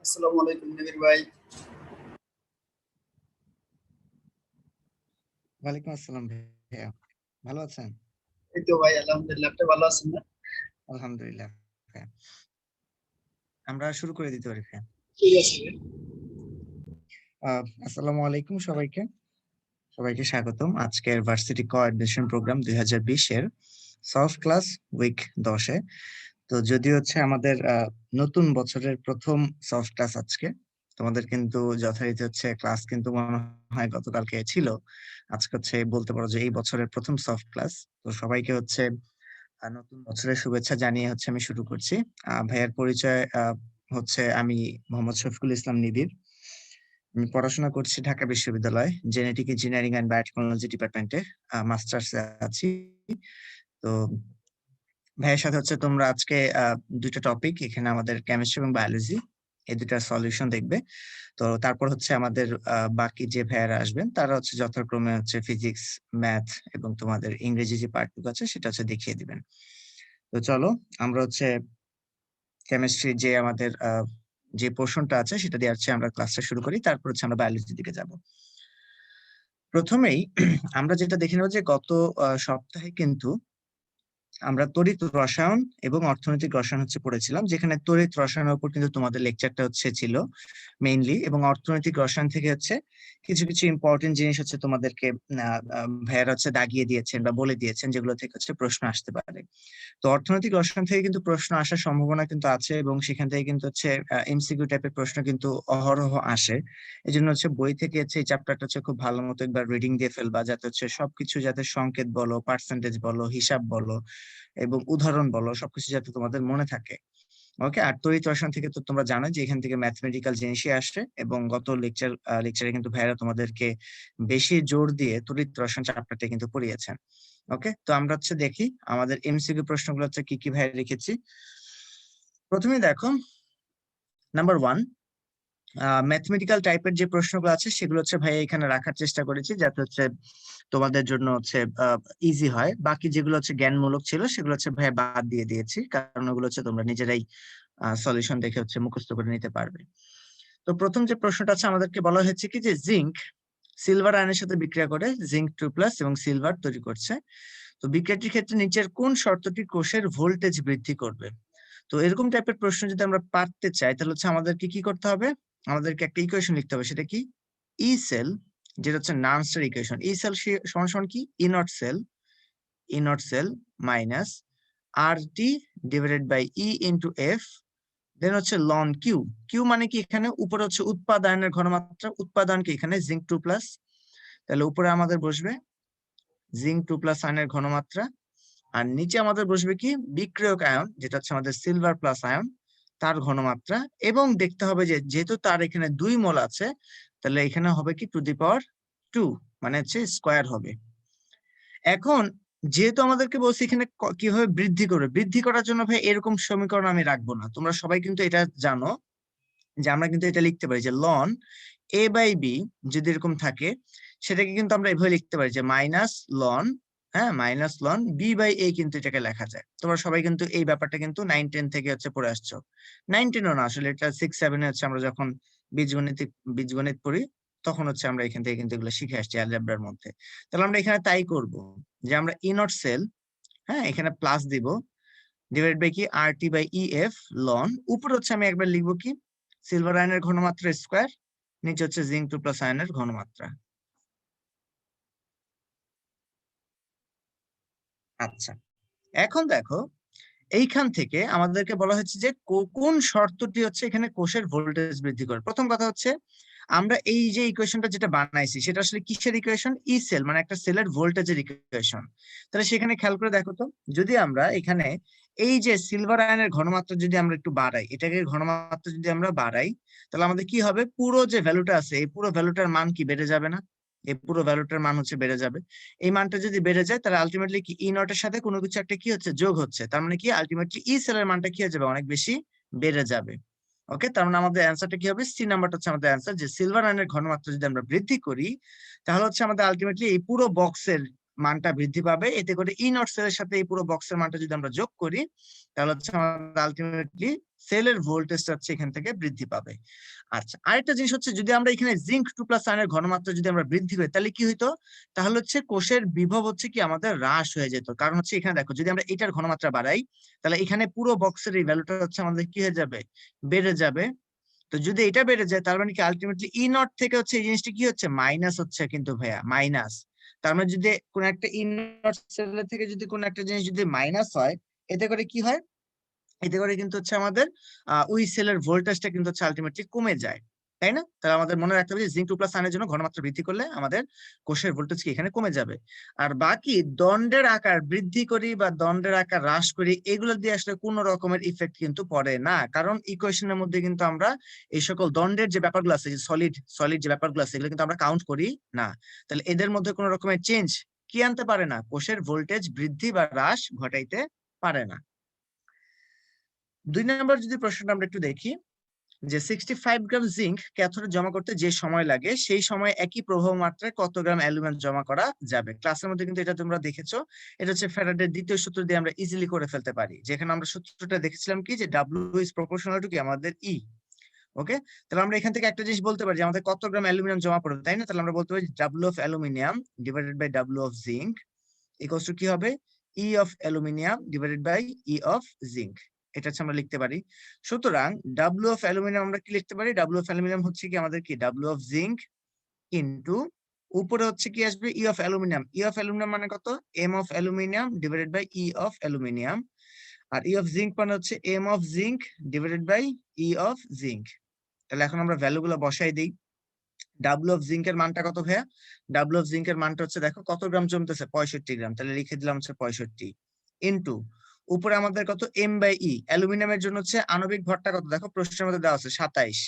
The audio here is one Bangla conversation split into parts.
আসসালামু আলাইকুম নবীর ভাই। ওয়ালাইকুম আসসালাম ভাইয়া, ভালো আছেন? এই তো ভাই আলহামদুলিল্লাহ, আপনি ভালো আছেন না? আলহামদুলিল্লাহ ভাইয়া। আমরা শুরু করে দিতে পারি ভাইয়া। ঠিক আছে ভাই। আসসালামু আলাইকুম সবাইকে সবাইকে স্বাগতম আজকের ভার্সিটি কোঅর্ডিনেশন প্রোগ্রাম 2020 এর সফট ক্লাস উইক 10-এ। তো যদি হচ্ছে আমাদের নতুন বছরের প্রথম সফট ক্লাস আজকে, তোমাদের কিন্তু যথারীতি হচ্ছে ক্লাস কিন্তু মনে হয় গতকালকে ছিল। আজকে হচ্ছে বলতে পারো যে এই বছরের প্রথম সফট ক্লাস। তো সবাইকে হচ্ছে নতুন বছরের শুভেচ্ছা জানিয়ে হচ্ছে আমি শুরু করছি। ভাইয়ার পরিচয় হচ্ছে আমি মোহাম্মদ শফিকুল ইসলাম নিবিড়। আমি পড়াশোনা করছি ঢাকা বিশ্ববিদ্যালয় জেনেটিক ইঞ্জিনিয়ারিং অ্যান্ড বায়োটেকনোলজি ডিপার্টমেন্টে, মাস্টার্স আছি। তো ভাইয়ের সাথে হচ্ছে তোমরা আজকে দুইটা টপিক, এখানে আমাদের কেমিস্ট্রি এবং বায়োলজি, এই দুটার সলিউশন দেখবে। তো তারপর হচ্ছে আমাদের বাকি যে ভাইয়ারা আসবেন তারা হচ্ছে যথাক্রমে হচ্ছে ফিজিক্স, ম্যাথ এবং তোমাদের ইংরেজি যে পার্টটুকু আছে সেটা হচ্ছে দেখিয়ে দিবেন। তো চলো আমরা হচ্ছে কেমিস্ট্রি যে আমাদের যে পোর্শনটা আছে সেটা দিয়ে হচ্ছে আমরা ক্লাসটা শুরু করি, তারপর হচ্ছে আমরা বায়োলজির দিকে যাব। প্রথমেই আমরা যেটা দেখে নেব যে গত সপ্তাহে কিন্তু আমরা তড়িৎ রসায়ন এবং অর্থনৈতিক রসায়ন হচ্ছে পড়েছিলাম, যেখানে তড়িৎ রসায়নের উপর কিন্তু তোমাদের লেকচারটা হচ্ছে ছিল মেইনলি, এবং অর্থনৈতিক রসায়ন থেকে হচ্ছে কিছু কিছু ইম্পর্টেন্ট জিনিস হচ্ছে তোমাদেরকে ভাইয়ারা হচ্ছে দাগিয়ে দিয়েছেন বা বলে দিয়েছেন, যেগুলো থেকে হচ্ছে প্রশ্ন আসতে পারে। তো অর্থনৈতিক রসায়ন থেকে কিন্তু প্রশ্ন আসার সম্ভাবনা কিন্তু আছে, এবং সেখান থেকে কিন্তু হচ্ছে এমসিকিউ টাইপের প্রশ্ন কিন্তু অহরহ আসে। এই জন্য হচ্ছে বই থেকে হচ্ছে এই চ্যাপ্টারটা হচ্ছে খুব ভালো মতো একবার রিডিং দিয়ে ফেলবা, যাতে হচ্ছে সবকিছু, যাতে সংকেত বলো, পার্সেন্টেজ বলো, হিসাব বলো এবং উদাহরণ বলো, সবকিছু যাতে তোমাদের মনে থাকে। ওকে। আর তড়িৎ রসায়ন থেকে তো তোমরা জানো যে এখান থেকে ম্যাথমেটিক্যাল জিনিসই আসে, এবং গত লেকচারে কিন্তু ভাইরা তোমাদেরকে বেশি জোর দিয়ে তড়িৎ রসায়ন চ্যাপ্টারটা কিন্তু পড়িয়েছেন। ওকে, তো আমরা হচ্ছে দেখি আমাদের এমসিকিউ প্রশ্নগুলো হচ্ছে কি কি ভাই রেখেছি। প্রথমে দেখো, নাম্বার 1, ম্যাথমেটিক্যাল টাইপের যে প্রশ্নগুলো আছে সেগুলো হচ্ছে ভাই এখানে রাখার চেষ্টা করেছি, যাতে হচ্ছে তোমাদের জন্য হচ্ছে ইজি হয়। বাকি যেগুলো হচ্ছে জ্ঞানমূলক ছিল সেগুলো হচ্ছে ভাই বাদ দিয়ে দিয়েছি, কারণ ওগুলো হচ্ছে তোমরা নিজেরাই সলিউশন দেখে হচ্ছে মুখস্থ করে নিতে পারবে। তো প্রথম যে প্রশ্নটা আছে, আমাদেরকে বলা হয়েছে কি যে জিঙ্ক সিলভার আয়নের সাথে বিক্রিয়া করে জিঙ্ক 2+ এবং সিলভার তৈরি করছে। তো বিক্রিয়াটির ক্ষেত্রে নিচের কোন শর্তটি কোষের ভোল্টেজ বৃদ্ধি করবে? তো এরকম টাইপের প্রশ্ন যদি আমরা পারতে চাই, তাহলে হচ্ছে আমাদেরকে কি করতে হবে? আমাদেরকে একটা ইকুয়েশন লিখতে হবে, সেটা কি? ই সেল, যেটা হচ্ছে নানস্টার ইকুয়েশন। ই সেল সমান সমান কি? E nought cell minus R T divided by E into F, then হচ্ছে লন কিউ। কিউ মানে কি? এখানে উপরে হচ্ছে উৎপাদনের ঘনমাত্রা, উৎপাদন কি এখানে জিঙ্ক 2+, তাহলে উপরে আমাদের বসবে জিঙ্ক 2+ আয়নের ঘনমাত্রা, আর নিচে আমাদের বসবে কি? বিক্রিয়ক আয়ন, যেটা হচ্ছে আমাদের সিলভার প্লাস আয়ন, তার ঘনমাত্রা। এবং দেখতে হবে যে যেহেতু তার এখানে 2 মোল আছে, তাহলে এখানে হবে কি টু দি পাওয়ার 2, মানে হচ্ছে স্কোয়ার হবে। এখন যেহেতু আমাদেরকে বলছি এখানে কিভাবে বৃদ্ধি করবে, বৃদ্ধি করার জন্য ভাই এরকম সমীকরণ আমি রাখবো না। তোমরা সবাই কিন্তু এটা জানো যে আমরা কিন্তু এটা লিখতে পারি যে লন এ বাই বি, যদি এরকম থাকে সেটাকে কিন্তু আমরা এভাবে লিখতে পারি যে মাইনাস লন, হ্যাঁ, মাইনাস লন বি বাই এ, কিন্তু এটাকে লেখা যায়। তোমরা সবাই কিন্তু এই ব্যাপারটা কিন্তু 9-10 থেকে হচ্ছে পড়ে আসছো। 9-10ও না, আসলে এটা 6-7 হচ্ছে আমরা যখন বীজগণিত পড়ি, তখন হচ্ছে আমরা এখান থেকে কিন্তু এগুলো শিখে আসছি অ্যালজেব্রার মধ্যে। তাহলে আমরা এখানে তাই করব, যে আমরা ই নট সেল, হ্যাঁ, এখানে প্লাস দিব, ডিভাইড বাই কি আর T by E F loan, উপরে হচ্ছে আমি একবার লিখবো কি সিলভার আয়নের ঘনমাত্রা স্কোয়ার, নিচে হচ্ছে জিঙ্ক 2+ আয়নের ঘনমাত্রা। আচ্ছা, এখন দেখো এইখান থেকে আমাদেরকে বলা হচ্ছে যে কোন শর্তটি হচ্ছে এখানে কোষের ভোল্টেজ বৃদ্ধি করে। প্রথম কথা হচ্ছে আমরা এই যে ইকুয়েশনটা যেটা বানাইছি সেটা আসলে কিসের ইকুয়েশন? ই সেল, মানে একটা সেলের ভোল্টেজের ইকুয়েশন। তাহলে সেখানে খেয়াল করে দেখো তো, যদি আমরা এখানে এই যে সিলভার আয়নের ঘনমাত্রা যদি আমরা একটু বাড়াই, এটাকে ঘনমাত্রা যদি আমরা বাড়াই, তাহলে আমাদের কি হবে? পুরো যে ভ্যালুটা আছে এই পুরো ভ্যালুটার মান কি বেড়ে যাবে না? এই পুরো ভ্যালুটার মান হচ্ছে বেড়ে যাবে। এই মানটা যদি বেড়ে যায়, তাহলে আলটিমেটলি কি ই নটের সাথে কোনো কিছু একটা কি হচ্ছে? যোগ হচ্ছে। তার মানে কি আলটিমেটলি ই সেলের মানটা কি হয়ে যাবে? অনেক বেশি বেড়ে যাবে। ওকে, তার মানে আমাদের অ্যান্সারটা কি হবে? সি নাম্বারটা হচ্ছে আমাদের অ্যান্সার, যে সিলভার আয়নের ঘনমাত্রা যদি আমরা বৃদ্ধি করি, তাহলে হচ্ছে আমাদের আলটিমেটলি এই পুরো বক্সের মানটা বৃদ্ধি পাবে, এতে করে ই নট সেলের সাথে এই পুরো বক্সের মানটা যদি আমরা যোগ করি তাহলে হচ্ছে আমাদের আলটিমেটলি সেলের ভোল্টেজটা হচ্ছে এখান থেকে বৃদ্ধি পাবে। আচ্ছা, আরেকটা জিনিস হচ্ছে যদি আমরা এখানে জিঙ্ক 2+ আয়নের ঘনমাত্রা যদি আমরা বৃদ্ধি করি তাহলে কি হইতো, তাহলে হচ্ছে কোষের বিভব হচ্ছে কি আমাদের হ্রাস হয়ে যেত। কারণ হচ্ছে এখানে দেখো যদি আমরা এটার ঘনমাত্রা বাড়াই তাহলে এখানে পুরো বক্সের এই ভ্যালুটা হচ্ছে আমাদের কি হয়ে যাবে, বেড়ে যাবে। তো যদি এটা বেড়ে যায় তার মানে কি আলটিমেটলি ই নট থেকে হচ্ছে এই জিনিসটা কি হচ্ছে, মাইনাস হচ্ছে কিন্তু ভাইয়া, মাইনাস। তার মানে যদি কোন একটা ই নট সেল থেকে যদি কোন একটা জিনিস যদি মাইনাস হয়, এতে করে কি হয়, এতে করে কিন্তু হচ্ছে আমাদের ওই সেলের ভোল্টেজটা কিন্তু হচ্ছে আলটিমেটলি কমে যায়, তাই না? তাহলে আমাদের মনে রাখতে হবে যে জিঙ্ক 2+ আয়নের জন্য ঘনমাত্রা বৃদ্ধি করলে আমাদের কোষের ভোল্টেজ কি এখানে কমে যাবে। আর বাকি দণ্ডের আকার বৃদ্ধি করি বা দণ্ডের আকার হ্রাস করি এগুলো দিয়ে আসলে কোনো রকমের ইফেক্ট কিন্তু পড়ে না, কারণ ইকুয়েশনের মধ্যে কিন্তু আমরা এই সকল দণ্ডের যে ব্যাপারগুলো আছে, যে সলিড সলিড যে ব্যাপারগুলো আছে এগুলো কিন্তু আমরা কাউন্ট করি না। তাহলে এদের মধ্যে কোনো রকমের চেঞ্জ কি আনতে পারে না, কোষের ভোল্টেজ বৃদ্ধি বা হ্রাস ঘটাইতে পারে না। 2 নম্বর যদি প্রশ্নটা আমরা একটু দেখি, যে 65 গ্রাম জিঙ্ক ক্যাথোডে জমা করতে যে সময় লাগে সেই সময় একই প্রবাহ মাত্রায় কত গ্রাম অ্যালুমিনিয়াম জমা করা যাবে। ক্লাসের মধ্যে কিন্তু এটা তোমরা দেখেছো, এটা হচ্ছে ফ্যারাডের দ্বিতীয় সূত্র দিয়ে আমরা ইজিলি করে ফেলতে পারি। যেখানে আমরা সূত্রটা দেখেছিলাম কি, যে W ইজ প্রপোর্শনাল টু কি আমাদের E। ওকে, তাহলে আমরা এখান থেকে একটা জিনিস বলতে পারি যে আমাদের কত গ্রাম অ্যালুমিনিয়াম জমা পড়বে, তাই না? তাহলে আমরা বলতে পারি W of aluminium divided by W of zinc equals to কি হবে, E of aluminium divided by E of zinc. এটা হচ্ছে আমরা লিখতে পারি। সুতরাং W অফ অ্যালুমিনিয়াম আমরা কি লিখতে পারি, W অফ অ্যালুমিনিয়াম হচ্ছে কি আমাদের কি W অফ জিঙ্ক ইনটু উপরে হচ্ছে কি আসবে E of aluminium. E of aluminium মানে কত, M of aluminium divided by E of aluminium. আর E অফ জিঙ্ক মানে হচ্ছে M of zinc divided by E of zinc. তাহলে এখন আমরা ভ্যালুগুলো বসাই দিই। ডাব্লু অফ জিঙ্কের মানটা কত ভাইয়া, ডাব্লু অফ জিঙ্কের মানটা হচ্ছে দেখো কত গ্রাম জমতেছে, 65 গ্রাম, তাহলে লিখে দিলাম হচ্ছে 65 ইনটু উপরে আমাদের কত এম বাই ই, অ্যালুমিনিয়ামের জন্য হচ্ছে আণবিক ভরটা কত দেখো প্রশ্নের মধ্যে দেওয়া আছে 27,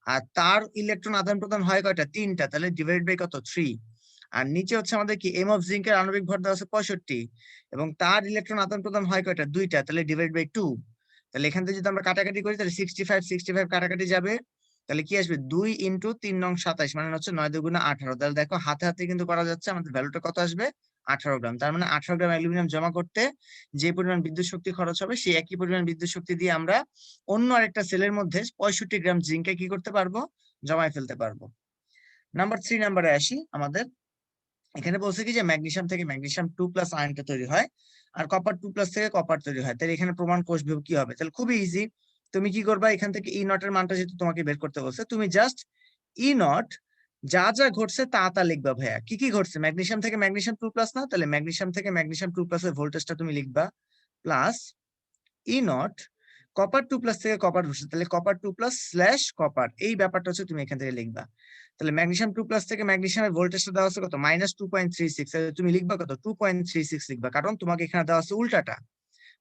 আর তার ইলেকট্রন আদান প্রদান হয় কয়টা, 3টা, তাহলে ডিভাইড বাই কত 3। আর নিচে হচ্ছে আমাদের কি এম অফ জিঙ্কের আণবিক ভর দেওয়া আছে 65 এবং তার ইলেকট্রন আদান প্রদান হয় কয়টা, 2টা, তাহলে ডিভাইড বাই 2। তাহলে এখান থেকে যদি আমরা কাটাকাটি করি তাহলে 65 কাটাকাটি যাবে, তাহলে কি আসবে 2 ইন্টু 3 নং 27 মানে হচ্ছে 9 দুগুণে 18। তাহলে দেখো হাতে হাতে কিন্তু করা যাচ্ছে, আমাদের ভ্যালুটা কত আসবে 18 গ্রাম। তার মানে 18 গ্রাম অ্যালুমিনিয়াম জমা করতে যে পরিমাণ বিদ্যুৎ শক্তি খরচ হবে সেই একই পরিমাণ বিদ্যুৎ শক্তি দিয়ে আমরা অন্য আরেকটা সেলের মধ্যে 65 গ্রাম জিঙ্কে কি করতে পারবো, জমায় ফেলতে পারবো। নাম্বার 3 নাম্বারে আসি। আমাদের এখানে বলছে কি যে ম্যাগনেসিয়াম থেকে ম্যাগনেসিয়াম 2+ আয়নটা তৈরি হয় আর কপার 2+ থেকে কপার তৈরি হয়। তাহলে এখানে প্রমাণ কোষ বিভব কি হবে, তাহলে খুবই ইজি। তুমি কি করবা, এখান থেকে ই নট এর মানটা যেহেতু তোমাকে বের করতে বলছে, তুমি জাস্ট ই নট যা যা ঘটছে তা তা লিখবা। ভাইয়া কি কি ঘটছে, ম্যাগনেসিয়াম থেকে ম্যাগনেসিয়াম 2+ না, তাহলে ম্যাগনেসিয়াম থেকে ম্যাগনেসিয়াম 2+ এর ভোল্টেজটা তুমি লিখবা, প্লাস ই নট কপার 2+ থেকে কপার ঘটছে, তাহলে কপার 2+ স্ল্যাশ কপার, এই ব্যাপারটা হচ্ছে তুমি এখান থেকে লিখবা। তাহলে ম্যাগনেসিয়াম 2+ থেকে ম্যাগনেসিয়ামের ভোল্টেজটা দেওয়া আছে কত, -2.36, তাহলে তুমি লিখবা কত 2.36 লিখবা, কারণ তোমাকে এখানে দেওয়া আছে উল্টাটা।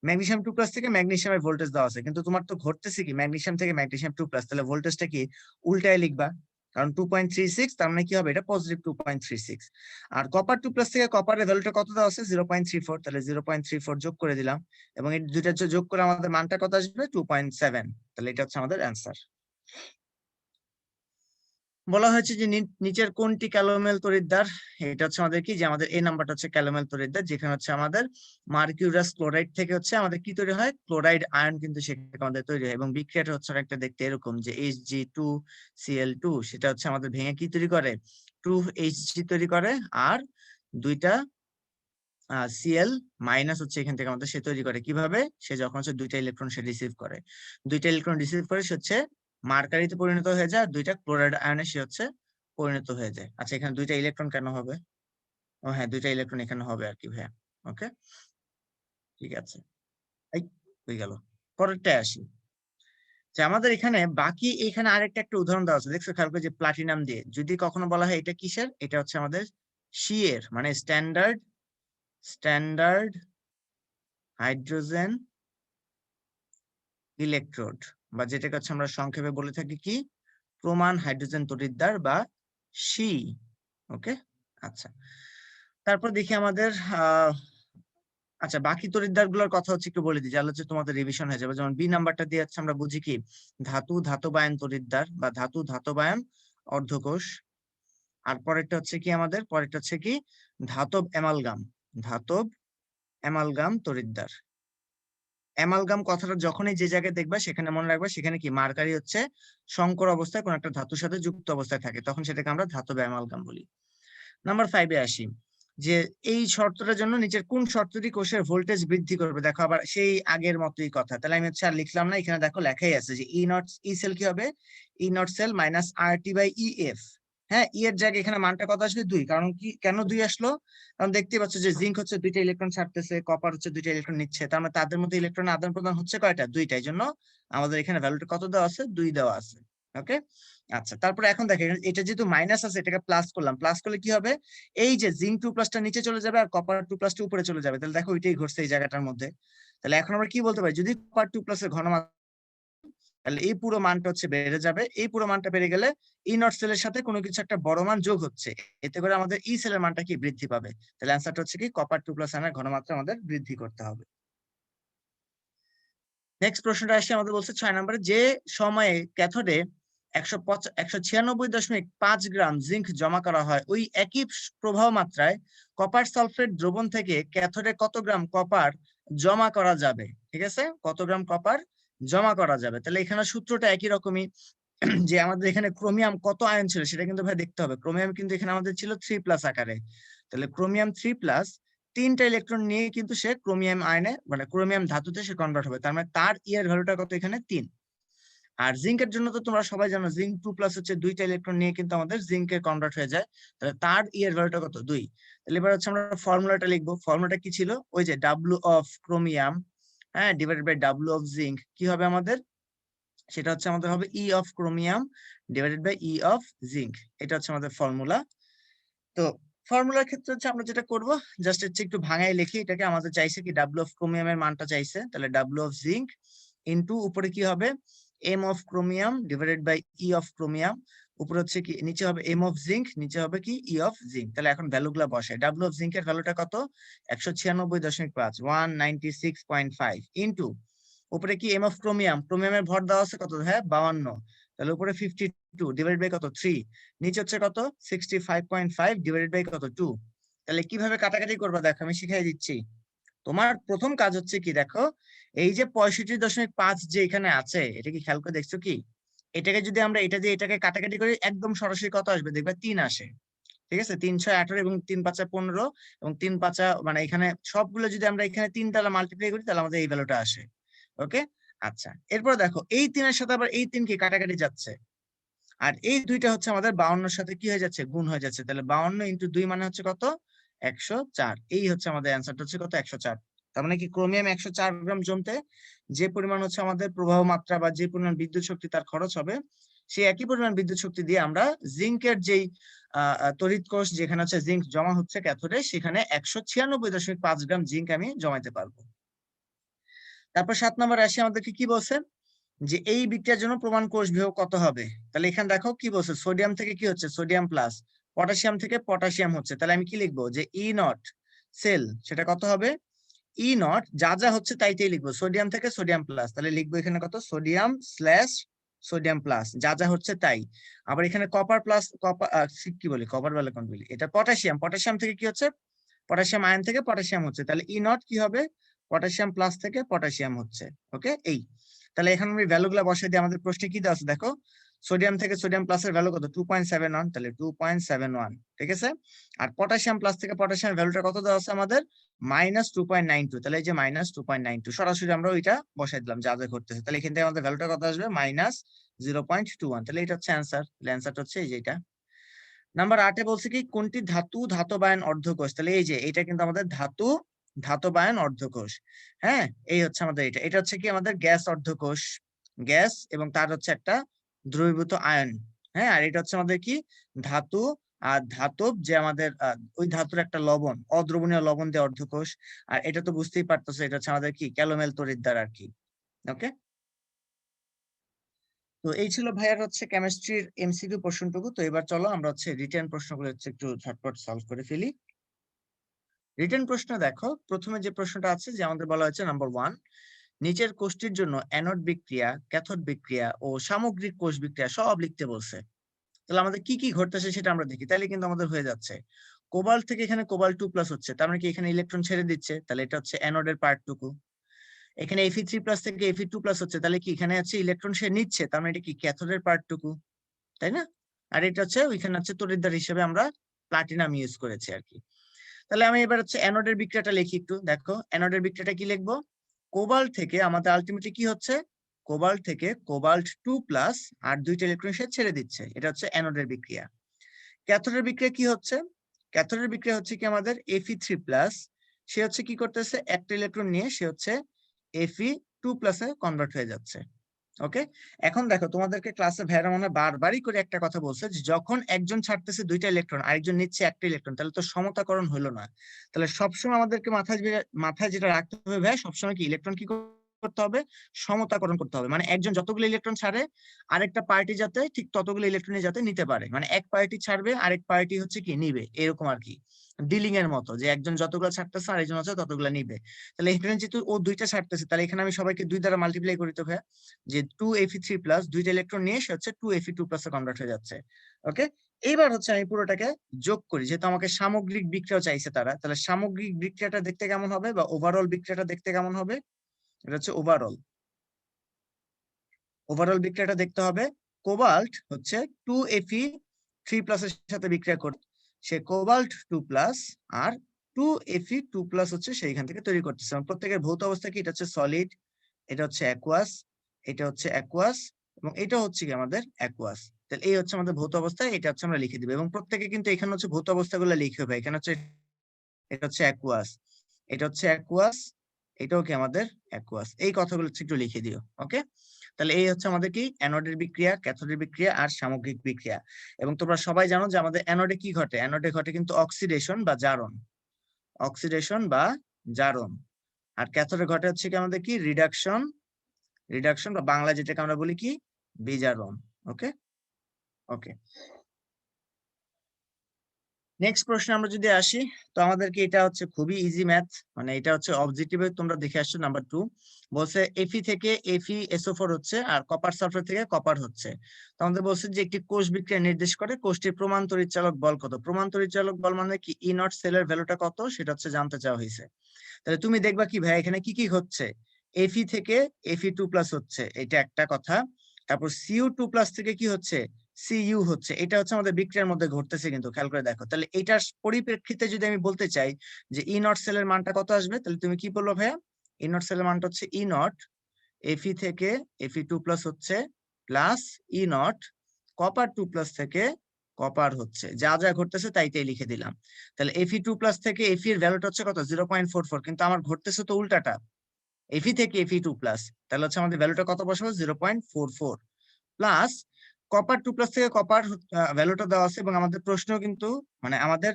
ম্যাগনেসিয়াম 2+ থেকে ম্যাগনেসিয়ামের ভোল্টেজ দেওয়া আছে, কিন্তু তোমার তো ঘটতেছে কি ম্যাগনেসিয়াম থেকে ম্যাগনেসিয়াম 2+, তাহলে ভোল্টেজটা কি উল্টায় লিখবা, কারণ 2.36 তার মানে কি হবে, এটা পজিটিভ 2.36। আর কপার 2+ থেকে কপারের ভ্যালুটা কত দেওয়া আছে 0.34, তাহলে 0.34 যোগ করে দিলাম এবং এই দুইটা যোগ করে আমাদের মানটা কত আসবে 2.7। তাহলে এটা হচ্ছে আমাদের অ্যান্সার। বলা হয়েছে যে নিচের কোনটি ক্যালোমেল তড়িৎদ্বার, এটা হচ্ছে আমাদের কি, যে আমাদের এই নাম্বারটা হচ্ছে ক্যালোমেল তড়িৎদ্বার, যেখানে হচ্ছে আমাদের মার্কিউরাস ক্লোরাইড থেকে হচ্ছে আমাদের কি তৈরি হয়, ক্লোরাইড আয়ন কিন্তু সেখানে আমাদের তৈরি হয় এবং বিক্রিয়াটা হচ্ছে একটা দেখতে এরকম, যে Hg2Cl2 সেটা হচ্ছে আমাদের ভেঙে কি তৈরি করে, 2Hg তৈরি করে, আর দুইটা Cl মাইনাস হচ্ছে এখান থেকে আমাদের সে তৈরি করে। কিভাবে, সে যখন হচ্ছে দুইটা ইলেকট্রন সে রিসিভ করে, দুইটা ইলেকট্রন রিসিভ করে সে হচ্ছে মার্কারিতে পরিণত হয়ে যায়, আর দুইটা ক্লোরাইড আয়নে সে হচ্ছে পরিণত হয়ে যায়। আচ্ছা, এখানে দুইটা ইলেকট্রন কেন হবে, ও হ্যাঁ দুইটা ইলেকট্রন এখানে হবে আর কি ভাইয়া। ওকে, ঠিক আছে, এই হয়ে গেল। পরেরটা আসি, যে আমাদের এখানে বাকি এখানে আরেকটা একটা উদাহরণ দেওয়া আছে, দেখছো খেয়াল করে, যে প্লাটিনাম দিয়ে যদি কখনো বলা হয় এটা কিসের, এটা হচ্ছে আমাদের এর মানে স্ট্যান্ডার্ড হাইড্রোজেন ইলেকট্রোড, বা যেটাকে হচ্ছে আমরা সংক্ষেপে বলে থাকি কি প্রমাণ হাইড্রোজেন তড়িৎদ্বার বা সি। ওকে, আচ্ছা, তারপর দেখি আমাদের আচ্ছা বাকি তড়িৎদ্বার গুলোর কথা হচ্ছে একটু বলে দিই, যাহলে হচ্ছে তোমাদের রিভিশন হয়ে যাবে। যেমন বি নাম্বারটা দিয়ে হচ্ছে আমরা বুঝি কি ধাতবায়ন তড়িৎদ্বার বা ধাতবায়ন অর্ধকোষ। আর পরেরটা হচ্ছে কি আমাদের, পরেরটা হচ্ছে কি ধাতব অ্যামালগাম। ধাতব অ্যামালগাম তড়িৎদ্বার। অ্যামালগাম কথাটা যখনই যে জায়গায় দেখবা সেখানে মনে রাখবা সেখানে কি মার্কারি হচ্ছে সংকর অবস্থায় কোন একটা ধাতুর সাথে যুক্ত অবস্থায় থাকে, তখন সেটাকে আমরা ধাতব অ্যামালগাম বলি। নাম্বার 5 এ আসি, যে এই শর্তটার জন্য নিচের কোন শর্তটি কোষের ভোল্টেজ বৃদ্ধি করবে। দেখো আবার সেই আগের মতোই কথা, তাহলে আমি হচ্ছে আর লিখলাম না, এখানে দেখো লেখাই আছে যে ই নট ই সেল কি হবে, E nought cell minus R T by E F. হ্যাঁ, ই এর জায়গায় এখানে মানটা কত আসবে 2, কারণ কি কেন 2 আসলো, কারণ দেখতে পাচ্ছ যে জিঙ্ক হচ্ছে 2টা ইলেকট্রন ছাড়তেছে, কপার হচ্ছে 2টা ইলেকট্রন নিচ্ছে, তার মানে তাদের মধ্যে ইলেকট্রন আদান প্রদান হচ্ছে কয়টা, 2টা, এই জন্য আমাদের এখানে ভ্যালুটা কত দেওয়া আছে, 2 দেওয়া আছে। ওকে, আচ্ছা, তারপরে এখন দেখেন এটা যেহেতু মাইনাস আছে এটাকে প্লাস করলাম, প্লাস করলে কি হবে, এই যে জিঙ্ক 2+টা নিচে চলে যাবে আর কপার 2+টা উপরে চলে যাবে, তাহলে দেখো ওইটাই ঘটছে এই জায়গাটার মধ্যে। তাহলে এখন আমরা কি বলতে পারি, যদি কপার 2+ এর ঘনমাত্রা, তাহলে এই পুরো মানটা হচ্ছে বেড়ে যাবে, এই পুরো মানটা বেড়ে গেলে ই নট সেলের সাথে কোনো কিছু একটা বড় মান যোগ হচ্ছে, এতে করে আমাদের ই সেলের মানটা কি বৃদ্ধি পাবে। তাহলে অ্যান্সারটা হচ্ছে কি কপার 2+ আয়নের ঘনমাত্রা আমাদের বৃদ্ধি করতে হবে। নেক্সট প্রশ্নটা আসছে, আমাদের বলছে 6 নম্বরে, যে সময়ে ক্যাথোডে 196.5 গ্রাম জিঙ্ক জমা করা হয়, ওই একই প্রবাহ মাত্রায় কপার সালফেট দ্রবণ থেকে ক্যাথোডে কত গ্রাম কপার জমা করা যাবে। ঠিক আছে, কত গ্রাম কপার জমা করা যাবে। তাহলে এখানে সূত্রটা একই রকমই, যে আমাদের এখানে ক্রোমিয়াম কত আয়ন ছিল সেটা কিন্তু ভাই দেখতে হবে। ক্রোমিয়াম কিন্তু এখানে আমাদের ছিল 3+ আকারে, তাহলে ক্রোমিয়াম 3+, 3টা ইলেকট্রন নিয়ে কিন্তু সে ক্রোমিয়াম আয়নে মানে ক্রোমিয়াম ধাতুতে সে কনভার্ট হবে, তার মানে তার এর ভ্যালুটা কত এখানে 3। আর জিঙ্কের জন্য তো তোমরা সবাই জানো জিঙ্ক 2+ হচ্ছে 2টা ইলেকট্রন নিয়ে কিন্তু আমাদের জিঙ্কে কনভার্ট হয়ে যায়, তাহলে তার এর ভ্যালুটা কত 2। তাহলে এবার হচ্ছে আমরা ফর্মুলাটা লিখবো, ফর্মুলাটা কি ছিল, ওই যে ডাব্লু অফ ক্রোমিয়াম, হ্যাঁ, divided by W of zinc, কি হবে আমাদের, সেটা হচ্ছে আমাদের হবে E of chromium divided by E of zinc, এটা হচ্ছে আমাদের ফর্মুলা। তো ফর্মুলার ক্ষেত্রে হচ্ছে আমরা যেটা করব, জাস্ট হচ্ছে একটু ভাঙাই লিখি এটাকে, আমাদের চাইছে কি ডাব্লু অফ ক্রোমিয়ামের মানটা চাইছে, তাহলে ডাব্লু অফ জিঙ্ক ইনটু উপরে কি হবে M of chromium divided by E of chromium, উপরে হচ্ছে কি নিচে হবে এম অফ জিঙ্ক, নিচে হবে কি ই অফ জিঙ্ক। তাহলে এখন ভ্যালুগুলো বসাই, ডাব্লু অফ জিঙ্কের ভ্যালুটা কত 196.5 196.5 ইনটু উপরে কি এম অফ ক্রোমিয়াম, ক্রোমিয়ামের ভর দেওয়া আছে কত, হ্যাঁ 52, তাহলে উপরে 52 ডিভাইড বাই কত 3, নিচে হচ্ছে কত 65.5 ডিভাইডেড বাই কত 2। তাহলে কিভাবে কাটাকাটি করবা দেখো আমি শিখাই দিচ্ছি। তোমার প্রথম কাজ হচ্ছে কি দেখো, এই যে 65.5 যে এখানে আছে এটা কি খেয়াল করে দেখছো কি, এটাকে যদি আমরা এটা দিয়ে এটাকে কাটাকাটি করি একদম সরাসরি কত আসবে দেখবা 3 আসে। ঠিক আছে, 3 6 18 এবং 3 5 15 এবং 3 5 মানে এখানে সবগুলো যদি আমরা এখানে 3 দ্বারা মাল্টিপ্লাই করি তাহলে আমাদের এই ভ্যালুটা আসে। ওকে, আচ্ছা, এরপর দেখো এই 3 এর সাথে আবার এই 3 কি কাটাকাটি যাচ্ছে, আর এই 2টা হচ্ছে আমাদের 52 এর সাথে কি হয়ে যাচ্ছে গুণ হয়ে যাচ্ছে, তাহলে 52 ইনটু 2 মানে হচ্ছে কত 104, এই হচ্ছে আমাদের অ্যান্সারটা হচ্ছে কত 104। তার মানে কি ক্রোমিয়াম 104 গ্রাম জমতে যে পরিমাণ হচ্ছে আমাদের প্রবাহ মাত্রা বা যে পরিমাণ বিদ্যুৎ শক্তি তার খরচ হবে, সেই একই পরিমাণ বিদ্যুৎ শক্তি দিয়ে আমরা জিঙ্কের যেই তড়িৎ কোষ যেখানে হচ্ছে জিঙ্ক জমা হচ্ছে ক্যাথোডে সেখানে 196.5 গ্রাম জিঙ্ক আমি জমাইতে পারবো। তারপর 7 নম্বরে আসি, আমাদেরকে কি বলছে যে এই বিক্রিয়ার জন্য প্রমাণ কোষ বিভব কত হবে। তাহলে এখানে দেখো কি বলছে, সোডিয়াম থেকে কি হচ্ছে সোডিয়াম প্লাস, পটাশিয়াম থেকে পটাশিয়াম হচ্ছে, তাহলে আমি কি লিখবো যে ই নট সেল সেটা কত হবে, ই নট যা যা হচ্ছে তাইতেই লিখবো, সোডিয়াম থেকে সোডিয়াম প্লাস, তাহলে লিখবো এখানে কত সোডিয়াম স্ল্যাশ সোডিয়াম প্লাস যা যা হচ্ছে তাই। আবার এখানে কপার প্লাস কপার কি বলি কপার বলে কোন বলি, এটা পটাশিয়াম, পটাশিয়াম থেকে কি হচ্ছে পটাশিয়াম আয়ন থেকে পটাশিয়াম হচ্ছে, তাহলে ই নট কি হবে পটাশিয়াম প্লাস থেকে পটাশিয়াম হচ্ছে। ওকে, এই তাহলে এখন আমি ভ্যালুগুলো বসাই দিই, আমাদের প্রশ্নে কি দেওয়া আছে দেখো, সোডিয়াম থেকে সোডিয়াম প্লাসের ভ্যালু কত 2.71, তাহলে 2.71, ঠিক আছে। আর পটাশিয়াম প্লাস থেকে পটাশিয়াম ভ্যালুটা কত দেওয়া আছে আমাদের -2.92, তাহলে এই যে -2.92 সরাসরি আমরা ওইটা বসাই দিলাম যা যা করতেছে, তাহলে এখান থেকে আমাদের ভ্যালুটা কত আসবে -0.21, তাহলে এটা হচ্ছে অ্যান্সার, তাহলে অ্যান্সারটা হচ্ছে এই যে এটা। নাম্বার 8 বলছে কি কোনটি ধাতু ধাতবায়ন অর্ধকোষ, তাহলে এই যে এটা কিন্তু আমাদের ধাতু ধাতবায়ন অর্ধকোষ। হ্যাঁ, এই হচ্ছে আমাদের এটা, এটা হচ্ছে কি আমাদের গ্যাস অর্ধকোষ, গ্যাস এবং তার হচ্ছে একটা দ্রবীভূত আয়ন। হ্যাঁ, আর এটা হচ্ছে আমাদের কি ধাতু আর ধাতব যে আমাদের ওই ধাতুর একটা লবণ অদ্রবণীয় লবণ দিয়ে অর্ধকোষ। আর এটা তো বুঝতেই পারতেছো এটা হচ্ছে আমাদের কি ক্যালোমেল তড়িৎদ্বার আর কি। ওকে, তো এই ছিল ভাইয়ার হচ্ছে কেমিস্ট্রির এমসিকিউ প্রশ্নটুকু। তো এবার চলো আমরা হচ্ছে রিটেন প্রশ্নগুলো হচ্ছে একটু ঝটপট সলভ করে ফেলি। রিটেন প্রশ্ন দেখো, প্রথমে যে প্রশ্নটা আছে যে আমাদের বলা হয়েছে নাম্বার 1, নিচের কোষটির জন্য অ্যানোড বিক্রিয়া, ক্যাথোড বিক্রিয়া ও সামগ্রিক কোষ বিক্রিয়া সব লিখতে বলছে। তাহলে আমাদের কি কি ঘটতেছে সেটা আমরা দেখি, তাহলে কিন্তু আমাদের হয়ে যাচ্ছে। কোবাল্ট থেকে এখানে কোবাল্ট 2+ হচ্ছে, তার মানে কি এখানে ইলেকট্রন ছেড়ে দিচ্ছে, তাহলে এটা হচ্ছে অ্যানোডের পার্টটুকু। এখানে Fe3+ থেকে Fe2+ হচ্ছে, তাহলে কি এখানে আছে ইলেকট্রন সে নিচ্ছে, তার মানে এটা কি ক্যাথোডের পার্টটুকু, তাই না? আর এটা হচ্ছে ওইখানে হচ্ছে তড়িৎদ্বার হিসেবে আমরা প্লাটিনাম ইউজ করেছি আর কি। তাহলে আমি এবার হচ্ছে অ্যানোডের বিক্রিয়াটা লিখি একটু, দেখো অ্যানোডের বিক্রিয়াটা কি লিখবো, কোবাল্ট থেকে আমাদের আলটিমেটলি কি হচ্ছে, কোবাল্ট থেকে কোবাল্ট 2+ আর 2টা ইলেকট্রন সে ছেড়ে দিচ্ছে, এটা হচ্ছে অ্যানোডের বিক্রিয়া। ক্যাথোডের বিক্রিয়া কি হচ্ছে, ক্যাথোডের বিক্রিয়া হচ্ছে কি আমাদের Fe3+, সে হচ্ছে কি করতেছে একটা ইলেকট্রন নিয়ে সে হচ্ছে Fe2+ এ কনভার্ট হয়ে যাচ্ছে। ওকে, এখন দেখো তোমাদেরকে ক্লাসে ভাইরা মনে বারবারই করে একটা কথা বলছে যে যখন একজন ছাড়তেছে 2টা ইলেকট্রন আরেকজন নিচ্ছে একটা ইলেকট্রন, তাহলে তো সমতাকরণ হলো না। তাহলে সবসময় আমাদেরকে মাথায় যেটা রাখতে হবে ভাই, সবসময় কি ইলেকট্রন কি করতে হবে, সমতাকরণ করতে হবে। মানে একজন যতগুলো ইলেকট্রন ছাড়ে আরেকটা পার্টি যাতে ঠিক ততগুলো ইলেকট্রনই যাতে নিতে পারে, মানে এক পার্টি ছাড়বে আরেক পার্টি হচ্ছে কি নিবে, এরকম আর কি, ডিলিং এর মতো, যে একজন যতগুলো ছাড়তেছে আরেকজন হচ্ছে ততগুলো নিবে। তাহলে এখানে যেহেতু ও 2টা ছাড়তেছে, তাহলে এখানে আমি সবাইকে 2 দ্বারা মাল্টিপ্লাই করি, তো ভাই যে 2Fe3+, 2টা ইলেকট্রন নিয়ে সে হচ্ছে 2Fe2+ এ কনভার্ট হয়ে যাচ্ছে। ওকে, এইবার হচ্ছে আমি পুরোটাকে যোগ করি, যেহেতু আমাকে সামগ্রিক বিক্রিয়া চাইছে তারা, তাহলে সামগ্রিক বিক্রিয়াটা দেখতে কেমন হবে বা ওভারঅল বিক্রিয়াটা দেখতে কেমন হবে, এটা হচ্ছে ওভারঅল বিক্রিয়াটা দেখতে হবে। কোবাল্ট হচ্ছে 2Fe3+ এর সাথে বিক্রিয়া করে সে কোবাল্ট 2+ আর 2Fe2+ হচ্ছে সেইখান থেকে তৈরি করতেছে। প্রত্যেকের ভৌত অবস্থা কি, এটা হচ্ছে সলিড, এটা হচ্ছে অ্যাকুয়াস, এটা হচ্ছে অ্যাকুয়াস এবং এটা হচ্ছে কি আমাদের অ্যাকুয়াস। তাহলে এই হচ্ছে আমাদের ভৌত অবস্থা, এটা হচ্ছে আমরা লিখে দিব। এবং প্রত্যেকে কিন্তু এখানে হচ্ছে ভৌত অবস্থাগুলো লিখে হবে, এখানে হচ্ছে এটা হচ্ছে অ্যাকুয়াস, এটা হচ্ছে অ্যাকুয়াস, এটাও কি আমাদের অ্যাকুয়াস, এই কথাগুলো একটু লিখে দিও। ওকে, তাহলে এই হচ্ছে আমাদের কি অ্যানোডের বিক্রিয়া, ক্যাথোডের বিক্রিয়া আর সামগ্রিক বিক্রিয়া। এবং তোমরা সবাই জানো যে আমাদের অ্যানোডে কি ঘটে, অ্যানোডে ঘটে কিন্তু অক্সিডেশন বা জারণ, অক্সিডেশন বা জারণ। আর ক্যাথোডে ঘটে হচ্ছে কি আমাদের কি রিডাকশন, রিডাকশন বা বাংলা যেটাকে আমরা বলি কি বিজারণ। ওকে ওকে, নেক্সট প্রশ্ন আমরা যদি আসি, তো আমাদেরকে এটা হচ্ছে খুবই ইজি ম্যাথ, মানে এটা হচ্ছে অবজেক্টিভে তোমরা দেখে আসছো। নাম্বার 2 বলছে Fe থেকে FeSO4 হচ্ছে আর কপার সালফার থেকে কপার হচ্ছে। তো আমাদের বলছে যে একটি কোষ বিক্রিয়া নির্দেশ করে কোষটির প্রমাণ তড়িৎচালক বল কত। প্রমাণ তড়িৎচালক বল মানে কি E0 সেলের ভ্যালুটা কত সেটা হচ্ছে জানতে চাওয়া হয়েছে। তাহলে তুমি দেখবা কি ভাই এখানে কি কি হচ্ছে, Fe থেকে Fe2+ হচ্ছে, এটা একটা কথা। তারপর Cu2+ থেকে কি হচ্ছে, Cu হচ্ছে, এটা হচ্ছে আমাদের বিক্রিয়ার মধ্যে ঘটতেছে, কিন্তু খেয়াল করে দেখো। তাহলে এটার পরিপ্রেক্ষিতে যদি আমি বলতে চাই যে E0 সেলের মানটা কত আসবে, তাহলে তুমি কি বললো ভাইয়া, E0 সেলের মানটা হচ্ছে E0 Fe থেকে Fe2+ হচ্ছে প্লাস E0 কপার 2+ থেকে কপার হচ্ছে, যা যা ঘটতেছে তাই তাই লিখে দিলাম। তাহলে Fe2+ থেকে Fe এর ভ্যালুটা হচ্ছে কত 0.44, কিন্তু আমার ঘটতেছে তো উল্টাটা, Fe থেকে Fe2+, তাহলে হচ্ছে আমাদের ভ্যালুটা কত বসাবো 0.44 প্লাস কপার 2+ থেকে কপার ভ্যালুটা দেওয়া আছে। এবং আমাদের প্রশ্ন কিন্তু মানে আমাদের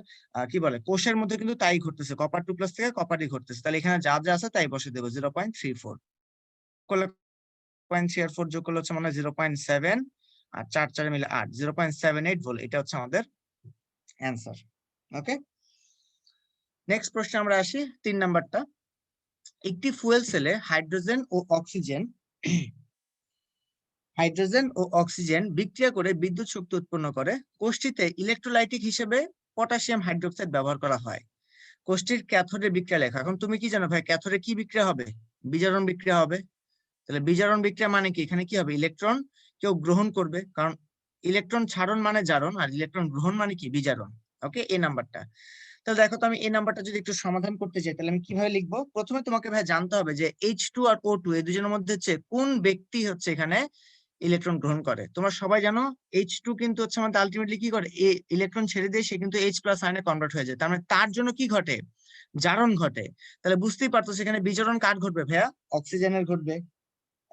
কি বলে কোষের মধ্যে কিন্তু তাই ঘটতেছে, কপার 2+ থেকে কপারই ঘটতেছে, তাহলে এখানে যা যা আছে তাই বসে দেবো। 0.34 করলে 0.34 যোগ করলে হচ্ছে মানে 0.7 আর 4 4 মিলে 8, 0.78 ভোল্ট, এটা হচ্ছে আমাদের অ্যান্সার। ওকে, নেক্সট প্রশ্নে আমরা আসি 3 নাম্বারটা। একটি ফুয়েল সেলে হাইড্রোজেন ও অক্সিজেন বিক্রিয়া করে বিদ্যুৎ শক্তি উৎপন্ন করে। কোষটিতে ইলেকট্রোলাইটিক হিসেবে পটাশিয়াম হাইড্রোক্সাইড ব্যবহার করা হয়। কোষটির ক্যাথোডে বিক্রিয়া লেখা। এখন তুমি কি জানো ভাই ক্যাথোডে কি বিক্রিয়া হবে, বিজারণ বিক্রিয়া হবে। তাহলে বিজারণ বিক্রিয়া মানে কি, এখানে কি হবে ইলেকট্রন কেউ গ্রহণ করবে, কারণ ইলেকট্রন ছাড়ন মানে জারণ আর ইলেকট্রন গ্রহণ মানে কি বিজারণ। ওকে, এই নাম্বারটা। তাহলে দেখো তো আমি এই নাম্বারটা যদি একটু সমাধান করতে চাই তাহলে আমি কিভাবে লিখবো, প্রথমে তোমাকে ভাই জানতে হবে যে H2 আর O2 এই দুজনের মধ্যে হচ্ছে কোন ব্যক্তি হচ্ছে এখানে ইলেকট্রন গ্রহণ করে। তোমরা সবাই জানো H2 কিন্তু হচ্ছে আমাদের আলটিমেটলি কি করে, ইলেকট্রন ছেড়ে দিয়ে সে কিন্তু H+ আয়নে কনভার্ট হয়ে যায়, তার মানে তার জন্য কি ঘটে জারণ ঘটে। তাহলে বুঝতেই পারতো সেখানে বিজারণ কার ঘটবে ভাইয়া, অক্সিজেনের ঘটবে,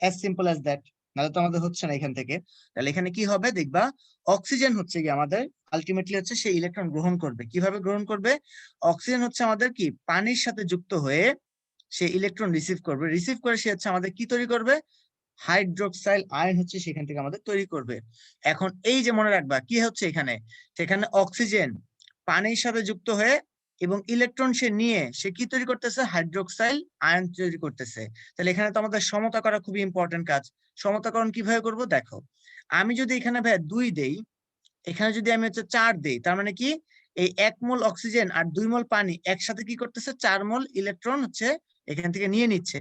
as simple as that, নাহলে তো আমাদের হচ্ছে না এখান থেকে। তাহলে এখানে কি হবে দেখবা, অক্সিজেন হচ্ছে কি আমাদের আলটিমেটলি হচ্ছে সেই ইলেকট্রন গ্রহণ করবে। কিভাবে গ্রহণ করবে, অক্সিজেন হচ্ছে আমাদের কি পানির সাথে যুক্ত হয়ে সে ইলেকট্রন রিসিভ করবে, রিসিভ করে সে হচ্ছে আমাদের কি তৈরি করবে, হাইড্রোক্সাইল আয়ন হচ্ছে সেখান থেকে আমাদের তৈরি করবে। এখন এই যে মনে রাখবা কি হচ্ছে এখানে, সেখানে অক্সিজেন পানির সাথে যুক্ত হয়ে এবং ইলেকট্রন সে নিয়ে সে কি তৈরি করতেছে, হাইড্রোক্সাইল আয়ন তৈরি করতেছে। তাহলে এখানে তো আমাদের সমতা করা খুবই ইম্পর্টেন্ট কাজ। সমতাকরণ কিভাবে করব দেখো, আমি যদি এখানে ভাই 2 দেই, এখানে যদি আমি হচ্ছে 4 দেই, তার মানে কি এই 1 মোল অক্সিজেন আর 2 মোল পানি একসাথে কি করতেছে 4 মোল ইলেকট্রন হচ্ছে এখান থেকে নিয়ে নিচ্ছে।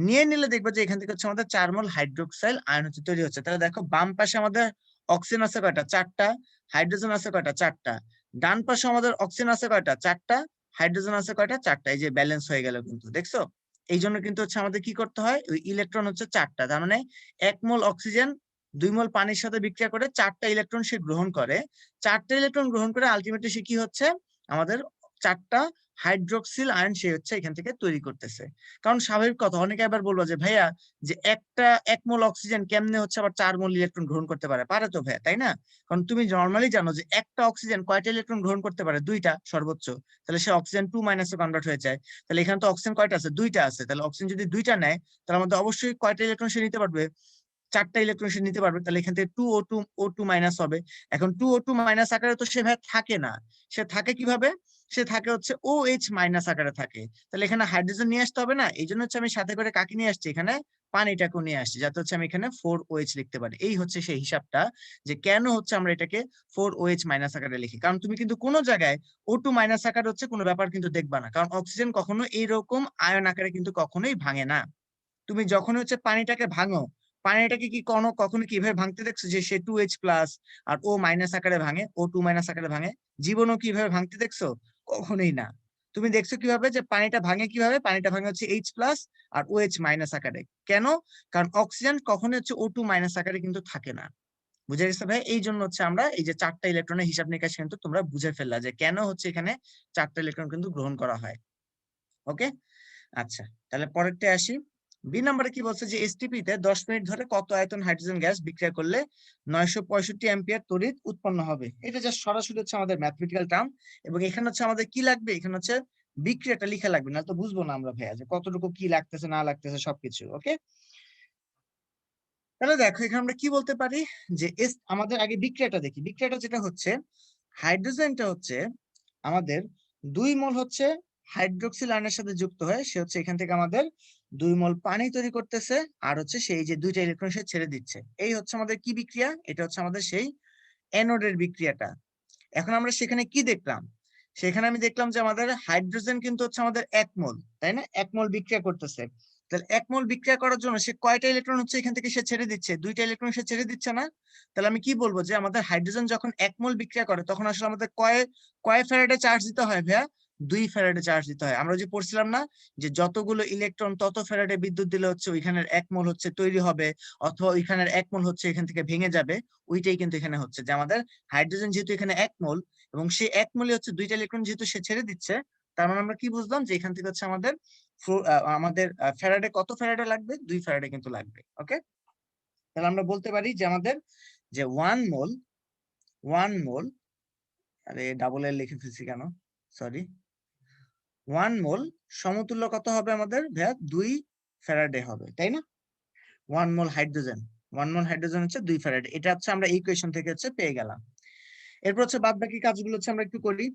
নিয়ে নিলে দেখবে যে এখান থেকে হচ্ছে আমাদের 4 মোল হাইড্রোক্সাইল আয়ন হচ্ছে তৈরি হচ্ছে। তাহলে দেখো বাম পাশে আমাদের অক্সিজেন আছে কয়টা 4টা, হাইড্রোজেন আছে কয়টা 4টা, ডান পাশে আমাদের অক্সিজেন আছে কয়টা 4টা, হাইড্রোজেন আছে কয়টা 4টা। এই যে ব্যালেন্স হয়ে গেল কিন্তু, দেখছো? এই জন্য কিন্তু হচ্ছে আমাদের কি করতে হয়, ওই ইলেকট্রন হচ্ছে 4টা, তার মানে 1 মোল অক্সিজেন 2 মোল পানির সাথে বিক্রিয়া করে 4টা ইলেকট্রন সে গ্রহণ করে। 4টা ইলেকট্রন গ্রহণ করে আলটিমেটলি সে কি হচ্ছে, আমাদের 4টা হাইড্রোক্সিল আয়ন সে হচ্ছে এখান থেকে তৈরি করতেছে। কারণ স্বাভাবিক কথা, অনেকে আবার বলবো যে ভাইয়া যে 1 মোল অক্সিজেন কেমনে হচ্ছে আবার 4 মোল ইলেকট্রন গ্রহণ করতে পারে? পারে তো ভাইয়া, তাই না? কারণ তুমি নর্মালি জানো যে একটা অক্সিজেন কয়টা ইলেকট্রন গ্রহণ করতে পারে? 2টা সর্বোচ্চ। তাহলে সে অক্সিজেন 2 মাইনাসে কনভার্ট হয়ে যায়। তাহলে এখানে তো অক্সিজেন কয়টা আছে? 2টা আছে। তাহলে অক্সিজেন যদি 2টা নেয়, তাহলে আমাদের অবশ্যই কয়টা ইলেকট্রন সে নিতে পারবে? 4টা ইলেকট্রন সে নিতে পারবে। তাহলে এখান থেকে 2O2 মাইনাস হবে। এখন 2O2 মাইনাস আকারে তো সে ভাই থাকে না, সে থাকে কিভাবে? সে থাকে হচ্ছে OH মাইনাস আকারে থাকে। তাহলে এখানে হাইড্রোজেন নিয়ে আসতে হবে না? এই জন্য হচ্ছে আমি সাথে করে কাকে নিয়ে আসছি, এখানে পানিটাকে নিয়ে আসছি, যাতে হচ্ছে আমি এখানে 4OH লিখতে পারি। এই হচ্ছে সেই হিসাবটা যে কেন হচ্ছে আমরা এটাকে 4OH মাইনাস আকারে লিখি। কারণ তুমি কিন্তু কোনো জায়গায় O2 মাইনাস আকার হচ্ছে কোনো ব্যাপার কিন্তু দেখবা না, কারণ অক্সিজেন কখনো এইরকম আয়ন আকারে কিন্তু কখনোই ভাঙে না। তুমি যখন হচ্ছে পানিটাকে ভাঙো, পানিটাকে কি কখনো কিভাবে ভাঙতে দেখছো যে সে 2H প্লাস আর O মাইনাস আকারে ভাঙে, O2 মাইনাস আকারে ভাঙে? জীবনও কিভাবে ভাঙতে দেখছো? কখনোই না। তুমি দেখছো কিভাবে যে পানিটা ভাঙে? কিভাবে পানিটা ভাঙে হচ্ছে H প্লাস আর OH মাইনাস আকারে। কেন? কারণ অক্সিজেন কখনো হচ্ছে O2 মাইনাস আকারে কিন্তু থাকে না। বুঝে গেছে ভাই? এই জন্য হচ্ছে আমরা এই যে 4টা ইলেকট্রনের হিসাব নিকাশ কিন্তু তোমরা বুঝে ফেললা যে কেন হচ্ছে এখানে 4টা ইলেকট্রন কিন্তু গ্রহণ করা হয়। ওকে, আচ্ছা, তাহলে পরেরটা আসি। বি নম্বরে কি বলছে যে এসটিপি তে 10 মিনিট ধরে কত আয়তন হাইড্রোজেন গ্যাস বিক্রিয়া করলে 965 অ্যাম্পিয়ার তড়িৎ উৎপন্ন হবে? এটা জাস্ট সরাসরি হচ্ছে আমাদের ম্যাথমেটিক্যাল টার্ম, এবং এখানে হচ্ছে আমাদের কি লাগবে, এখানে হচ্ছে বিক্রিয়াটা লিখা লাগবে, না তো বুঝবো না আমরা ভাইয়া যে কতটুকু কি লাগতেছে না লাগতেছে সবকিছু। ওকে, তাহলে দেখো এখানে আমরা কি বলতে পারি যে আমাদের আগে বিক্রিয়াটা দেখি। বিক্রিয়াটা যেটা হচ্ছে, হাইড্রোজেনটা হচ্ছে আমাদের 2 মোল হচ্ছে হাইড্রোক্সিল আয়নের সাথে যুক্ত হয়ে সে হচ্ছে এখান থেকে আমাদের 2 মোল পানি তৈরি করতেছে, আর হচ্ছে সেই যে 2টা ইলেকট্রন সে ছেড়ে দিচ্ছে। এই হচ্ছে আমাদের কি বিক্রিয়া? এটা হচ্ছে আমাদের সেই অ্যানোডের বিক্রিয়াটা। এখন আমরা সেখানে কি দেখলাম? সেখানে আমি দেখলাম যে আমাদের হাইড্রোজেন কিন্তু হচ্ছে আমাদের 1 মোল, তাই না? 1 মোল বিক্রিয়া করতেছে। তাহলে 1 মোল বিক্রিয়া করার জন্য সে কয়টা ইলেকট্রন হচ্ছে এখান থেকে সে ছেড়ে দিচ্ছে? 2টা ইলেকট্রন সে ছেড়ে দিচ্ছে না? তাহলে আমি কি বলবো যে আমাদের হাইড্রোজেন যখন 1 মোল বিক্রিয়া করে তখন আসলে আমাদের কয় ফ্যারাডে চার্জ দিতে হয় ভাইয়া? 2 ফ্যারাডে চার্জ দিতে হয়। আমরা যে পড়ছিলাম না যে যতগুলো ইলেকট্রন তত ফ্যারাডে বিদ্যুৎ দিলে হচ্ছে ওইখানের 1 মোল হচ্ছে তৈরি হবে, অথবা ওইখানের 1 মোল হচ্ছে এখান থেকে ভেঙে যাবে। ওইটাই কিন্তু এখানে হচ্ছে যে আমাদের হাইড্রোজেন যেহেতু এখানে 1 মোল, এবং সেই 1 মোলে হচ্ছে 2টা ইলেকট্রন যেহেতু সে ছেড়ে দিচ্ছে, তার মানে আমরা কি বুঝলাম যে এখান থেকে হচ্ছে আমাদের ফ্যারাডে কত ফ্যারাডে লাগবে? 2 ফ্যারাডে কিন্তু লাগবে। ওকে, তাহলে আমরা বলতে পারি যে আমাদের যে 1 মোল, আরে ডাবল এল লিখে ফেলছি কেন, সরি, 1 মোল সমতুল্য কত হবে আমাদের ভাইয়া? 2 ফ্যারাডে হবে, তাই না? 1 মোল হাইড্রোজেন, 1 মোল হাইড্রোজেন হচ্ছে 2 ফ্যারাডে। এটা হচ্ছে আমরা ইকুয়েশন থেকে হচ্ছে পেয়ে গেলাম। এরপর হচ্ছে বাদ বাকি কাজগুলো হচ্ছে আমরা একটু করি।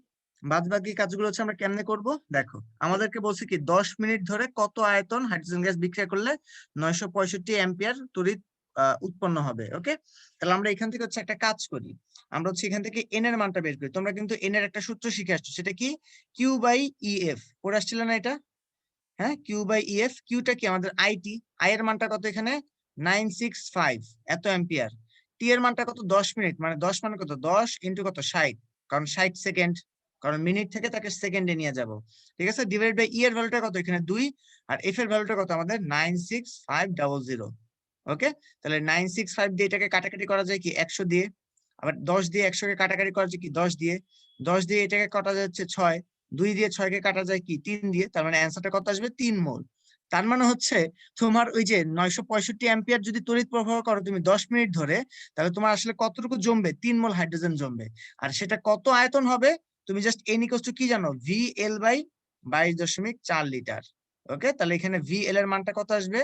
বাদ বাকি কাজগুলো হচ্ছে আমরা কেমনে করব? দেখো, আমাদেরকে বলছে কি 10 মিনিট ধরে কত আয়তন হাইড্রোজেন গ্যাস বিক্রিয়া করলে 965 অ্যাম্পিয়ার তড়িৎ উৎপন্ন হবে। ওকে, তাহলে আমরা এখান থেকে হচ্ছে একটা কাজ করি। আমরা হচ্ছে এখান থেকে এন এর মানটা বের করি। তোমরা কিন্তু এন এর একটা সূত্র শিখে আসছো, সেটা কি? কিউ বাই ইএফ পড়ে আসছিল না এটা? হ্যাঁ, কিউ বাই ইএফ। কিউটা কি? আমাদের আইটি। আই এর মানটা কত এখানে? 965 এত অ্যাম্পিয়ার। টি এর মানটা কত? 10 মিনিট, মানে 10 মানে কত? 10 ইন্টু কত? 60, কারণ 60 সেকেন্ড, কারণ মিনিট থেকে তাকে সেকেন্ডে নিয়ে যাব। ঠিক আছে, ডিভাইড বাই ই এর ভ্যালুটা কত? এখানে 2, আর এফ এর ভ্যালুটা কত আমাদের? 96500। ওকে, তাহলে 965 দিয়ে এটাকে কাটাকাটি করা যায় কি 100 দিয়ে, আবার 10 দিয়ে 100 কে কাটাকাটি করা যায় কি 10 দিয়ে, 10 দিয়ে এটাকে কাটা যাচ্ছে 6, 2 দিয়ে 6 কে কাটা যায় কি 3 দিয়ে, তার মানে অ্যান্সারটা কত আসবে? 3 মোল। তার মানে হচ্ছে তোমার ওই যে 965 অ্যাম্পিয়ার যদি তড়িৎ প্রবাহ করো তুমি 10 মিনিট ধরে, তাহলে তোমার আসলে কতটুকু জমবে? 3 মোল হাইড্রোজেন জমবে। আর সেটা কত আয়তন হবে? তুমি জাস্ট এন ইকুয়ালস টু কি জানো? V L by 22.4 litre. Okay, তাহলে এখানে ভি এল এর মানটা কত আসবে?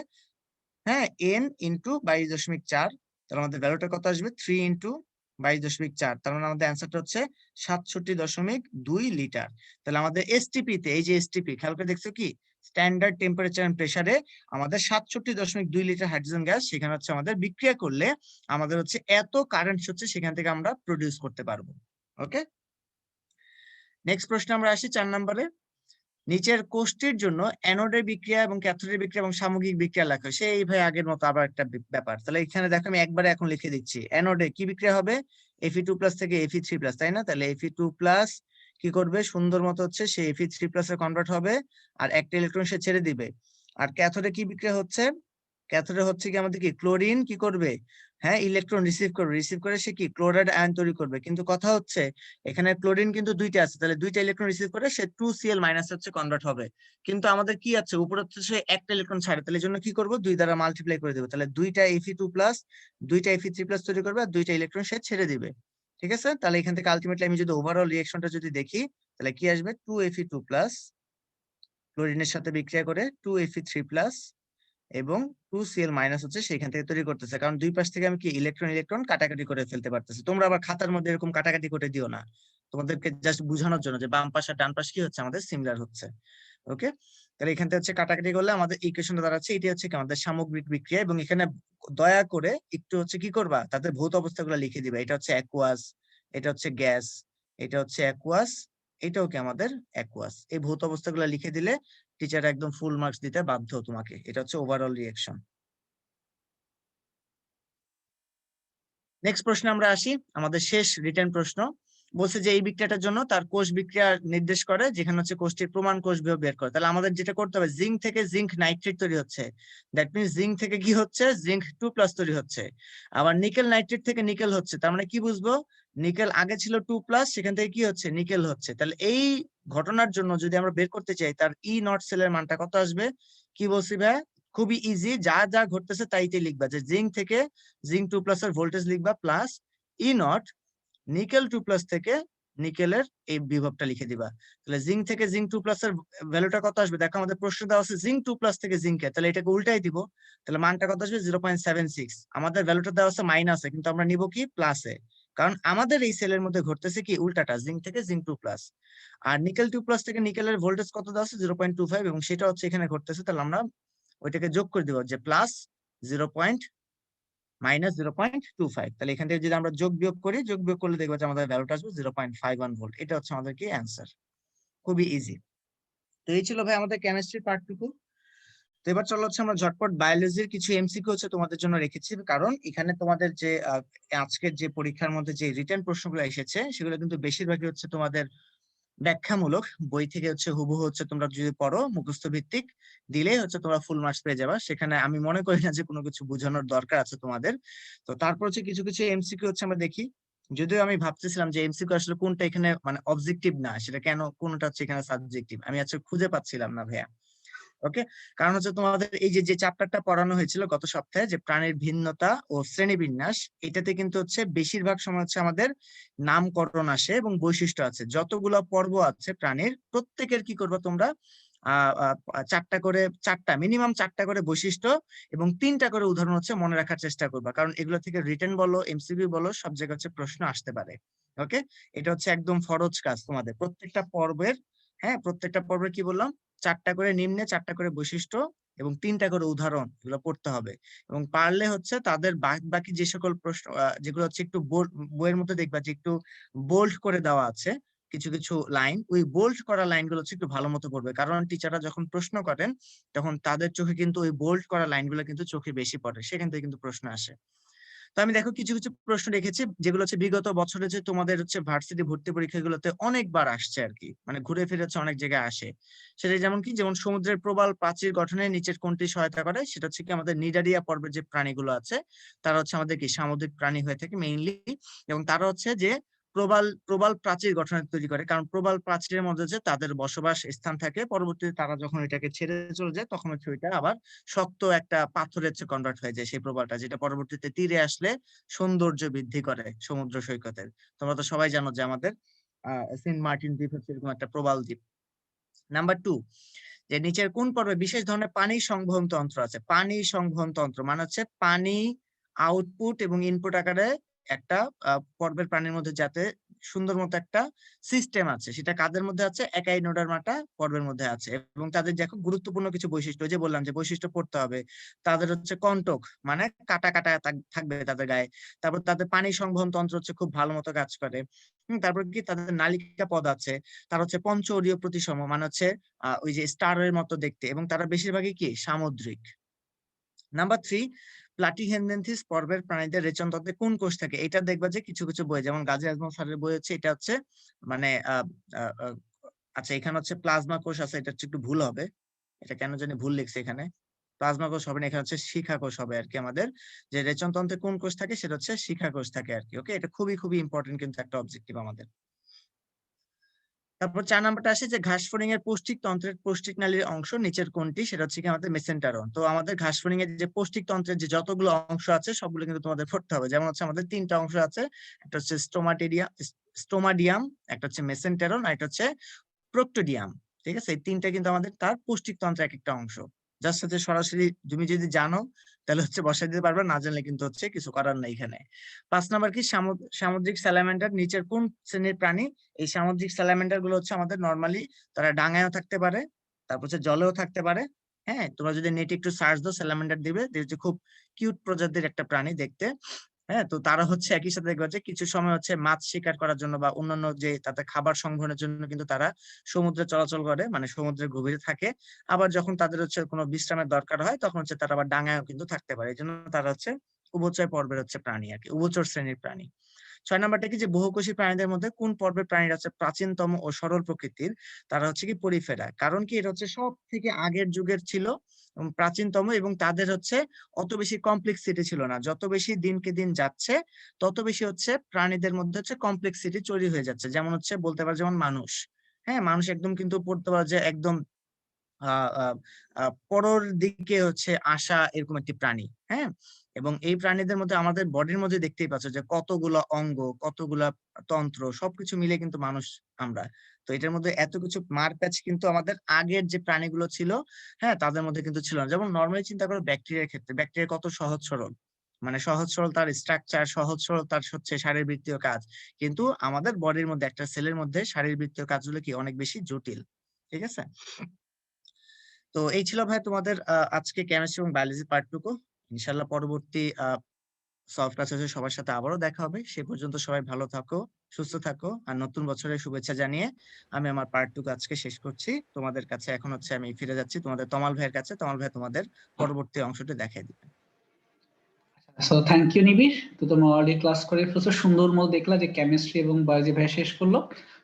হ্যাঁ, এন ইন্টু 22.4, তাহলে আমাদের ভ্যালুটা কত আসবে? 3 ইন্টু 22.4, তার মানে আমাদের অ্যান্সারটা হচ্ছে 67.2 লিটার। তাহলে আমাদের এসটিপি তে, এই যে এসটিপি খেয়াল করে দেখছো কি, স্ট্যান্ডার্ড টেম্পারেচার এন্ড প্রেসারে আমাদের 67.2 লিটার হাইড্রোজেন গ্যাস সেখানে হচ্ছে আমাদের বিক্রিয়া করলে আমাদের হচ্ছে এত কারেন্ট হচ্ছে সেখান থেকে আমরা প্রডিউস করতে পারবো। ওকে, নেক্সট প্রশ্ন আমরা আসি 4 নম্বরে। নিচের কোষ্ঠীর জন্য অ্যানোডের বিক্রিয়া এবং ক্যাথোডের বিক্রিয়া এবং সামগ্রিক বিক্রিয়া লেখা। সেই ভাই আগের মতো আবার একটা ব্যাপার। তাহলে এখানে দেখো আমি একবারে এখন লিখে দিচ্ছি। অ্যানোডে কি বিক্রিয়া হবে? Fe2+ থেকে Fe3+, তাই না? তাহলে Fe2+ কি করবে? সুন্দর মতো হচ্ছে সে Fe3+ এ কনভার্ট হবে আর একটা ইলেকট্রন সে ছেড়ে দিবে। আর ক্যাথোডে কি বিক্রিয়া হচ্ছে? ক্যাথোডে হচ্ছে কি আমাদের কি ক্লোরিন কি করবে? হ্যাঁ, ইলেকট্রন রিসিভ করে সে কি ক্লোরাইড আয়ন তৈরি করবে। কিন্তু কথা হচ্ছে এখানে ক্লোরিন কিন্তু দুইটা আছে, তাহলে দুইটা ইলেকট্রন রিসিভ করে সে 2Cl- হচ্ছে কনভার্ট হবে। কিন্তু আমাদের কি আছে উপরে হচ্ছে সে একটা ইলেকট্রন ছাড়ে, তাহলে এই জন্য কি করবো? 2 দ্বারা মাল্টিপ্লাই করে দেবো। তাহলে দুইটা Fe2+, দুইটা Fe3+ তৈরি করবে আর দুইটা ইলেকট্রন সে ছেড়ে দিবে। ঠিক আছে, তাহলে এখান থেকে আলটিমেটলি আমি যদি ওভারঅল রিঅ্যাকশনটা যদি দেখি তাহলে কি আসবে? 2Fe2+ ক্লোরিনের সাথে বিক্রিয়া করে 2Fe3+ এবং 2Cl- হচ্ছে সেখান থেকে তৈরি করতেছে, কারণ দুই পাশ থেকে আমি কি ইলেকট্রন কাটাকাটি করে ফেলতে পারতেছি। তোমরা আবার খাতার মধ্যে এরকম কাটাকাটি করে দিও না, তোমাদেরকে জাস্ট বোঝানোর জন্য যে বাম পাশ আর ডান পাশ কি হচ্ছে আমাদের সিমিলার হচ্ছে। ওকে, তাহলে এখান থেকে হচ্ছে কাটাকাটি করলে আমাদের ইকুয়েশনটা দাঁড়াচ্ছে এটি হচ্ছে কি আমাদের সামগ্রিক বিক্রিয়া। এবং এখানে দয়া করে একটু হচ্ছে কি করবা, তাদের ভৌত অবস্থাগুলো লিখে দিবে। এটা হচ্ছে অ্যাকুয়াস, এটা হচ্ছে গ্যাস, এটা হচ্ছে অ্যাকুয়াস, এটাও কি আমাদের অ্যাকুয়াস। এই ভৌত অবস্থাগুলো লিখে দিলে টিচার একদম ফুল মার্কস দিতে বাধ্য তোমাকে। এটা হচ্ছে ওভারঅল রিঅ্যাকশন। নেক্সট প্রশ্নে আমরা আসি, আমাদের শেষ রিটেন প্রশ্ন। বলছে যে এই বিক্রিয়াটার জন্য তার কোষ বিক্রিয়া নির্দেশ করে, যেখানে হচ্ছে কোষটির প্রমাণ কোষ বিভব বের করে। তাহলে আমাদের যেটা করতে হবে, জিঙ্ক থেকে জিঙ্ক নাইট্রেট তৈরি হচ্ছে, দ্যাট মিনস জিঙ্ক থেকে কি হচ্ছে? জিঙ্ক 2+ তৈরি হচ্ছে। আবার নিকেল নাইট্রেট থেকে নিকেল হচ্ছে, তার মানে কি বুঝবো? নিকেল আগে ছিল 2+, সেখান থেকে কি হচ্ছে? নিকেল হচ্ছে। তাহলে এই ঘটনার জন্য যদি আমরা বের করতে চাই তার E0 সেলের মানটা কত আসবে? কি বলছি ভাই? খুবই ইজি, যা যা ঘটতেছে তাইতে লিখবা, যে জিঙ্ক থেকে জিঙ্ক 2+ এর ভোল্টেজ লিখবা প্লাস E0 নিকেল 2+ থেকে নিকেলের এই বিভবটা লিখে দিবা। তাহলে জিঙ্ক থেকে জিঙ্ক 2+ এর ভ্যালুটা কত আসবে? দেখো আমাদের প্রশ্ন দেওয়া আছে জিঙ্ক 2+ থেকে জিঙ্কে, তাহলে এটাকে উল্টাই দিব। তাহলে মানটা কত আসবে? 0.76। আমাদের ভ্যালুটা দেওয়া আছে মাইনাসে, কিন্তু আমরা নিব কি প্লাসে, কারণ আমাদের এই সেলের মধ্যে ঘটতেছে কি উল্টাটা, জিঙ্ক থেকে জিঙ্ক 2+। আর নিকেল 2+ থেকে নিকেলের ভোল্টেজ কত দেওয়া আছে? 0.25, এবং সেটা হচ্ছে এখানে ঘটতেছে। তাহলে আমরা ওইটাকে যোগ করে দিব, যে প্লাস 0.25। তাহলে এখান থেকে যদি আমরা যোগ বিয়োগ করি, যোগ বিয়োগ করলে দেখবো যে আমাদের ভ্যালুটা আসবে 0.51 ভোল্ট। এটা হচ্ছে আমাদের কি অ্যান্সার। খুবই ইজি। তো এই ছিল ভাই আমাদের কেমিস্ট্রি পার্টটুকু। তো এবার চলো হচ্ছে আমরা ঝটপট বায়োলজির কিছু এমসিকিউ হচ্ছে তোমাদের জন্য রেখেছি, কারণ এখানে তোমাদের যে আজকের যে পরীক্ষার মধ্যে যে রিটেন প্রশ্নগুলো এসেছে সেগুলো কিন্তু বেশিরভাগই হচ্ছে তোমাদের ব্যাখ্যামূলক, বই থেকে হচ্ছে হুবহু হচ্ছে তোমরা যদি পড়ো মুখস্থ ভিত্তিক দিলেই হচ্ছে তোমরা ফুল মার্কস পেয়ে যাবা। সেখানে আমি মনে করি না যে কোনো কিছু বোঝানোর দরকার আছে তোমাদের। তো তারপর হচ্ছে কিছু কিছু এমসিকিউ হচ্ছে আমরা দেখি। যদিও আমি ভাবতেছিলাম যে এমসিকিউ আসলে কোনটা এখানে মানে অবজেক্টিভ না, সেটা কেন কোনটা হচ্ছে এখানে সাবজেক্টিভ, আমি আজকে খুঁজে পাচ্ছিলাম না ভাইয়া। ওকে, কারণ হচ্ছে তোমাদের এই যে যে চ্যাপ্টারটা পড়ানো হয়েছিল গত সপ্তাহে, যে প্রাণীর ভিন্নতা ও শ্রেণীবিন্যাস, এটাতে কিন্তু হচ্ছে বেশিরভাগ সময় হচ্ছে আমাদের নামকরণ আসে এবং বৈশিষ্ট্য আছে। যতগুলো পর্ব আছে প্রাণীর প্রত্যেকের কি করবে তোমরা? মিনিমাম চারটা করে বৈশিষ্ট্য এবং 3টা করে উদাহরণ হচ্ছে মনে রাখার চেষ্টা করবা, কারণ এগুলো থেকে রিটেন বলো এমসিকিউ বলো সব জায়গায় হচ্ছে প্রশ্ন আসতে পারে। ওকে, এটা হচ্ছে একদম ফরজ কাজ তোমাদের প্রত্যেকটা পর্বের। হ্যাঁ, প্রত্যেকটা পর্বে কি বললাম? 4টা করে নিম্নে 4টা করে বৈশিষ্ট্য এবং 3টা করে উদাহরণ, এগুলো পড়তে হবে। এবং পারলে হচ্ছে তাদের বাকি যে সকল প্রশ্ন যেগুলো হচ্ছে একটু বইয়ের মধ্যে দেখবা যে একটু বোল্ড করে দেওয়া আছে কিছু কিছু লাইন, ওই বোল্ড করা লাইনগুলো হচ্ছে একটু ভালো মতো পড়বে, কারণ টিচাররা যখন প্রশ্ন করেন তখন তাদের চোখে কিন্তু ওই বোল্ড করা লাইনগুলো কিন্তু চোখে বেশি পড়ে, সেখান থেকে কিন্তু প্রশ্ন আসে। তো আমি দেখো কিছু কিছু প্রশ্ন রেখেছি যেগুলো হচ্ছে বিগত বছরে যে তোমাদের হচ্ছে ভার্সিটি ভর্তি পরীক্ষাগুলোতে অনেকবার আসছে আর কি, মানে ঘুরে ফিরে হচ্ছে অনেক জায়গায় আসে। সেটা যেমন কি, যেমন সমুদ্রের প্রবাল প্রাচীর গঠনে নিচের কোনটি সহায়তা করে? সেটা হচ্ছে কি আমাদের নিডারিয়া পর্বের যে প্রাণীগুলো আছে তারা হচ্ছে আমাদের কি সামুদ্রিক প্রাণী হয়ে থাকে মেইনলি, এবং তারা হচ্ছে যে প্রবাল প্রবাল প্রাচীর গঠন তৈরি করে, কারণ প্রবাল প্রাচীরের মধ্যে যে তাদের বসবাস স্থান থাকে, পরবর্তীতে তারা যখন এটাকে ছেড়ে চলে যায় তখন হচ্ছে ওইটা আবার শক্ত একটা পাথরে কনভার্ট হয়ে যায় সেই প্রবালটা, যেটা পরবর্তীতে তীরে আসলে সৌন্দর্য বৃদ্ধি করে সমুদ্র সৈকতের। তোমরা তো সবাই জানো যে আমাদের সেন্ট মার্টিন দ্বীপ হচ্ছে এরকম একটা প্রবাল দ্বীপ। নাম্বার 2, যে নিচের কোন পর্বে বিশেষ ধরনের পানি সংবহন তন্ত্র আছে? পানি সংবহন তন্ত্র মানে হচ্ছে পানি আউটপুট এবং ইনপুট আকারে একটা পর্বের প্রাণীর মধ্যে যাতে সুন্দর মতো একটা সিস্টেম আছে, সেটা কাদের মধ্যে আছে? একাইনোডার্মাটা পর্বের মধ্যে আছে। এবং তাদের দেখো গুরুত্বপূর্ণ কিছু বৈশিষ্ট্য, যে বললাম যে বৈশিষ্ট্য পড়তে হবে। তাদের হচ্ছে কন্টক, মানে কাটা কাটা থাকবে তাদের গায়ে। তারপর তাদের পানি সংবহন তন্ত্র হচ্ছে খুব ভালো মতো কাজ করে। তারপর কি তাদের নালিকা পদ আছে। তার হচ্ছে পঞ্চরীয় প্রতিসম, মানে হচ্ছে ওই যে স্টারের মতো দেখতে, এবং তারা বেশিরভাগই কি সামুদ্রিক। নাম্বার 3, প্লাটিহেলমিনথেস পর্বের প্রাণীদের রেচনতন্ত্রে কোন কোষ থাকে? এটা দেখবা যে কিছু কিছু বই, যেমন গাজী আজমল স্যারের বই হচ্ছে, এটা হচ্ছে মানে আচ্ছা এখানে হচ্ছে প্লাজমা কোষ আছে, এটা হচ্ছে একটু ভুল হবে, এটা কেন জানি ভুল লিখছে এখানে। প্লাজমা কোষ হবে না, এখানে হচ্ছে শিখা কোষ হবে আর কি। আমাদের যে রেচনতন্ত্রে কোন কোষ থাকে সেটা হচ্ছে শিখা কোষ থাকে আর কি। ওকে, এটা খুবই খুবই ইম্পর্টেন্ট কিন্তু একটা অবজেক্টিভ আমাদের। তারপর 4 নাম্বারটা আসে যে ঘাস ফড়িং এর পৌষ্টিক তন্ত্রের পৌষ্টিক নালীর অংশ নিচের কোনটি? সেটা হচ্ছে কি আমাদের মেসেন্টারন। তো আমাদের ঘাস ফড়িং এর যে পৌষ্টিক তন্ত্রের যে যতগুলো অংশ আছে সবগুলো কিন্তু তোমাদের পড়তে হবে। যেমন হচ্ছে আমাদের 3টা অংশ আছে, একটা হচ্ছে স্টোমাডিয়াম, একটা হচ্ছে মেসেন্টারন, আর একটা হচ্ছে প্রোক্টোডিয়াম। ঠিক আছে, এই 3টা কিন্তু আমাদের তার পৌষ্টিক তন্ত্রের এক একটা অংশ। যার সাথে সরাসরি তুমি যদি জানো তাহলে হচ্ছে বসাই দিতে পারবে, না জানলে কিন্তু হচ্ছে কিছু করার নাই এখানে। 5 নাম্বার কি সামুদ্রিক স্যালামান্ডার নিচের কোন শ্রেণীর প্রাণী? এই সামুদ্রিক স্যালামান্ডার গুলো হচ্ছে আমাদের নরমালি তারা ডাঙায়ও থাকতে পারে, তারপর হচ্ছে জলেও থাকতে পারে। হ্যাঁ, তোমরা যদি নেটে একটু সার্চ দাও স্যালামান্ডার দিবে, দেখবে খুব কিউট প্রজাতির একটা প্রাণী দেখতে। হ্যাঁ, তো তারা হচ্ছে একই সাথে দেখবা যে কিছু সময় হচ্ছে মাছ শিকার করার জন্য বা অন্যান্য যে তাতে খাবার সংগ্রহের জন্য কিন্তু তারা সমুদ্রে চলাচল করে, মানে সমুদ্রের গভীরে থাকে। আবার যখন তাদের হচ্ছে কোনো বিশ্রামের দরকার হয় তখন হচ্ছে তারা আবার ডাঙায়ও কিন্তু থাকতে পারে। এই জন্য তারা হচ্ছে উভচর পর্বের হচ্ছে প্রাণী আর কি, উভচর শ্রেণীর প্রাণী। 6 নাম্বারটা কি যে বহুকোষী প্রাণীদের মধ্যে কোন পর্বের প্রাণীরা হচ্ছে প্রাচীনতম ও সরল প্রকৃতির? তারা হচ্ছে কি পরিফেরা। কারণ কি এটা হচ্ছে সব থেকে আগের যুগের ছিল এবং প্রাচীনতম, এবং তাদের হচ্ছে অত বেশি কমপ্লেক্সিটি ছিল না। যত বেশি দিনকে দিন যাচ্ছে তত বেশি হচ্ছে প্রাণীদের মধ্যে হচ্ছে কমপ্লেক্সিটি তৈরি হয়ে যাচ্ছে। যেমন হচ্ছে বলতে পারো যেমন মানুষ। হ্যাঁ, মানুষ একদম কিন্তু পড়তে পারো যে একদম আহ আহ আহ পরর দিকে হচ্ছে আসা এরকম একটি প্রাণী। হ্যাঁ, এবং এই প্রাণীদের মধ্যে আমাদের বডির মধ্যে দেখতেই পাচ্ছ যে কতগুলা অঙ্গ, কতগুলা তন্ত্র, সবকিছু মিলে কিন্তু মানুষ আমরা। তো এটার মধ্যে এত কিছু মারপ্যাচ কিন্তু আমাদের আগের যে প্রাণীগুলো ছিল, হ্যাঁ, তাদের মধ্যে কিন্তু ছিল না। যেমন নর্মালি চিন্তা করো ব্যাকটেরিয়ার ক্ষেত্রে, ব্যাকটেরিয়া কত সহজ সরল, মানে সহজ সরল তার স্ট্রাকচার, সহজ সরল তার হচ্ছে শারীরবৃত্তীয় কাজ। কিন্তু আমাদের বডির মধ্যে একটা সেলের মধ্যে শারীরবৃত্তীয় কাজগুলো কি অনেক বেশি জটিল। ঠিক আছে, তো এই ছিল ভাই তোমাদের আজকে কেমিস্ট্রি এবং বায়োলজি পার্টটুকু। ইনশাল্লাহ পরবর্তী সলভ ক্লাসে সবার সাথে আবারও দেখা হবে। সে পর্যন্ত সবাই ভালো থাকো, সুস্থ থাকো, আর নতুন বছরের শুভেচ্ছা জানিয়ে আমি আমার পার্টটুকু আজকে শেষ করছি। তোমাদের কাছে এখন হচ্ছে আমি ফিরে যাচ্ছি তোমাদের তমাল ভাইয়ের কাছে। তমাল ভাই তোমাদের পরবর্তী অংশটি দেখাই দিবে। So thank you Nibir. তো তোমরা অলরেডি ক্লাস করে ফেলছো, সুন্দর মতো দেখলা যে কেমিস্ট্রি এবং বায়োলজি ভাই শেষ করলো।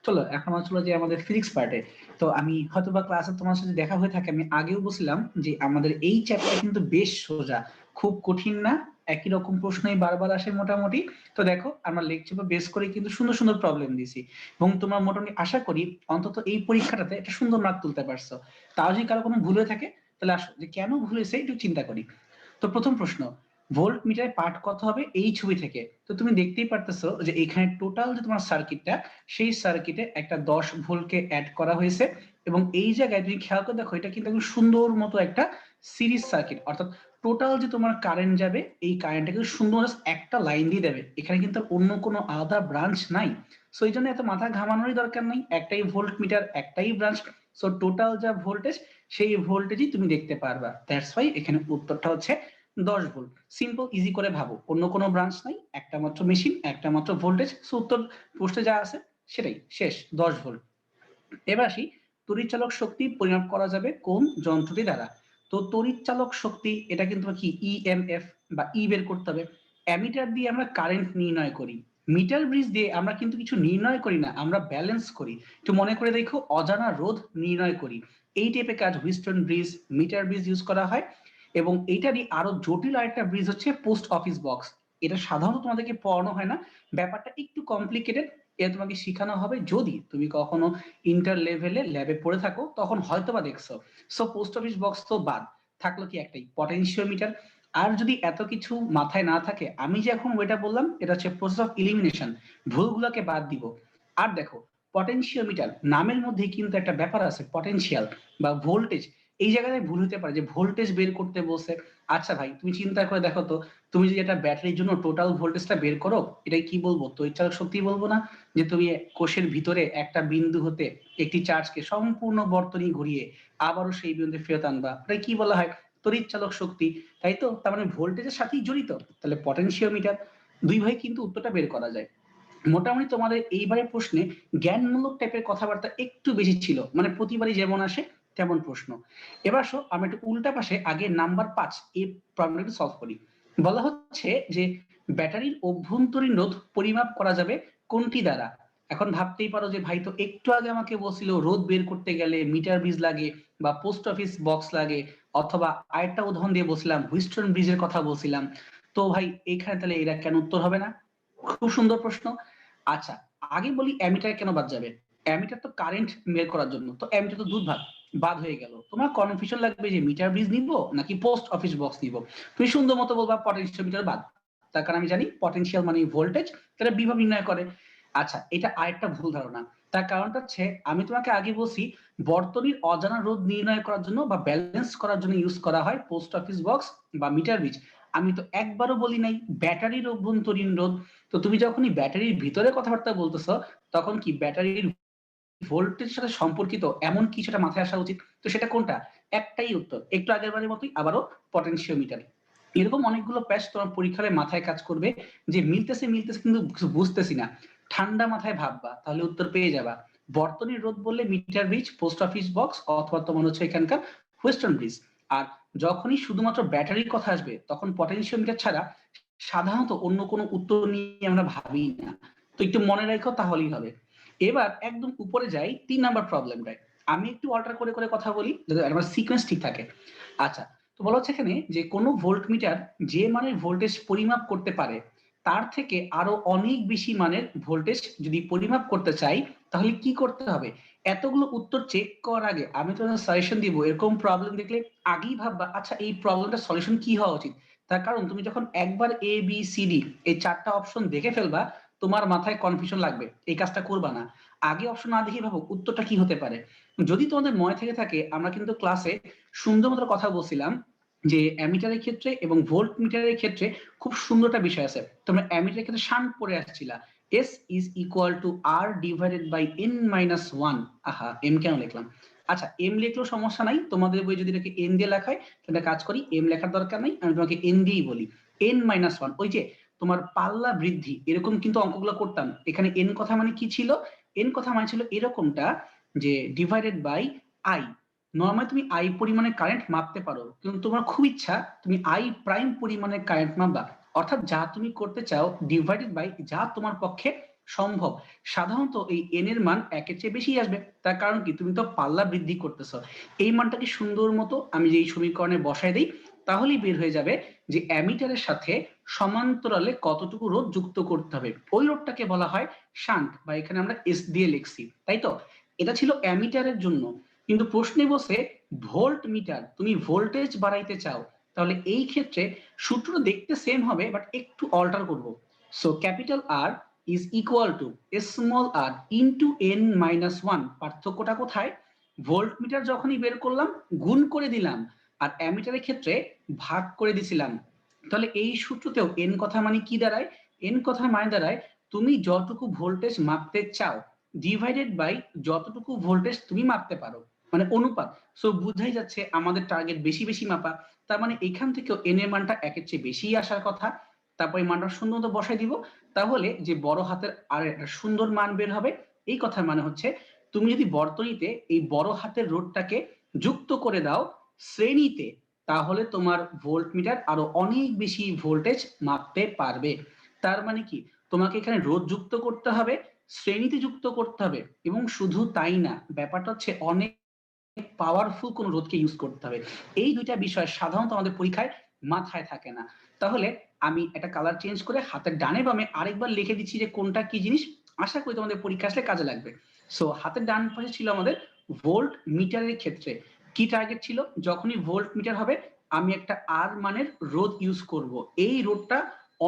চলো এখন চলো যে আমাদের ফিজিক্স পার্টে। তো আমি হয়তো বা ক্লাসে তোমার সাথে দেখা হয়ে থাকে, আমি আগেও বলছিলাম যে আমাদের এই চ্যাপ্টার কিন্তু বেশ সোজা, খুব কঠিন না, একই রকম প্রশ্নই বারবার আসে মোটামুটি। তো দেখো আমরা লেকচার বেস করে কিন্তু সুন্দর সুন্দর প্রবলেম দিছি, এবং তোমরা মোটামুটি আশা করি অন্তত এই পরীক্ষাটাতে একটা সুন্দর মার্ক তুলতে পারছো। তাও যদি কারো কোনো ভুল হয়ে থাকে তাহলে আসো যে কেন ভুল হয়েছে একটু চিন্তা করি। তো প্রথম প্রশ্ন, ভোল্ট মিটারের পার্ট কত হবে এই ছবি থেকে? তো তুমি দেখতেই পারতেছো যে এখানে টোটাল যে তোমার সার্কিটটা, সেই সার্কিটে একটা 10 ভোল্টকে অ্যাড করা হয়েছে, এবং এই জায়গায় তুমি খেয়াল করে দেখো এটা কিন্তু একদম সুন্দর মতো একটা সিরিজ সার্কিট, অর্থাৎ টোটাল যে তোমার কারেন্ট যাবে এই কারেন্টটা কিন্তু সুন্দর একটা লাইন দিয়ে দেবে, এখানে কিন্তু অন্য কোনো আলাদা ব্রাঞ্চ নাই। সো এই জন্য এত মাথা ঘামানোরই দরকার নাই, একটাই ভোল্ট মিটার, একটাই ব্রাঞ্চ। সো টোটাল যা ভোল্টেজ সেই ভোল্টেজই তুমি দেখতে পারবা। দ্যাটস ওয়াই এখানে উত্তরটা হচ্ছে 10 ভোল্ট। সিম্পল, ইজি করে ভাবো, অন্য কোনো ব্রাঞ্চ নাই, একটা মাত্র মেশিন, একটা মাত্র ভোল্টেজ। সো উত্তর পোস্টে যা আছে সেটাই, শেষ, 10 ভোল্ট। এবার আসি, তড়িৎচালক শক্তি পরিমাপ করা যাবে কোন যন্ত্রটি দ্বারা? তো তড়িৎচালক শক্তি এটা কিন্তু কি ইএমএফ বা ই বের করতে হবে। অ্যামিটার দিয়ে আমরা কারেন্ট নির্ণয় করি, মিটার ব্রিজ দিয়ে আমরা কিন্তু কিছু নির্ণয় করি না, আমরা ব্যালেন্স করি। একটু মনে করে দেখো, অজানা রোধ নির্ণয় করি। এই টাইপের কাজ Wheatstone bridge, metre bridge use করা হয়। এবং এইটারই আরো জটিল আরেকটা ব্রিজ হচ্ছে পোস্ট অফিস বক্স। এটা সাধারণত তোমাদেরকে পড়ানো হয় না, ব্যাপারটা একটু কমপ্লিকেটেড। এটা তোমাকে শেখানো হবে যদি তুমি কখনো ইন্টার লেভেলে ল্যাবে পড়ে থাকো, তখন হয়তোবা দেখছো। সো পোস্ট অফিস বক্স তো বাদ, থাকলো কি একটাই পটেনশিওমিটার। আর যদি এত কিছু মাথায় না থাকে, আমি যে এখন ওইটা বললাম এটা হচ্ছে প্রসেস অফ এলিমিনেশন, ভুলগুলোকে বাদ দিব। আর দেখো, পটেনশিওমিটার নামের মধ্যে কিন্তু একটা ব্যাপার আছে, পটেনশিয়াল বা ভোল্টেজ। এই জায়গায় ভুল হতে পারে যে ভোল্টেজ বের করতে বলছে। আচ্ছা ভাই তুমি চিন্তা করে দেখো তো, তুমি যদি একটা ব্যাটারির জন্য টোটাল ভোল্টেজটা বের করো, এটাই কি বলবো, তড়িৎচালক শক্তি বলবো না? যে তুমি কোষের ভিতরে একটা বিন্দু হতে একটি চার্জকে সম্পূর্ণ বর্তনী ঘুরিয়ে আবারও সেই বিন্দুতে ফেরত আনবা, এটাই কি বলা হয়, তড়িৎচালক শক্তি, তাই তো? তার মানে ভোল্টেজের সাথেই জড়িত, তাহলে পটেনশিওমিটার। দুই ভাই কিন্তু উত্তরটা বের করা যায়। মোটামুটি তোমাদের এইবারের প্রশ্নে জ্ঞানমূলক টাইপের কথাবার্তা একটু বেশি ছিল, মানে প্রতিবারই যেমন আসে তেমন প্রশ্ন। এবার আসো আমরা একটু উল্টা পাশে আগে নাম্বার 5 এই প্রবলেমটি সলভ করি। বলা হচ্ছে যে ব্যাটারির অভ্যন্তরীণ রোধ পরিমাপ করা যাবে কোনটি দ্বারা? এখন ভাবতেই পারো যে ভাই তো একটু আগে আমাকে বলছিল রোধ বের করতে গেলে মিটার ব্রিজ লাগে বা পোস্ট অফিস বক্স লাগে, অথবা আরেকটা উদাহরণ দিয়ে বলছিলাম হুইস্টন ব্রিজের কথা বলছিলাম। তো ভাই এখানে তাহলে এরা কেন উত্তর হবে না? খুব সুন্দর প্রশ্ন। আচ্ছা, আগে বলি অ্যামিটার কেন বাদ যাবে? অ্যামিটার তো কারেন্ট বের করার জন্য, তো অ্যামিটার তো দুই ভাগ বাদ হয়ে গেল। তোমার কনফিউশন লাগবে যে মিটার ব্রিজ নিব নাকি পোস্ট অফিস বক্স নিব। তুমি সুন্দর মতো বলবা পটেনশিওমিটার বাদ, তার কারণ আমি জানি পটেনশিয়াল মানে ভোল্টেজ, তাহলে বিভব নির্ণয় করে। আচ্ছা, এটা আরেকটা ভুল ধারণা। তার কারণটা হচ্ছে আমি তোমাকে আগে বলছি বর্তনীর অজানা রোধ নির্ণয় করার জন্য বা ব্যালেন্স করার জন্য ইউজ করা হয় পোস্ট অফিস বক্স বা মিটার ব্রিজ। আমি তো একবারও বলি নাই ব্যাটারির অভ্যন্তরীণ রোধ। তো তুমি যখনই ব্যাটারির ভিতরে কথাবার্তা বলতেছো, তখন কি ব্যাটারির ভোল্টেজের সাথে সম্পর্কিত এমন কিছুটা মাথায় আসা উচিত। তো সেটা কোনটা? একটাই উত্তর, একটু আগের বারের মতোই আবারও পটেনশিওমিটার। এরকম অনেকগুলো প্যাচ তোমার পরীক্ষায় মাথায় কাজ করবে যে মিলতেছে মিলতেছে কিন্তু কিছু বুঝতেছি না, ঠান্ডা মাথায় ভাববা, তাহলে উত্তর পেয়ে যাবা। বর্তনীর রোধ বললে metre bridge, post office box, অথবা তোমার হচ্ছে এখানকার ওয়েস্টার্ন ব্রিজ। আর যখনই শুধুমাত্র ব্যাটারির কথা আসবে তখন পটেনশিওমিটার ছাড়া সাধারণত অন্য কোনো উত্তর নিয়ে আমরা ভাবি না। তো একটু মনে রাখো, তাহলেই হবে। এবার একদম উপরে যাই 3 নাম্বার প্রবলেমটায়। আমি একটু অল্টার করে করে কথা বলি যাতে আমার সিকোয়েন্স ঠিক থাকে। আচ্ছা, তো বলা হচ্ছে এখানে যে কোনো ভোল্টমিটার যে মানের ভোল্টেজ পরিমাপ করতে পারে তার থেকে আরো অনেক বেশি মানের ভোল্টেজ যদি পরিমাপ করতে চাই, তাহলে কি করতে হবে? এতগুলো উত্তর চেক করার আগে আমি তোমাদের সাজেশন দিব, এরকম প্রবলেম দেখলে আগেই ভাববা আচ্ছা এই প্রবলেমটার সলিউশন কি হওয়া উচিত। তার কারণ তুমি যখন একবার এ বি সি ডি এই 4টা অপশন দেখে ফেলবা, তোমার মাথায় কনফিউশন লাগবে, এই কাজটা করবা না। আগে অপশন না দেখে ভাবো উত্তরটা কি হতে পারে। যদি তোমাদের মনে থেকে থাকে, আমরা কিন্তু ক্লাসে সুন্দর মতো কথা বলছিলাম যে অ্যামিটারের ক্ষেত্রে এবং ভোল্ট মিটারের ক্ষেত্রে খুব সুন্দর একটা বিষয় আছে। তোমরা অ্যামিটারের ক্ষেত্রে শান্ট পড়ে আসছিলা, S is equal to R divided by n minus 1। আহা, m কেন লিখলাম? আচ্ছা, m লিখলেও সমস্যা নাই, তোমাদের বই যদি এটাকে n দিয়ে লেখায় তাহলে কাজ করি, m লেখার দরকার নাই, আমি তোমাকে n দিয়েই বলি। n minus 1 ওই যে তোমার পাল্লা বৃদ্ধি, এরকম কিন্তু অঙ্কগুলো করতাম। এখানে n কথা মানে কি ছিল? n কথা মানে ছিল এরকমটা যে ডিভাইডেড বাই i। নর্মালি তুমি i পরিমাণে কারেন্ট মাপতে পারো, কিন্তু তোমার খুব ইচ্ছা তুমি i প্রাইম পরিমাণে কারেন্ট মাপবা, অর্থাৎ যা তুমি করতে চাও ডিভাইডেড বাই যা তোমার পক্ষে সম্ভব। সাধারণত এই n এর মান 1-এর চেয়ে বেশি আসবে, তার কারণ কি তুমি তো পাল্লা বৃদ্ধি করতেছো। এই মানটাকে সুন্দর মতো আমি যে সমীকরণে বসাই দিই, তাহলেই বের হয়ে যাবে যে অ্যামিটারের সাথে সমান্তরালে কতটুকু রোধ যুক্ত করতে হবে। ওই রোধটাকে বলা হয় শান্ট, বা এখানে আমরা এস দিয়ে লিখছি, তাই তো? এটা ছিল অ্যামিটারের জন্য। কিন্তু প্রশ্নে বসে ভোল্ট মিটার, তুমি ভোল্টেজ বাড়াইতে চাও, তাহলে এই ক্ষেত্রে সূত্র দেখতে সেম হবে বাট একটু অল্টার করব। So capital R is equal to small R into n minus 1। পার্থক্যটা কোথায়? ভোল্ট মিটার যখনই বের করলাম গুণ করে দিলাম, আর অ্যামিটারের ক্ষেত্রে ভাগ করে দিছিলাম। তাহলে এই সূত্রতেও n কথা মানে কি দাঁড়ায়? n কথা মানে দাঁড়ায় তুমি যতটুকু ভোল্টেজ মাপতে চাও ডিভাইডেড বাই যতটুকু ভোল্টেজ তুমি মাপতে পারো, মানে অনুপাত। সো বুঝাই যাচ্ছে আমাদের টার্গেট বেশি বেশি মাপা, তার মানে এখান থেকেও n এর মানটা 1-এর চেয়ে বেশি আসার কথা। তারপর এই মানটা সুন্দর মতো বসাই দিব, তাহলে যে বড় হাতের আর একটা সুন্দর মান বের হবে। এই কথার মানে হচ্ছে তুমি যদি বর্তনীতে এই বড় হাতের রোধটাকে যুক্ত করে দাও শ্রেণীতে, তাহলে তোমার ভোল্টমিটার আরো অনেক বেশি ভোল্টেজ মাপতে পারবে। তার মানে কি তোমাকে এখানে রোধ যুক্ত করতে হবে, শ্রেণীতে যুক্ত করতে হবে, এবং শুধু তাই না, ব্যাপারটা হচ্ছে অনেক পাওয়ারফুল কোন রোধকে ইউজ করতে হবে। এই দুইটা বিষয় সাধারণত আমাদের পরীক্ষায় মাথায় থাকে না। তাহলে আমি একটা কালার চেঞ্জ করে হাতের ডানে বামে আরেকবার লিখে দিচ্ছি যে কোনটা কি জিনিস, আশা করি তোমাদের পরীক্ষা আসলে কাজে লাগবে। সো হাতের ডান পাশে ছিল আমাদের ভোল্ট মিটারের ক্ষেত্রে কি টার্গেট ছিল, যখনই ভোল্ট মিটার হবে আমি একটা আর মানের রোধ ইউজ করব, এই রোধটা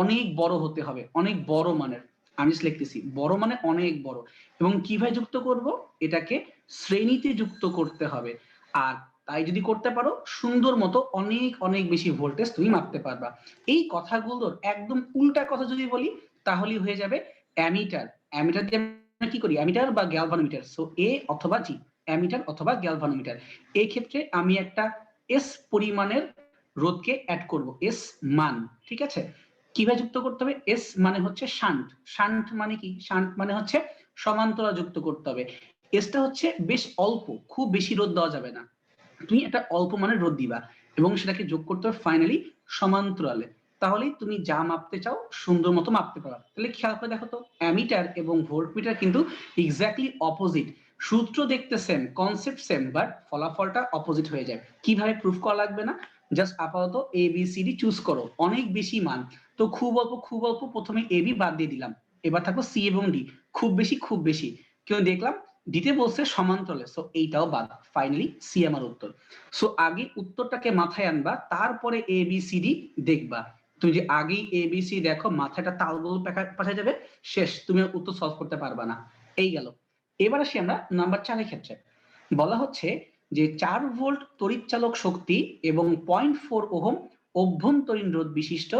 অনেক বড় হতে হবে, অনেক বড় মানের। আমি লিখতেছি বড় মানে অনেক বড়। এবং কিভাবে যুক্ত করব? এটাকে শ্রেণীতে যুক্ত করতে হবে। আর তাই যদি করতে পারো সুন্দর মতো অনেক অনেক বেশি ভোল্টেজ তুমি মাপতে পারবা। এই কথাগুলোর একদম উল্টা কথা যদি বলি তাহলেই হয়ে যাবে অ্যামিটার। অ্যামিটার দিয়ে আমরা কি করি? অ্যামিটার বা গ্যালভানোমিটার, সো এ অথবা জি, অ্যামিটার অথবা গ্যালভানোমিটার। এই ক্ষেত্রে আমি একটা এস পরিমাণের রোধকে অ্যাড করব, এস মান, ঠিক আছে? কিভাবে যুক্ত করতে হবে? এস মানে হচ্ছে শান্ট। শান্ট মানে কি? শান্ট মানে হচ্ছে সমান্তরাল যুক্ত করতে হবে। এসটা হচ্ছে বেশ অল্প, খুব বেশি রোধ দেওয়া যাবে না, তুমি একটা অল্প মানের রোধ দিবা এবং সেটাকে যোগ করতে হবে ফাইনালি সমান্তরালে। তাহলেই তুমি যা মাপতে চাও সুন্দর মতো মাপতে পারো। তাহলে খেয়াল করে দেখো তো, অ্যামিটার এবং ভোল্টমিটার কিন্তু এক্স্যাক্টলি অপোজিট। সূত্র দেখতে সেম, কনসেপ্ট সেম, বাট ফলাফলটা অপোজিট হয়ে যায়। কিভাবে প্রুফ করা লাগবে না, জাস্ট আপাতত A B C D choose করো, অনেক বেশি মান তো খুব অল্প প্রথমে এ বি বাদ দিয়ে দিলাম, এবার থাকবো সি এবং ডি, খুব বেশি কেউ দেখলাম দিতে বলছে সমান্তরালে, সো এইটাও বাদ, ফাইনালি সি আমার উত্তর। সো আগে উত্তরটাকে মাথায় আনবা, তারপরে এ বি সি ডি দেখবা। তুমি যে আগেই এ বি সি দেখো, মাথাটা তালগোল পাঠা যাবে, শেষ, তুমি উত্তর সলভ করতে পারবা না। এই গেল। এবার আসি আমরা নাম্বার 4 এর ক্ষেত্রে। বলা হচ্ছে যে 4 ভোল্ট তড়িৎচালক শক্তি এবং 0.4 ওহম অভ্যন্তরীণ রোধ বিশিষ্ট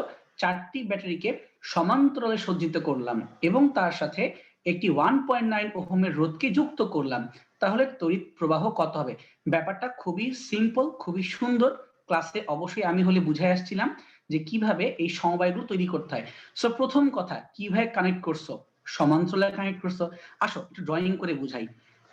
4টি ব্যাটারিকে সমান্তরালে সজ্জিত করলাম এবং তার সাথে একটি 1.9 ওহমের রোধকে যুক্ত করলাম, তাহলে তড়িৎ প্রবাহ কত হবে? ব্যাপারটা খুবই সিম্পল, খুবই সুন্দর। ক্লাসে অবশ্যই আমি হলে বুঝাই আসছিলাম যে কিভাবে এই সমবায়গুলো তৈরি করতে হয়। সো প্রথম কথা, কিভাবে কানেক্ট করছো? সমান্তরালে কানেক্ট করছো। আসো একটু ড্রয়িং করে বুঝাই।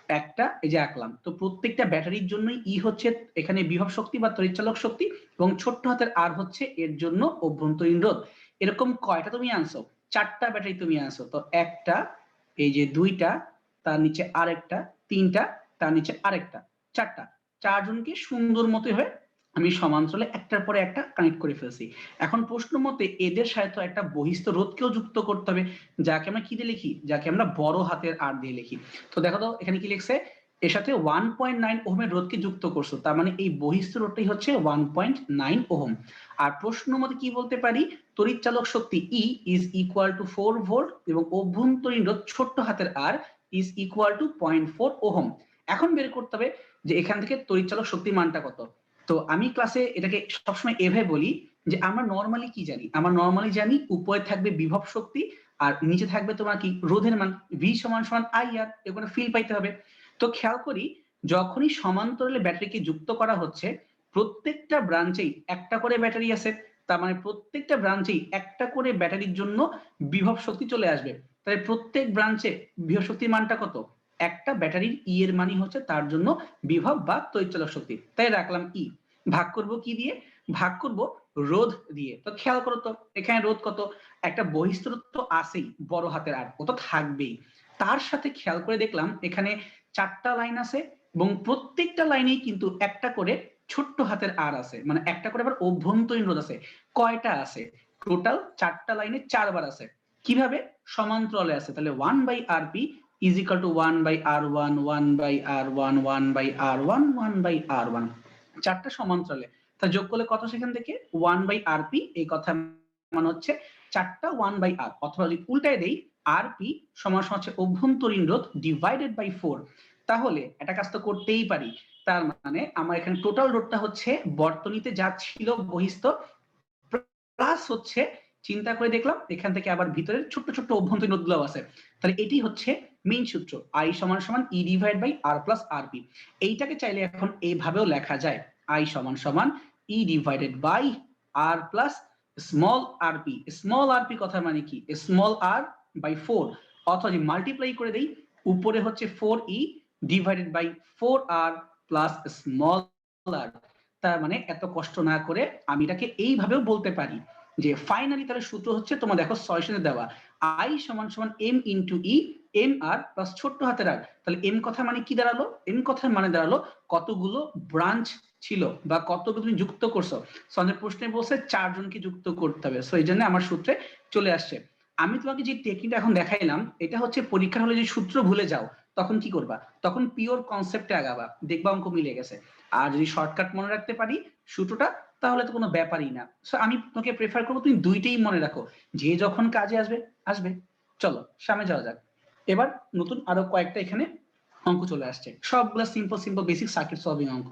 একটা এই যে আঁকলাম, তো প্রত্যেকটা ব্যাটারির জন্যই ই হচ্ছে এখানে বিভব শক্তি বা তড়িৎচালক শক্তি, এবং ছোট্ট হাতের আর হচ্ছে এর জন্য অভ্যন্তরীণ রোধ। এরকম কয়টা তুমি আনছো? 4টা ব্যাটারি তুমি আনছো। তো একটা, এই যে 2টা, তার নিচে আরেকটা, 3টা, তার নিচে আরেকটা, 4টা, 4 জনকে সুন্দর মতো হয়ে আমি সমান্তরালে একটার পরে একটা কানেক্ট করে ফেলছি। এখন প্রশ্ন মতে এদের সাথে তো একটা বহিস্থ রোধকেও যুক্ত করতে হবে, যাকে আমরা কি দিয়ে লিখি? যাকে আমরা বড় হাতের আর দিয়ে লিখি। তো দেখো তো এখানে কি লিখছে, এর সাথে 1.9 ওহমের রোধকে যুক্ত করছো, তার মানে এই বহিস্থ রোধটাই হচ্ছে 1.9 ওহম। আর প্রশ্ন মতে কি বলতে পারি? তড়িৎচালক শক্তি E is equal two 4 volt এবং অভ্যন্তরীণ রোধ ছোট্ট হাতের r is equal two 0.4 ohm. এখন বের করতে হবে যে এখান থেকে তড়িৎচালক শক্তির মানটা কত। তো আমি ক্লাসে এটাকে সবসময় এভাবে বলি যে আমরা নর্মালি কি জানি? আমরা নর্মালি জানি উপরে থাকবে বিভব শক্তি আর নিচে থাকবে তোমার কি রোধের মান, ভি সমান সমান আই আর, এখানে ফিল পাইতে হবে। তো খেয়াল করি, যখনই সমান্তরালে ব্যাটারিকে যুক্ত করা হচ্ছে, প্রত্যেকটা ব্রাঞ্চেই একটা করে ব্যাটারি আছে, তার মানে প্রত্যেকটা ব্রাঞ্চেই একটা করে ব্যাটারির জন্য বিভব শক্তি চলে আসবে। তাহলে প্রত্যেক ব্রাঞ্চে বিভব শক্তির মানটা কত? একটা ব্যাটারির ই এর মানই হচ্ছে তার জন্য বিভব বা তড়িৎচালক শক্তি, তাই রাখলাম ই। ভাগ করব কি দিয়ে? ভাগ করব রোধ দিয়ে। তো খেয়াল করো তো এখানে রোধ কত? একটা বহিস্থ রোধ তো আছেই, বড় হাতের আর, ও তো থাকবেই। তার সাথে খেয়াল করে দেখলাম এখানে 4টা লাইন আছে এবং প্রত্যেকটা লাইনেই কিন্তু একটা করে ছোট্ট হাতের আর আছে, মানে একটা করে আবার অভ্যন্তরীণ রোধ আছে। কয়টা আছে? টোটাল 4টা লাইনে 4 বার আছে। কিভাবে? সমান্তরালে আছে। তাহলে 1/rp is equal to 1/r1 1/r1 1/r1 1/r1, 4টা সমান্তরালে। তা যোগ করলে কত সেখান থেকে? 1/rp, এই কথা মানে হচ্ছে 4টা 1/r, অথবা যদি উল্টায় দেই rp সমান হচ্ছে অভ্যন্তরীণ রোধ ডিভাইডেড বাই 4। তাহলে একটা কাজ তো করতেই পারি, তার মানে আমার এখানে টোটাল রোধটা হচ্ছে বর্তনীতে যা ছিল বহিস্থ প্লাস হচ্ছে, চিন্তা করে দেখলাম এখান থেকে আবার ভিতরের ছোট্ট ছোট্ট অভ্যন্তরীণ রোধগুলো আছে। তাহলে এটি হচ্ছে মেইন সূত্র, আই সমান সমান E divide by R plus RP. এইটাকে চাইলে এখন এইভাবেও লেখা যায়, আই সমান সমান E divided by R plus small RP. Small RP কথা মানে কি? স্মল আর বাই 4, অথবা যদি মাল্টিপ্লাই করে দেই, উপরে হচ্ছে 4e divided by 4r plus small R. তার মানে এত কষ্ট না করে আমি এটাকে এইভাবেও বলতে পারি যে ফাইনালি তাহলে সূত্র হচ্ছে তোমার দেখো সলিউশনে দেওয়া, আই সমান সমান M into E M R plus ছোট্ট হাতের আর। তাহলে এম কথা মানে কি দাঁড়ালো? এম কথার মানে দাঁড়ালো কতগুলো ব্রাঞ্চ ছিল বা কতগুলো তুমি যুক্ত করছো। সো আমাদের প্রশ্নে বলছে 4 জনকে যুক্ত করতে হবে, সো এই জন্য আমার সূত্রে চলে আসছে। আমি তোমাকে যে টেকনিকটা এখন দেখাইলাম, এটা হচ্ছে পরীক্ষার হলে যে সূত্র ভুলে যাও তখন কি করবা? তখন পিওর কনসেপ্টে আগাবা, দেখবা অঙ্ক মিলে গেছে। আর যদি শর্টকাট মনে রাখতে পারি সূত্রটা, তাহলে তো কোনো ব্যাপারই না। সো আমি তোমাকে প্রেফার করবো তুমি দুইটাই মনে রাখো, যে যখন কাজে আসবে আসবে। চলো সামনে যাওয়া যাক। এবার নতুন আরো কয়েকটা এখানে অঙ্ক চলে আসছে, সবগুলো সিম্পল বেসিক সার্কিট সলভিং অঙ্ক।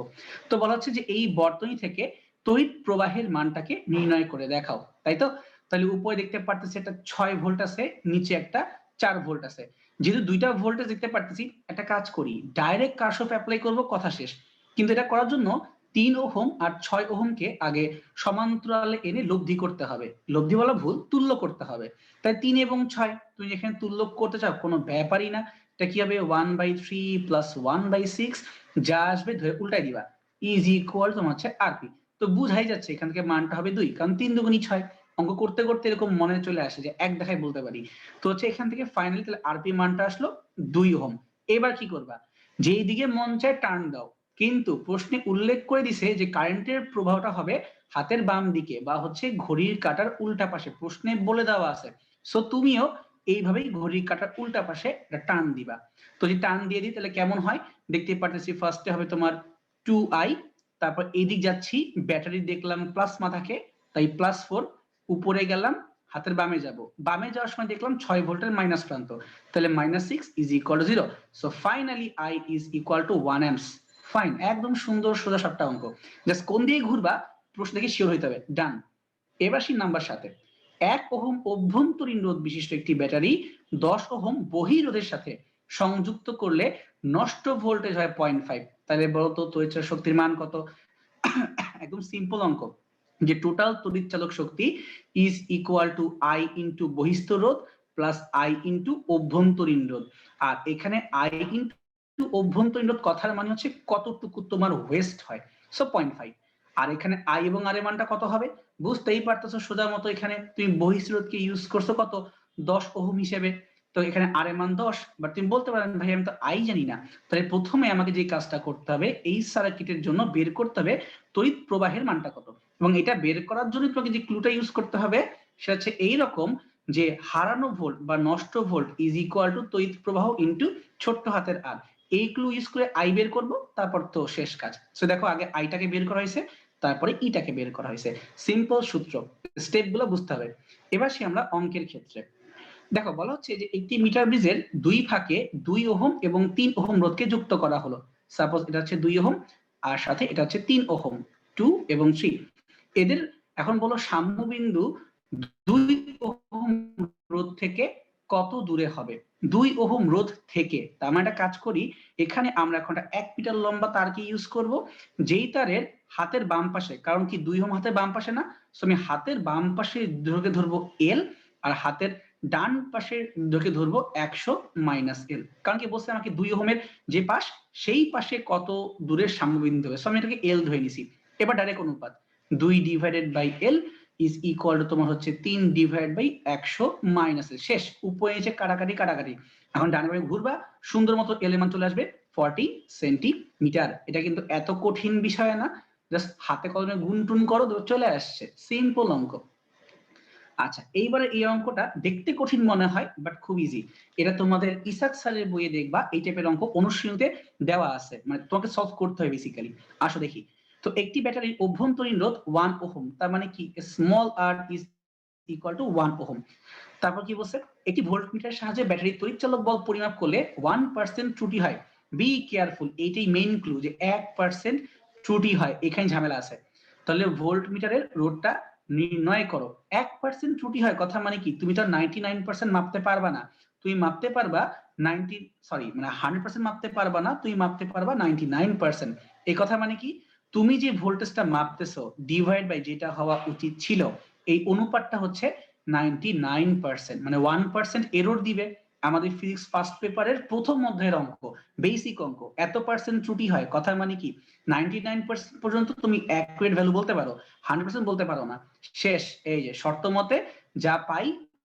তো বলা হচ্ছে যে এই বর্তনী থেকে তড়িৎ প্রবাহের মানটাকে নির্ণয় করে দেখাও, তাই তো? তাহলে উপরে দেখতে পারতেছি একটা 6 ভোল্ট আছে, নিচে একটা 4 ভোল্ট আছে। যেহেতু দুইটা ভোল্টেজ দেখতে পারতেছি, একটা কাজ করি, ডাইরেক্ট কারশফ অ্যাপ্লাই করব, কথা শেষ। কিন্তু এটা করার জন্য 3 ওহম আর 6 ওহমকে আগে সমান্তরালে এনে লব্ধি করতে হবে, লব্ধি বলা ভুল, তুল্য করতে হবে। তাই 3 এবং 6 তুমি এখানে তুল্য করতে চাও, কোনো ব্যাপারই না। এটা কি হবে 1/3 প্লাস 1/6, যা আসবে ধরে উল্টাই দিবা, ইজ ইকুয়াল তোমার হচ্ছে আরপি। তো বুঝাই যাচ্ছে এখান থেকে মানটা হবে 2, কারণ 3 দুগুণী 6। অঙ্ক করতে করতে এরকম মনে চলে আসে যে এক দেখায় বলতে পারি। তো হচ্ছে এখান থেকে ফাইনালি তাহলে আরপি মানটা আসলো 2 ওহম। এবার কি করবা, যেই দিকে মন চায় টার্ন দাও, কিন্তু প্রশ্নে উল্লেখ করে দিছে যে কারেন্টের প্রবাহটা হবে হাতের বাম দিকে বা হচ্ছে ঘড়ির কাঁটার উল্টা পাশে, প্রশ্নে বলে দেওয়া আছে। সো তুমিও এইভাবেই ঘড়ির কাঁটার উল্টা পাশে একটা টান দিবা। তো যদি টান দিয়ে দিই তাহলে কেমন হয় দেখতে পারতেছি, ফার্স্টে হবে তোমার 2i, তারপর এইদিক যাচ্ছি, ব্যাটারি দেখলাম প্লাজমা থাকে, তাই +4, উপরে গেলাম, হাতের বামে যাব, বামে যাওয়ার সময় দেখলাম 6 ভোল্টের মাইনাস প্রান্ত, তাহলে -6 is equal two 0। So finally i is equal to 1 amps। Fine, একদম সুন্দর সোজা সাপটা অঙ্ক, জাস্ট কোন দিয়ে ঘুরবা প্রশ্ন দেখে শিওর হইতে হবে। ডান। এবার সেই নাম্বার 7, 1 ওহম অভ্যন্তরীণ রোধ বিশিষ্ট একটি ব্যাটারি 10 ওহম বহিরোধের সাথে সংযুক্ত করলে নষ্ট ভোল্টেজ হয় 0.5। তাহলে বলতো তড়িৎ শক্তির মান কত? একদম সিম্পল অঙ্ক, যে টোটাল তড়িৎ চালক শক্তি is equal to I into বহিস্থ রোধ প্লাস আই ইন্টু অভ্যন্তরীণ রোধ। আর এখানে আই ইন্টু অভ্যন্তরীণ রোধ কথার মানে হচ্ছে কতটুকু তোমার ওয়েস্ট হয়, সো 0.5। আর এখানে আই এবং আর এর মানটা কত হবে বুঝতেই পারতেছো, সোজা মতো এখানে তুমি বহিস্থ রোধকে ইউজ করছো কত, 10 ওহম হিসেবে। তো এখানে আর এর মান 10, বাট তুমি বলতে পারেন ভাই আমি তো আই জানি না। তাহলে প্রথমে আমাকে যে কাজটা করতে হবে, এই সার্কিটের জন্য বের করতে হবে তড়িৎ প্রবাহের মানটা কত, এবং এটা বের করার জন্য তোমাকে যে ক্লুটা ইউজ করতে হবে সেটা হচ্ছে এইরকম, যে হারানো ভোল্ট বা নষ্ট ভোল্ট ইজ ইকুয়াল টু তড়িৎ প্রবাহ ইনটু ছোট্ট হাতের আর। এই ক্লু ইউজ করে আই বের করব, তারপর তো শেষ কাজ। সো দেখো আগে আইটাকে বের করা হয়েছে, তারপরে ইটাকে বের করা হয়েছে, সিম্পল সূত্র, স্টেপগুলো বুঝতে হবে। এবার সে আমরা অঙ্কের ক্ষেত্রে দেখো, বলা হচ্ছে যে একটি মিটার ব্রিজের দুই ফাঁকে 2 ওহম এবং 3 ওহম রোধকে যুক্ত করা হলো। সাপোজ এটা হচ্ছে 2 ওহম আর সাথে এটা হচ্ছে 3 ওহম, 2 এবং 3। এদের এখন বলো সাম্যবিন্দু 2 ওহম রোধ থেকে কত দূরে হবে? 2 ওহম রোধ থেকে, তার মানে একটা কাজ করি, এখানে আমরা এখন 1 মিটার লম্বা তারকে ইউজ করব, যেই তারের হাতের বাম পাশে, কারণ কি 2 ওহম হাতের বাম পাশে না, সো আমি হাতের বাম পাশে দৈর্ঘ্য ধরবো এল, আর হাতের ডান পাশের দৈর্ঘ্য ধরবো 100 মাইনাস এল। কারণ কি বলছে আমাকে 2 ওহমের যে পাশ, সেই পাশে কত দূরের সাম্যবিন্দু হবে, সো আমি এটাকে এল ধরে নিছি। এবার ডাইরেক্ট অনুপাত 2 divided by L is equal to তোমার হচ্ছে 3 ডিভাইড বাই 100 মাইনাস এল। শেষ, উপরে নিচে কাটাকাটি কাটাকাটি। এখন ডানে বামে ঘুরবা, সুন্দর মতো এল এর মান চলে আসবে 40 সেন্টিমিটার। এটা কিন্তু এত কঠিন বিষয় না, জাস্ট হাতে কলমে গুণ টুন করো, চলে আসছে, সিম্পল অঙ্ক। আচ্ছা, এইবারে এই অঙ্কটা দেখতে কঠিন মনে হয় বাট খুব ইজি। এটা তোমাদের ইসাক স্যারের বইয়ে দেখবা এই টাইপের অঙ্ক অনুশীলনীতে দেওয়া আছে, মানে তোমাকে সলভ করতে হয় বেসিক্যালি। আসো দেখি। তো একটি ব্যাটারির অভ্যন্তরীণ রোধ 1 ওহম, তার মানে কি small R is equal to 1 ohm. তারপর কি বলছে, একটি ভোল্টমিটারের সাহায্যে ব্যাটারির তড়িৎচালক বল পরিমাপ করলে 1% ত্রুটি হয়। বি কেয়ারফুল, এইটাই মেইন ক্লু, যে 1% ত্রুটি হয়, এখানে ঝামেলা আছে। তাহলে ভোল্টমিটারের রোধটা নির্ণয় করো, 1% ত্রুটি হয় কথা মানে কি, তুমি তো 99% মাপতে পারবা না, তুমি মাপতে পারবা 100% মাপতে পারবা না, তুমি মাপতে পারবা 99%। এই কথা মানে কি, তুমি যে ভোল্টেজটা মাপতেছো ডিভাইড বাই যেটা হওয়া উচিত ছিল, এই অনুপাতটা হচ্ছে 99%, মানে 1% এরর দিবে। আমাদের ফিজিক্স ফার্স্ট পেপারের প্রথম অধ্যায়ের অঙ্ক, বেসিক অঙ্ক, এত পার্সেন্ট ত্রুটি হয় কথা মানে কি 99% পর্যন্ত তুমি অ্যাকুরেট ভ্যালু বলতে পারো, 100% বলতে পারো না। শেষ, এই যে শর্ত মতে যা পাই,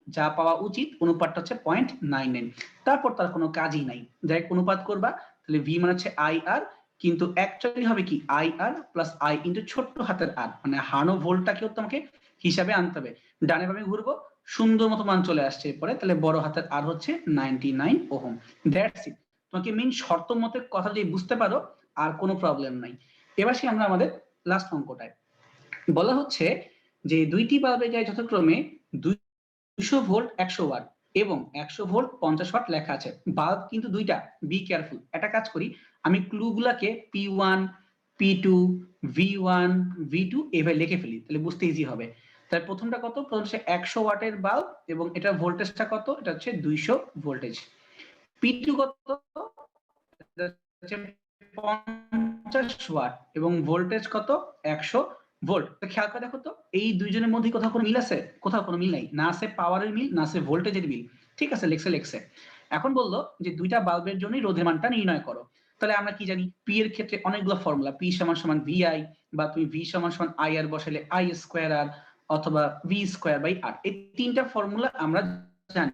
যা পাওয়া উচিত, অনুপাতটা হচ্ছে 0.99। তারপর তার কোনো কাজই নাই, যাই অনুপাত করবা, তাহলে ভি মানে হচ্ছে আই আর, কিন্তু অ্যাকচুয়ালি হবে কি I R plus I into ছোট্ট হাতের আর, মানে হানো ভোল্টটাকেও তোমাকে হিসাবে আনতে হবে। ডানে বামে ঘুরবো, সুন্দর মতো মান চলে আসছে পরে, তাহলে বড় হাতের আর হচ্ছে 99 ওহম। That's it. তোমাকে মেইন শর্ত মতে কথা যদি বুঝতে পারো আর কোনো প্রবলেম নাই। এবার সে আমরা আমাদের লাস্ট অঙ্কটায় বলা হচ্ছে যে দুইটি বাল্বে যায় যথাক্রমে 200 ভোল্ট 100 ওয়াট, এবং 100 ভোল্ট 50 ওয়াট লেখা আছে। বাল্ব কিন্তু দুইটা, বি কেয়ারফুল। একটা কাজ করি, আমি ক্লুগুলাকে P1 P2 V1 V2 এভাবে লিখে ফেলি, তাহলে বুঝতে ইজি হবে। তাহলে প্রথমটা কত? প্রথম হচ্ছে 100 ওয়াটের বাল্ব এবং এটার ভোল্টেজটা কত? এটা হচ্ছে 200 ভোল্টেজ। P2 কত? এটা হচ্ছে 50 ওয়াট এবং ভোল্টেজ কত? 100 ভোল্ট। তো খেয়াল করে দেখো তো, এই দুইজনের মধ্যে কোথাও কোনো মিল আছে? কোথাও কোনো মিল নাই, না আছে পাওয়ারের মিল, না আছে ভোল্টেজের মিল। ঠিক আছে, লেখছে। এখন বললো যে দুইটা বাল্বের জন্যই রোধের মানটা নির্ণয় করো। তাহলে আমরা কি জানি, পি এর ক্ষেত্রে অনেকগুলো ফর্মুলা, পি সমান সমান ভিআই, বা তুমি ভি সমান সমান আই আর বসালে আই স্কোয়ার আর, অথবা ভি স্কোয়ার বাই আর। এই তিনটা ফর্মুলা আমরা জানি।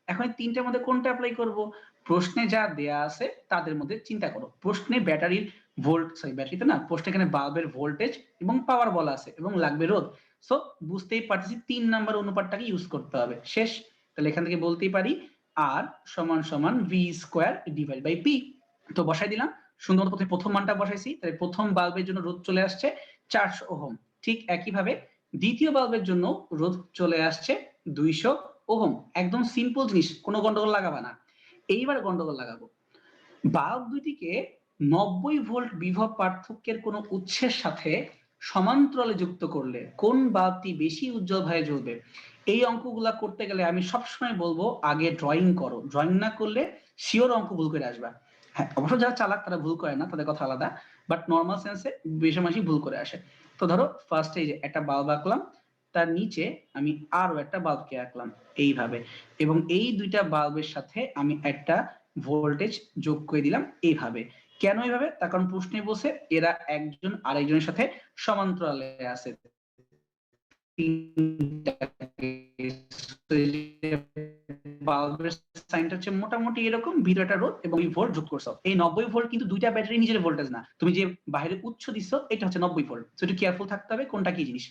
এখন এই তিনটার মধ্যে কোনটা অ্যাপ্লাই করব? প্রশ্নে যা দেয়া আছে তাদের মধ্যে চিন্তা করো। প্রশ্নে ব্যাটারির ব্যাটারিতে না, প্রশ্নে এখানে বাল্বের ভোল্টেজ এবং পাওয়ার বলা আছে এবং লাগবে রোধ। সো বুঝতেই পারতেছি 3 নাম্বার অনুপাতটাকে ইউজ করতে হবে। শেষ। তাহলে এখান থেকে বলতেই পারি আর সমান সমান V square divide by P. তো বসাই দিলাম সুন্দর মতো। প্রথম মানটা বসাইছি, তাহলে প্রথম বাল্বের জন্য রোধ চলে আসছে 400 ওহম। ঠিক একইভাবে দ্বিতীয় বাল্বের জন্য রোধ চলে আসছে 200 ওহম। একদম সিম্পল জিনিস, কোনো গন্ডগোল লাগাবা না। এইবার গন্ডগোল লাগাবো। বাল্ব দুইটিকে 90 ভোল্ট বিভব পার্থক্যের কোন উৎসের সাথে সমান্তরালে যুক্ত করলে কোন বাল্বটি বেশি উজ্জ্বলভাবে জ্বলবে? এই অঙ্কগুলা করতে গেলে আমি সবসময় বলবো আগে ড্রয়িং করো। ড্রয়িং না করলে শিওর অঙ্ক ভুল করে আসবা। হ্যাঁ, অবশ্য যারা চালাক তারা ভুল করে না, তাদের কথা আলাদা, বাট নর্মাল সেন্সে বেশি মাসি ভুল করে আসে। তো ধরো ফার্স্টে এই যে একটা বাল্ব আঁকলাম, তার নিচে আমি আরো একটা বাল্বকে আঁকলাম এইভাবে, এবং এই দুইটা বাল্বের সাথে আমি একটা ভোল্টেজ যোগ করে দিলাম এইভাবে। কেন এইভাবে? তার কারণ প্রশ্নে বলছে এরা একজন আরেকজনের সাথে সমান্তরালে আছে। বাল্বের সাইনটা হচ্ছে মোটামুটি এরকম, ভিতরটা রোধ এবং এই ভোল্ট যোগ করছো। এই 90 ভোল্ট কিন্তু দুইটা ব্যাটারি নিজের ভোল্টেজ না, তুমি যে বাইরে উৎস দিছো এটা হচ্ছে 90 ভোল্ট। সো একটু কেয়ারফুল থাকতে হবে কোনটা কি জিনিস।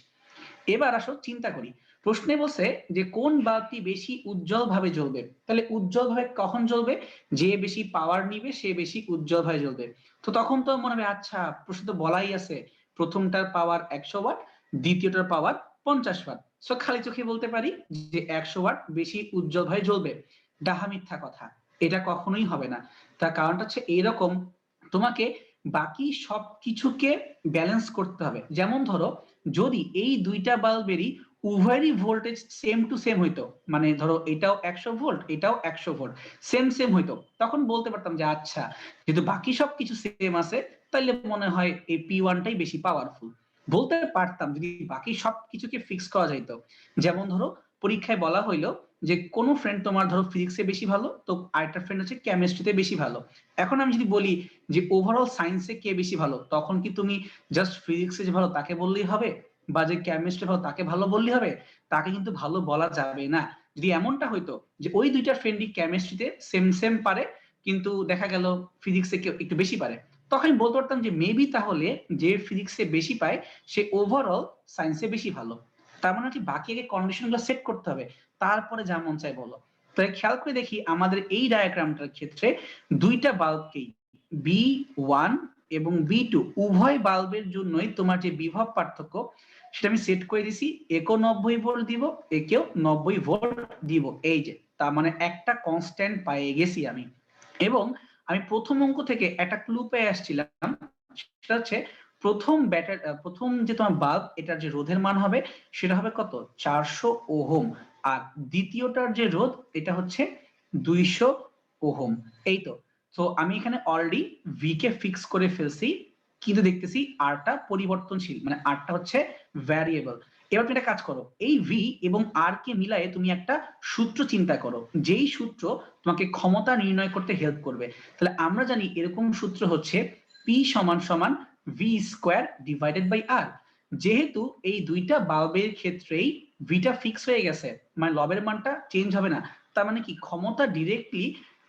এবার আসো চিন্তা করি, প্রশ্নে বলছে যে কোন বাল্বটি বেশি উজ্জ্বল ভাবে জ্বলবে। তাহলে উজ্জ্বল ভাবে কখন জ্বলবে? যে বেশি পাওয়ার নিবে সে বেশি উজ্জ্বল ভাবে জ্বলবে। তো তখন তো মনে হবে আচ্ছা, প্রশ্ন তো বলাই আছে প্রথমটার পাওয়ার 100 ওয়াট, দ্বিতীয়টার পাওয়ার 50 ওয়াট। সো খালি চোখে বলতে পারি যে 100 ওয়াট বেশি উজ্জ্বল ভাবে জ্বলবে। ডাহা মিথ্যা কথা, এটা কখনোই হবে না। তার কারণটা হচ্ছে এইরকম, তোমাকে বাকি সবকিছুকে ব্যালেন্স করতে হবে। যেমন ধরো যদি এই দুইটা বাল্বেরই উভয়েরই ভোল্টেজ সেম টু সেম হইতো, মানে ধরো এটাও 100 ভোল্ট এটাও 100 ভোল্ট, সেম হইতো, তখন বলতে পারতাম যে আচ্ছা যেহেতু বাকি সবকিছু সেম আছে তাহলে মনে হয় এই P1টাই বেশি পাওয়ারফুল। বলতে পারতাম যদি বাকি সবকিছুকে ফিক্স করা যাইতো। যেমন ধরো পরীক্ষায় বলা হইলো যে কোন ফ্রেন্ড তোমার ধরো ফিজিক্সে বেশি ভালো, তো আরেকটা ফ্রেন্ড হচ্ছে কেমিস্ট্রিতে বেশি ভালো। এখন আমি যদি বলি যে ওভারঅল সায়েন্সে কে বেশি ভালো, তখন কি তুমি জাস্ট ফিজিক্সে যে ভালো তাকে বললেই হবে, বা যে কেমিস্ট্রি ভালো তাকে ভালো বললেই হবে? তাকে কিন্তু ভালো বলা যাবে না। যদি এমনটা হইতো যে ওই দুইটা ফ্রেন্ডই কেমিস্ট্রিতে সেম পারে কিন্তু দেখা গেল ফিজিক্সে কেউ একটু বেশি পারে, তখন আমি বলতে পারতাম যে মেবি তাহলে যে ফিজিক্সে বেশি পায় সে ওভারঅল সায়েন্সে বেশি ভালো। তার মানে কি বাকি আগে কন্ডিশন গুলো সেট করতে হবে, তারপরে যা মন চাই বলো। তাহলে খেয়াল করে দেখি আমাদের এই ডায়াগ্রামটার ক্ষেত্রে দুইটা বাল্বকেই B1 এবং B2 উভয় বাল্বের জন্যই তোমার যে বিভব পার্থক্য সেটা আমি সেট করে দিছি, একেও 90 ভোল্ট দিব একেও 90 ভোল্ট দিব। এই যে তার মানে একটা কনস্ট্যান্ট পেয়ে গেছি আমি। এবং আমি প্রথম অঙ্ক থেকে একটা ক্লু পেয়ে আসছিলাম, সেটা হচ্ছে প্রথম যে তোমার বাল্ব এটার যে রোধের মান হবে সেটা হবে কত? 400 ওহম। আর দ্বিতীয়টার যে রোধ এটা হচ্ছে 200 ওহম। এই তো। তো আমি এখানে অলরেডি ভি কে ফিক্স করে ফেলছি, কিন্তু দেখতেছি আরটা পরিবর্তনশীল, মানে আরটা হচ্ছে ভ্যারিয়েবল। এবার তুমি একটা কাজ করো, এই ভি এবং আর কে মিলায়ে তুমি একটা সূত্র চিন্তা করো, যেই সূত্র তোমাকে ক্ষমতা নির্ণয় করতে হেল্প করবে। তাহলে আমরা জানি এরকম সূত্র হচ্ছে পি সমান সমান ভি স্কোয়ার ডিভাইডেড বাই আর। যেহেতু এই দুইটা বাল্বের ক্ষেত্রেই ভিটা ফিক্স হয়ে গেছে, মানে লবের মানটা চেঞ্জ হবে না, তার মানে কি ক্ষমতা ডিরেক্টলি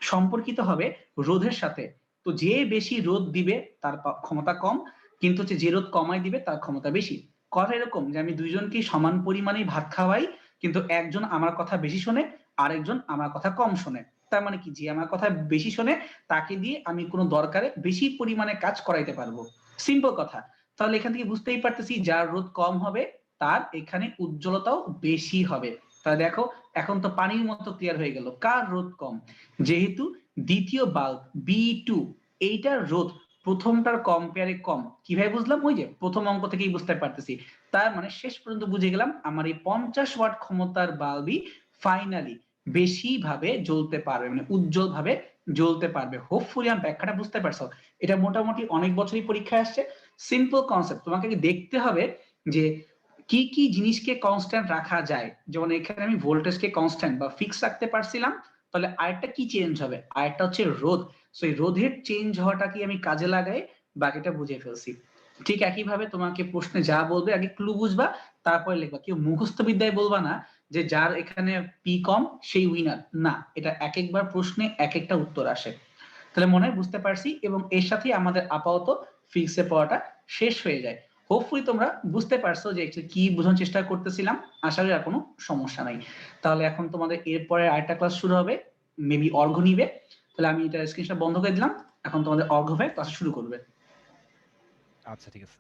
সম্পর্কিত হবে রোধের সাথে। তো যে বেশি রোধ দিবে তার ক্ষমতা কম, কিন্তু হচ্ছে যে রোধ কমাই দিবে তার ক্ষমতা বেশি। কথা এরকম যে আমি দুইজনকে সমান পরিমাণে ভাত খাওয়াই, কিন্তু একজন আমার কথা বেশি শোনে আরেকজন আমার কথা কম শোনে। তার মানে কি যে আমার কথা বেশি শোনে তাকে দিয়ে আমি কোনো দরকারে বেশি পরিমাণে কাজ করাইতে পারবো। সিম্পল কথা। তাহলে এখান থেকে বুঝতেই পারতেছি যার রোধ কম হবে তার এখানে উজ্জ্বলতাও বেশি হবে। তাহলে দেখো এখন তো পানির মতো ক্লিয়ার হয়ে গেল কার রোধ কম, যেহেতু দ্বিতীয় বাল্ব B2 এইটার রোধ প্রথমটার কম্পেয়ারে কম। কিভাবে বুঝলাম? ওই যে প্রথম অঙ্ক থেকেই বুঝতে পারতেছি। তার মানে শেষ পর্যন্ত বুঝে গেলাম আমার এই 50 ওয়াট ক্ষমতার বাল্বই ফাইনালি বেশি ভাবে জ্বলতে পারবে, মানে উজ্জ্বল ভাবে জ্বলতে পারবে। হোপফুলি আমি ব্যাখ্যাটা বুঝতে পারছো। এটা মোটামুটি অনেক বছরই পরীক্ষায় আসছে। সিম্পল কনসেপ্ট, তোমাকে কি দেখতে হবে যে কি কি জিনিসকে কনস্ট্যান্ট রাখা যায়। যেমন এখানে আমি ভোল্টেজকে কনস্ট্যান্ট বা ফিক্স রাখতে পারছিলাম, তাহলে আরেকটা কি চেঞ্জ হবে, আরেকটা হচ্ছে রোধ। সো এই রোধের চেঞ্জ হওয়াটা কি আমি কাজে লাগাই, বাকিটা বুঝে ফেলছি। ঠিক একইভাবে তোমাকে প্রশ্নে যা বলবে আগে ক্লু বুঝবা, তারপরে লিখবা। কেউ মুখস্থ বিদ্যায় বলবা না যে যার এখানে পি কম সেই উইনার, না, এটা এক একবার প্রশ্নে এক একটা উত্তর আসে। তাহলে মনে হয় বুঝতে পারছি, এবং এর সাথে আমাদের আপাতত ফিক্সে পড়াটা শেষ হয়ে যায়। হোপফুলি তোমরা বুঝতে পারছো যে কি বোঝানোর চেষ্টা করতেছিলাম। আশা করি আর কোনো সমস্যা নাই। তাহলে এখন তোমাদের এরপরে আরেকটা ক্লাস শুরু হবে, মেবি অর্ঘ্য নিবে। তাহলে আমি এটা স্ক্রিনটা বন্ধ করে দিলাম, এখন তোমাদের অর্ঘ্য ভাই ক্লাস শুরু করবে। আচ্ছা ঠিক আছে।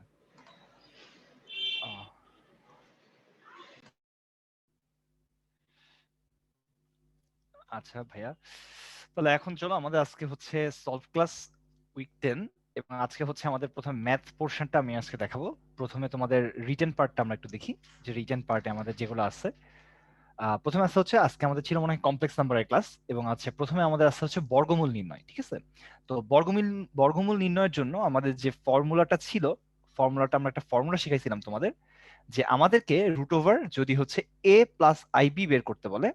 আচ্ছা ভাইয়া, তাহলে এখন চলো আমাদের আজকে হচ্ছে সলভ ক্লাস উইক 10, এবং আজকে হচ্ছে আমাদের প্রথম ম্যাথ পোর্শনটা আমি আজকে দেখাবো। প্রথমে তোমাদের রিটেন পার্টটা আমরা একটু দেখি, যে রিটেন পার্টে আমাদের যেগুলো আছে। প্রথমে আসতে হচ্ছে, আজকে আমাদের ছিল মনে হয় কমপ্লেক্স নাম্বারের ক্লাস, এবং আছে প্রথমে আমাদের আসতে হচ্ছে বর্গমূল নির্ণয়। ঠিক আছে, তো বর্গমূল নির্ণয়ের জন্য আমাদের যে ফর্মুলাটা ছিল, ফর্মুলাটা আমরা একটা ফর্মুলা শিখাইছিলাম তোমাদের, যে আমাদেরকে রুট ওভার যদি হচ্ছে a প্লাস আইবি বের করতে বলে,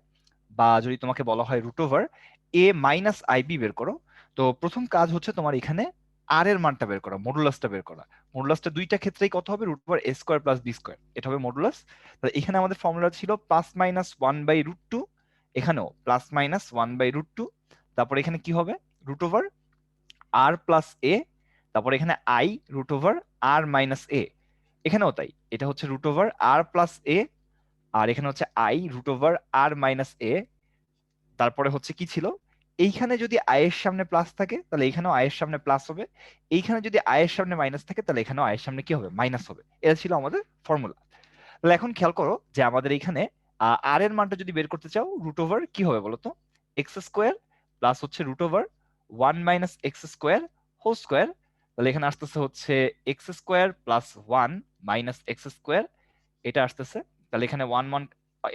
বা যদি তোমাকে বলা হয় root over a minus IB বের করো, তো প্রথম কাজ হচ্ছে তোমার এখানে আর এর মানটা বের করা, মডুলাসটা বের করা। মডুলাসটা দুইটা ক্ষেত্রেই কত হবে, root over a square plus B square, এটা হবে মডুলাস। তাহলে এখানে আমাদের ফর্মুলা ছিল প্লাস মাইনাস 1/√2, এখানেও প্লাস মাইনাস 1/√2। তারপর এখানে কি হবে, root over R plus A, তারপর এখানে I root over R minus A, এখানেও তাই, এটা হচ্ছে root over R plus A, আর এখানে হচ্ছে I root over R minus A. তারপরে হচ্ছে কি ছিল, এইখানে যদি আই এর সামনে প্লাস থাকে তাহলে এখানেও আই এর সামনে প্লাস হবে, এইখানে যদি আই এর সামনে মাইনাস থাকে তাহলে এখানেও আই এর সামনে কি হবে, মাইনাস হবে। এটা ছিল আমাদের ফর্মুলা। তাহলে এখন খেয়াল করো যে আমাদের এখানে আর এর মানটা যদি বের করতে চাও, রুট ওভার কি হবে বলতো, এক্স স্কোয়ার প্লাস হচ্ছে root over 1 - x² whole square. তাহলে এখানে আসতেছে হচ্ছে এক্স স্কোয়ার প্লাস 1 - x², এটা আসতেছে। তাহলে এখানে 1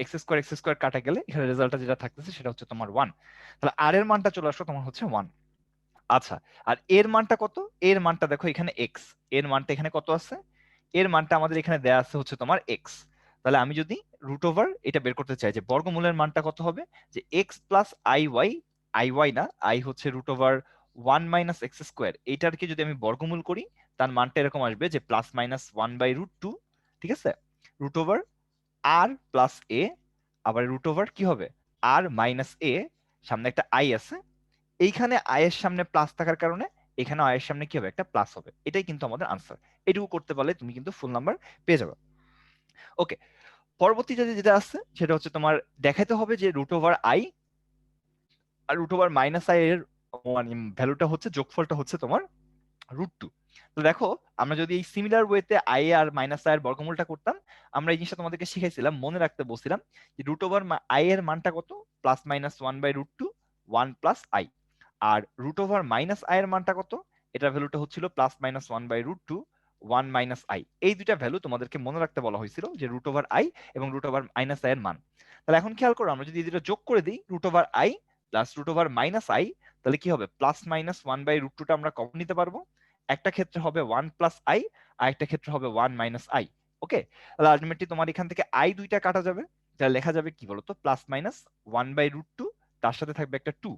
এক্স স্কোয়ার কাটা গেলে এখানে রেজাল্টটা যেটা থাকতেছে সেটা হচ্ছে তোমার 1। তাহলে আর এর মানটা চলে আসলো তোমার হচ্ছে 1। আচ্ছা, আর এর মানটা কত, এর মানটা দেখো এখানে এক্স, এর মানটা এখানে কত আছে, এর মানটা আমাদের এখানে দেয়া আছে হচ্ছে তোমার এক্স। তাহলে আমি যদি রুট ওভার এটা বের করতে চাই যে বর্গমূলের মানটা কত হবে, যে x plus i y, i y না, আই হচ্ছে রুট ওভার 1 - x², এইটারকে যদি আমি বর্গমূল করি তার মানটা এরকম আসবে যে প্লাস মাইনাস 1/√2। ঠিক আছে, রুট ওভার আর প্লাস এ, আবার রুট ওভার কি হবে আর মাইনাস এ, সামনে একটা আই আছে, এইখানে আয়ের সামনে প্লাস থাকার কারণে এখানে আয়ের সামনে কি হবে, একটা প্লাস হবে। এটাই কিন্তু আমাদের আনসার। এটুকু করতে পারলে তুমি কিন্তু ফুল নাম্বার পেয়ে যাবে। ওকে, পরবর্তীতে যেটা আছে সেটা হচ্ছে তোমার দেখাইতে হবে যে রুট ওভার আই আর রুট ওভার মাইনাস আই এর মানে ভ্যালুটা হচ্ছে, যোগফলটা হচ্ছে তোমার √2। তো দেখো, আমরা যদি এই সিমিলার ওয়েতে আই আর মাইনাস আই এর বর্গমূলটা করতাম, আমরা এই জিনিসটা তোমাদেরকে শিখাইছিলাম, মনে রাখতে বলছিলাম যে রুট ওভার আই এর মানটা কত, প্লাস মাইনাস 1/√2, 1 প্লাস আই। আর রুট ওভার মাইনাস আই এর মানটা কত, এটার ভ্যালুটা হচ্ছিল প্লাস মাইনাস 1/√2, 1 মাইনাস আই। এই দুইটা ভ্যালু তোমাদেরকে মনে রাখতে বলা হয়েছিল, যে রুট ওভার আই এবং রুট ওভার মাইনাস আই এর মান। তাহলে এখন খেয়াল করো, আমরা যদি এই দুটো যোগ করে দিই, root over i plus root over minus i, তাহলে কি হবে, প্লাস মাইনাস 1/√2টা আমরা কমন নিতে পারবো। একটা ক্ষেত্রে হবে 1 প্লাস আই, আর একটা ক্ষেত্রে হবে 1 মাইনাস আই। ওকে, তাহলে আলটিমেটলি তোমার এখান থেকে আই দুইটা কাটা যাবে, তাহলে লেখা যাবে কি বলতো, প্লাস মাইনাস 1/√2, তার সাথে থাকবে একটা 2।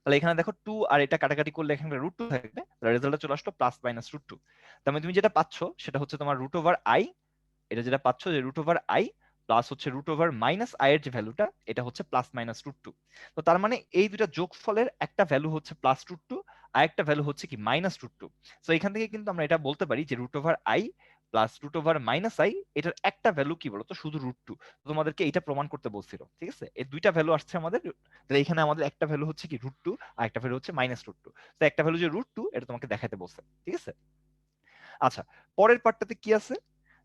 তাহলে এখানে দেখো 2 আর এটা কাটাকাটি করলে এখানে √2 থাকবে, রেজাল্টটা চলে আসলো প্লাস মাইনাস √2। তার মানে তুমি যেটা পাচ্ছ সেটা হচ্ছে তোমার রুট ওভার আই, এটা যেটা পাচ্ছ যে রুট ওভার আই প্লাস হচ্ছে রুট ওভার মাইনাস আই এর যে ভ্যালুটা, এটা হচ্ছে প্লাস মাইনাস √2। তো তার মানে এই দুটা যোগফলের একটা ভ্যালু হচ্ছে প্লাস √2, আর একটা ভ্যালু হচ্ছে কি মাইনাস √2। তো এখান থেকে কিন্তু আমরা এটা বলতে পারি যে root over i plus root over minus i, এটার একটা ভ্যালু কি বলতো, শুধু √2। তোমাদেরকে এটা প্রমাণ করতে বলছিল। ঠিক আছে, এই দুইটা ভ্যালু আসছে আমাদের, তাহলে এখানে আমাদের একটা ভ্যালু হচ্ছে কি √2, আর একটা ভ্যালু হচ্ছে মাইনাস √2। তো একটা ভ্যালু যে √2, এটা তোমাকে দেখাতে বলছে। ঠিক আছে, আচ্ছা, পরের পার্টটাতে কি আছে,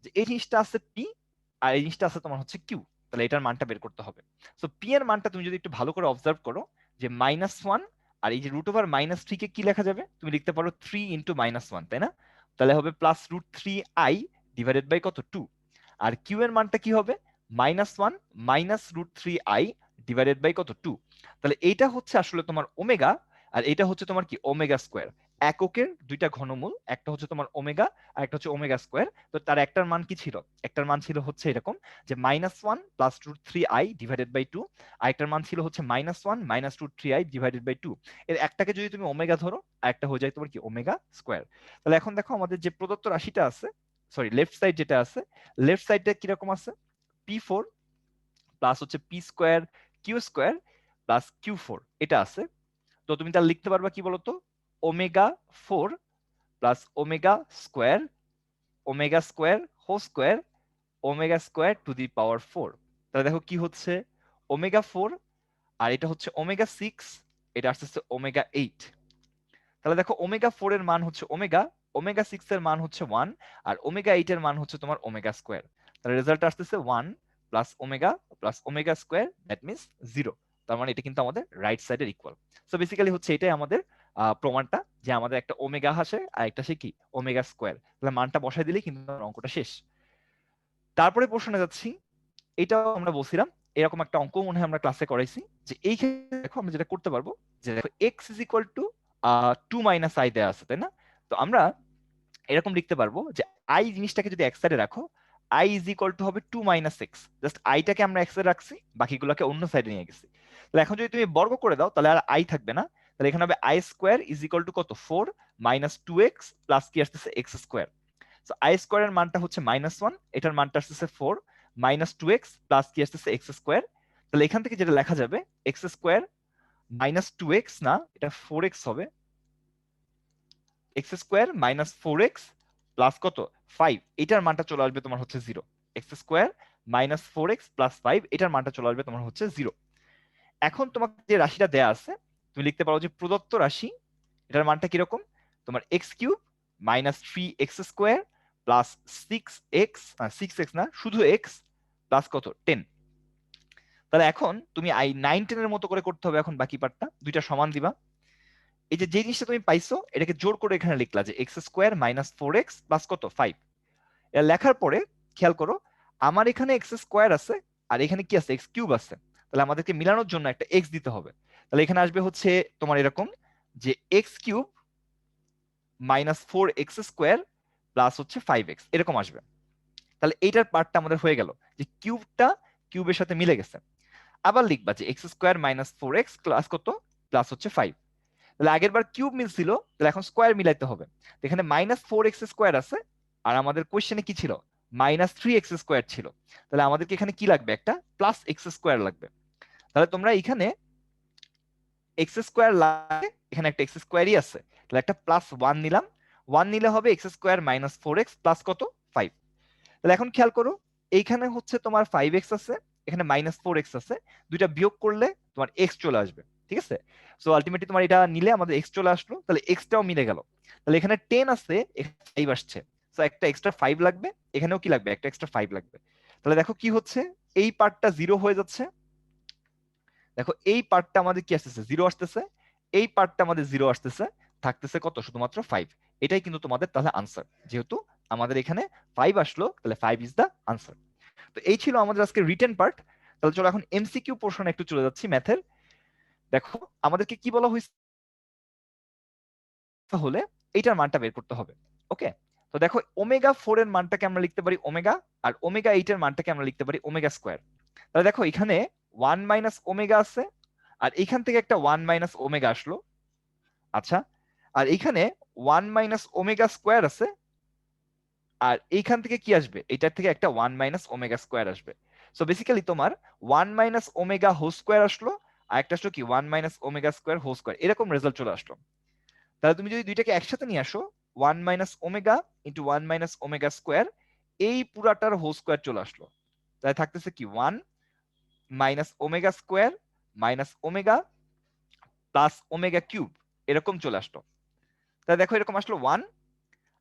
যে এই জিনিসটা আছে পি আর এই জিনিসটা আছে তোমার হচ্ছে কিউ। তাহলে এটার মানটা বের করতে হবে। সো পি এর মানটা তুমি যদি একটু ভালো করে অবজার্ভ করো যে -1 আর এই যে √3 কে কি লেখা যাবে, তুমি লিখতে পারো 3 × -1, তাই না? তাহলে হবে +√3i ডিভাইডেড বাই কত 2। আর কিউ এর মানটা কি হবে -1 -√3i ডিভাইডেড বাই কত 2। তাহলে এইটা হচ্ছে আসলে তোমার ওমেগা, আর এটা হচ্ছে তোমার কি ওমেগা স্কোয়ার। এককের দুইটা ঘনমূল, একটা হচ্ছে তোমার ওমেগা আর একটা হচ্ছে ওমেগা স্কোয়ার। তো তার একটার মান কি ছিল, একটার মান ছিল হচ্ছে এরকম যে -1 +√3i ডিভাইডেড বাই 2, আর একটার মান ছিল হচ্ছে -1 -√3i ডিভাইডেড বাই 2। এর একটাকে যদি তুমি ওমেগা ধরো আর একটা হয়ে যায় তোমার কি ওমেগা স্কোয়ার। তাহলে এখন দেখো আমাদের যে প্রদত্ত রাশিটা আছে, সরি লেফট সাইড যেটা আছে, লেফট সাইডটা কিরকম আছে, p4 প্লাস হচ্ছে p² q² প্লাস q4 এটা আছে। তো তুমি তাহলে লিখতে পারবা কি বলতো, ω4 plus omega square whole square ω² to the power 4। তাহলে দেখো কি হচ্ছে ω4 আর এটা হচ্ছে ω6, এটা আসছে ω8। তাহলে দেখো ω4 এর মান হচ্ছে ω6 এর মান হচ্ছে 1 আর ω8 এর মান হচ্ছে তোমার ω²। তাহলে রেজাল্ট আসতেছে 1 প্লাস ω² দ্যাট মিনস 0। তার মানে এটা কিন্তু আমাদের রাইট সাইডের ইকুয়াল। সো বেসিক্যালি হচ্ছে এটাই আমাদের প্রমাণটা, যে আমাদের একটা ওমেগা আসে আর একটা সে কি ω²। তাহলে মানটা বসাই দিলেই কিন্তু অঙ্কটা শেষ। তারপরে প্রশ্নে যাচ্ছি, এটাও আমরা বলছিলাম এরকম একটা অঙ্ক মনে হয় আমরা ক্লাসে করাইছি, যে এই ক্ষেত্রে দেখো আমরা যেটা করতে পারবো যে দেখো x = 2 - i দেয়া আছে, তাই না? তো আমরা এরকম লিখতে পারবো যে i জিনিসটাকে যদি এক সাইডে রাখো, i = হবে 2 - x, জাস্ট আইটাকে আমরা এক সাইডে রাখছি, বাকিগুলোকে অন্য সাইডে নিয়ে গেছি। তাহলে এখন যদি তুমি বর্গ করে দাও তাহলে আর i থাকবে না, তাহলে এখানে হবে i² = কত 4 - 2x প্লাস কি আসতেছে x²। সো i² এর মানটা হচ্ছে -1, এটার মানটা আসতেছে 4 - 2x প্লাস কি আসতেছে x²। তাহলে এখান থেকে যেটা লেখা যাবে x² - 2x না, এটা 4x হবে, x² - 4x প্লাস কত 5, এটার মানটা চলে আসবে তোমার হচ্ছে 0। x² - 4x প্লাস 5 এটার মানটা চলে আসবে তোমার হচ্ছে 0। এখন তোমাকে যে রাশিটা দেয়া আছে তুমি লিখতে পারো যে প্রদত্ত রাশি, এটার মানটা কিরকম, তোমার x³ - 3x² প্লাস 6x না শুধু x প্লাস কত 10। তাহলে এখন তুমি 9 10 এর মতো করে করতে হবে। এখন বাকি পার্টটা দুইটা সমান দিবা, এই যে জিনিসটা তুমি পাইছো এটাকে জোর করে এখানে লিখলা যে x² - 4x প্লাস কত 5। এটা লেখার পরে খেয়াল করো আমার এখানে x² আছে আর এখানে কি আছে x³ আছে, তাহলে আমাদেরকে মিলানোর জন্য একটা x দিতে হবে। তাহলে এখানে আসবে হচ্ছে তোমার এরকম যে x³ - 4x² প্লাস হচ্ছে 5x এরকম আসবে। তাহলে এইটার পার্টটা আমাদের হয়ে গেল যে কিউবটা কিউবের সাথে মিলে গেছে। আবার লিখবা যে x² - 4x প্লাস কত প্লাস হচ্ছে 5। তাহলে আগের বার কিউব মিলছিল, তাহলে এখন স্কোয়ার মিলাইতে হবে। এখানে -4x² আছে আর আমাদের কোশ্চেনে কি ছিল -3x² ছিল, তাহলে আমাদেরকে এখানে কি লাগবে একটা +x² লাগবে। তাহলে তোমরা এখানে x² লাগে, এখানে একটা x²ই আছে, তাহলে একটা +1 নিলাম, 1 নিলে হবে x² - 4x প্লাস কত 5। তাহলে এখন খেয়াল করো এইখানে হচ্ছে তোমার 5x আছে, এখানে -4x আছে, দুইটা বিয়োগ করলে তোমার x চলে আসবে, ঠিক আছে? সো আলটিমেটলি তোমার এটা নিলে আমাদের x চলে আসলো, তাহলে x টাও মিলে গেল। তাহলে এখানে 10 আছে, এখানে 5 আসছে, সো একটা এক্সট্রা 5 লাগবে, এখানেও কি লাগবে একটা এক্সট্রা 5 লাগবে। তাহলে দেখো কি হচ্ছে এই পার্টটা 0 হয়ে যাচ্ছে, দেখো এই পার্টটা আমাদের কি আসতেছে 0 আসতেছে, এই পার্টটা আমাদের 0 আসতেছে, থাকতেছে কত শুধুমাত্র 5। এটাই কিন্তু তোমাদের তাহলে আনসার, যেহেতু আমাদের এখানে 5 আসলো তাহলে 5 ইজ দ্য আনসার। তো এই ছিল আমাদের আজকে রিটেন পার্ট। তাহলে চলো এখন এমসিকিউ পোর্শনে একটু চলে যাচ্ছি ম্যাথের। দেখো আমাদেরকে কি বলা হয়েছে, হলে এইটার মানটা বের করতে হবে। ওকে, তো দেখো ω4 এর মানটাকে আমরা লিখতে পারি ওমেগা, আর ω8 এর মানটাকে আমরা লিখতে পারি ω²। তাহলে দেখো এখানে 1 - ω আছে আর এখান থেকে একটা 1 - ω আসলো, আচ্ছা, আর এখানে 1 - ω² আছে আর এইখান থেকে কি আসবে, এটার থেকে একটা 1 - ω² আসবে। সো বেসিক্যালি তোমার 1 - ω² আসলো আর একটা আসলো কি 1 - ω² হোল স্কয়ার, এরকম রেজাল্ট চলে আসলো। তাহলে তুমি যদি দুইটাকে একসাথে নিয়ে আসো 1 - ω × 1 - ω², এই পুরাটার হোল স্কয়ার চলে আসলো, তাহলে থাকতেছে কি 1 - ω² - ω প্লাস ω³ এরকম চলে আসলো। তাহলে দেখো এরকম আসলো 1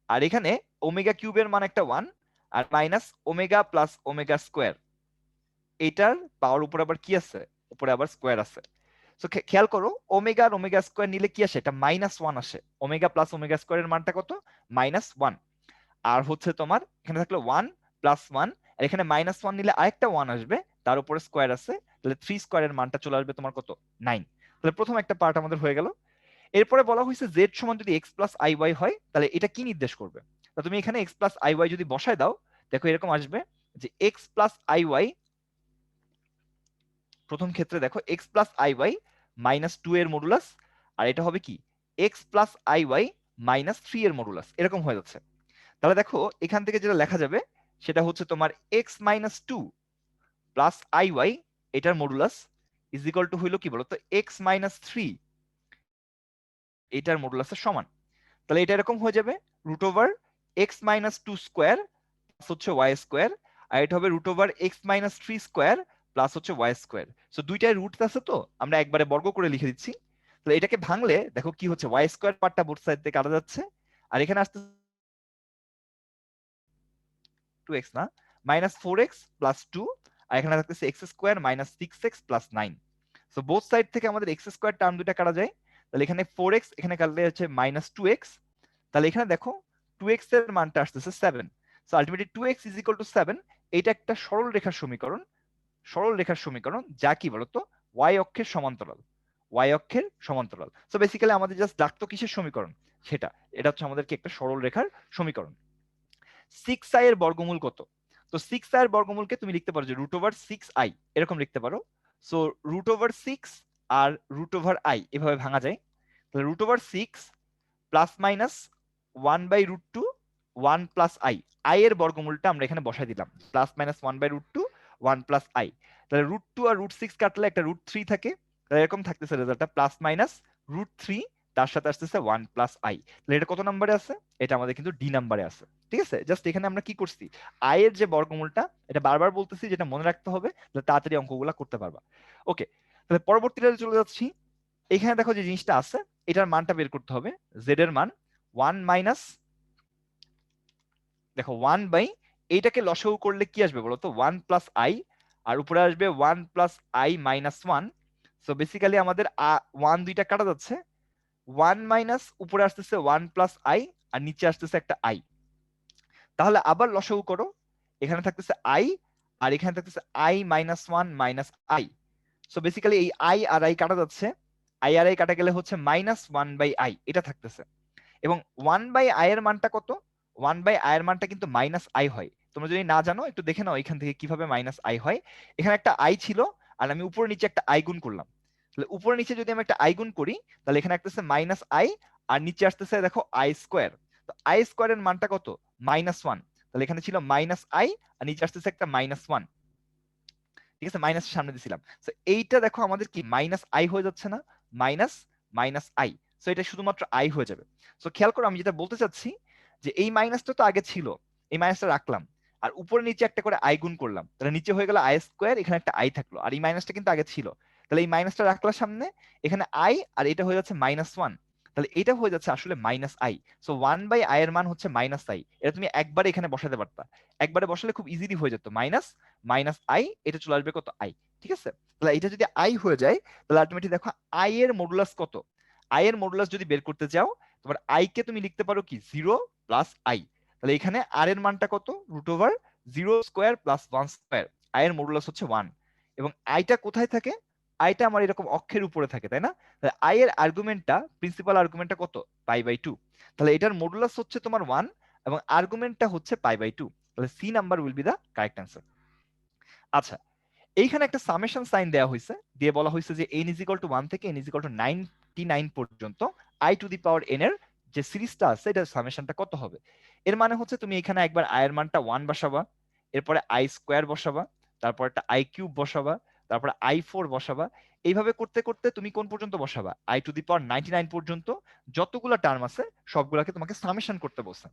আর এখানে ω³ এর মান একটা 1 আর −ω + ω², এটার পাওয়ার উপরে আবার কি আছে, উপরে আবার স্কোয়ার আছে। তো খেয়াল করো ওমেগা আর ওমেগা স্কোয়ার নিলে কি আসে, এটা -1 আসে। ওমেগা প্লাস ওমেগা স্কোয়ারের মানটা কত, -1। আর হচ্ছে তোমার এখানে থাকলো 1 + 1, আর এখানে -1 নিলে আরেকটা 1 আসবে, তার উপরে স্কোয়ার আছে, তাহলে 3 স্কোয়ারের মানটা চলে আসবে তোমার কত, 9। তাহলে প্রথম একটা পার্ট আমাদের হয়ে গেল। এরপরে বলা হয়েছে z সমান যদি x + iy হয় তাহলে এটা কি নির্দেশ করবে। তো তুমি এখানে x + iy যদি বসায় দাও, দেখো এরকম আসবে যে x + iy, প্রথম ক্ষেত্রে দেখো x + iy -2 এর মডুলাস, আর এটা হবে কি x + iy -3 এর মডুলাস, এরকম হয়ে যাচ্ছে। তাহলে দেখো এখান থেকে যেটা লেখা যাবে সেটা হচ্ছে তোমার x - 2 + iy, এটার মডুলাস ইজ ইকুয়াল টু হইলো কি বলতো x - 3 এটার মডুলাসের সমান। তাহলে এটা এরকম হয়ে যাবে √x - 2 স্কোয়ার প্লাস হচ্ছে y স্কোয়ার, আর এটা হবে √x - 3 স্কোয়ার প্লাস হচ্ছে y স্কোয়ার। সো দুইটাই রুট আছে, তো আমরা একবারে বর্গ করে লিখে দিচ্ছি। তাহলে এটাকে ভাঙলে দেখো কি হচ্ছে, y স্কোয়ার পার্টটা বোথ সাইড থেকে কাটা যাচ্ছে, আর এখানে আসতে 2x না, -4x + 2, আর এখানে থাকতেছে x square - 6x + 9। So both side থেকে আমাদের x স্কোয়ার টার্ম দুইটা কাটা যায়। তাহলে এখানে 4x, এখানে কাটলে হচ্ছে -2x। তাহলে এখানে দেখো 2x এর মানটা আসতেছে 7। So ultimately 2x = 7। এটা একটা সরল রেখার সমীকরণ, সরল রেখার সমীকরণ যা কি বলতো y অক্ষের সমান্তরাল, y অক্ষের সমান্তরাল। সো বেসিক্যালি আমাদের জাস্ট ডাকতো কিসের সমীকরণ, সেটা এটা হচ্ছে আমাদের কি একটা সরল রেখার সমীকরণ। 6i এর বর্গমূল কত। তো 6i এর বর্গমূলকে তুমি লিখতে পারো যে √6i, এরকম লিখতে পারো। সো √6 আর √i এভাবে ভাঙা যায়। তাহলে √6 ± 1/√2 1 + i, i এর বর্গমূলটা আমরা এখানে বসাই দিলাম, ±1/√2 1 + i। তাহলে √2 আর √6 কাটলে একটা √3 থাকে, তাহলে এরকম থাকতেছে রেজাল্টটা ±√3, তার সাথে আসতেছে 1 + i। তাহলে এটা কত নম্বরে আছে, এটা আমাদের কিন্তু ডি নাম্বারে আছে। ঠিক আছে, জাস্ট এখানে আমরা কি করছি, i এর যে বর্গমূলটা, এটা বারবার বলতেছি, যেটা মনে রাখতে হবে, তাহলে তাড়াতাড়ি অঙ্কগুলা করতে পারবা। ওকে, তাহলে পরবর্তীতে চলে যাচ্ছি। এখানে দেখো যে জিনিসটা আছে, এটার মানটা বের করতে হবে। z এর মান 1 দেখো 1 এইটাকে লসাগু করলে কি আসবে বলতো 1 + i, আর উপরে আসবে 1 + i - 1। সো বেসিক্যালি আমাদের 1 দুইটা কাটা যাচ্ছে, 1 উপরে আসতেছে 1 + i, আর নিচে আসতেছে একটা i। তাহলে আবার লসাগু করো, এখানে থাকতেছে i, আর এখানে থাকতেছে i - 1 - i। সো বেসিক্যালি এই i আর i কাটা যাচ্ছে, i আর i কাটা গেলে হচ্ছে -1/i, এটা থাকতেছে। এবং 1/i এর মানটা কত, 1/i এর মানটা কিন্তু -i হয়। তোমরা যদি না জানো একটু দেখে নাও এখান থেকে কিভাবে -i হয়। এখানে একটা i ছিল, আর আমি উপরে নিচে একটা i গুণ করলাম। তাহলে উপরে নিচে যদি আমি একটা i গুণ করি, তাহলে এখানে আসতেছে -i, আর নিচে আসতেছে দেখো i স্কোয়ার। তো i স্কোয়ারের মানটা কত, -1। তাহলে এখানে ছিল -i, আর নিচে আসতেছে একটা -1। ঠিক আছে, মাইনাসের সামনে দিছিলাম। তো এইটা দেখো আমাদের কি -i হয়ে যাচ্ছে না, -i। সো এটা শুধুমাত্র i হয়ে যাবে। সো খেয়াল করো আমি যেটা বলতে চাচ্ছি, যে এই মাইনাসটা তো আগে ছিল, এই মাইনাসটা রাখলাম, আর উপরে নিচে একটা করে i গুণ করলাম, তাহলে নিচে হয়ে গেল i স্কোয়ার, এখানে একটা i থাকলো, আর এই মাইনাসটা কিন্তু আগে ছিল। তাহলে এই মাইনাসটা রাখলাম সামনে, এখানে i, আর এটা হয়ে যাচ্ছে -1। তাহলে এটা হয়ে যাচ্ছে আসলে -i। সো 1/i এর মান হচ্ছে -i। এটা তুমি একবারে এখানে বসাতে পারতা, একবারে বসালে খুব ইজিলি হয়ে যেত, -i, এটা চলে আসবে কত, i। ঠিক আছে, তাহলে এটা যদি i হয়ে যায়, তাহলে আলটিমেটলি দেখো i এর মডুলাস কত। i এর মডুলাস যদি বের করতে চাও, তোমার i কে তুমি লিখতে পারো কি 0 + i। তাহলে এখানে r এর মানটা কত, √0² + 1 স্কয়ার, i এর মডুলাস হচ্ছে 1। এবং i টা কোথায় থাকে, i টা আমার এরকম অক্ষের উপরে থাকে, তাই না। তাহলে i এর আর্গুমেন্টটা, প্রিন্সিপাল আর্গুমেন্টটা কত, π/2। তাহলে এটার মডুলাস হচ্ছে তোমার 1, এবং আর্গুমেন্টটা হচ্ছে π/2। তাহলে C number will be the correct answer. আচ্ছা, এইখানে একটা সামেশন সাইন দেওয়া হয়েছে, দিয়ে বলা হয়েছে যে n = 1 থেকে n = 99 পর্যন্ত i⁴n এর যে সিরিজটা আছে, এটা সামেশনটা কত হবে। এর মানে হচ্ছে তুমি এখানে একবার i এর মানটা 1 বসাবা, এরপরে i স্কোয়ার বসাবা, তারপর একটা i³ বসাবা, তারপরে i4 বসাবা। এইভাবে করতে করতে তুমি কোন পর্যন্ত বসাবা, i⁴99 পর্যন্ত। যতগুলো টার্ম আছে সবগুলাকে তোমাকে সামেশন করতে বলছে।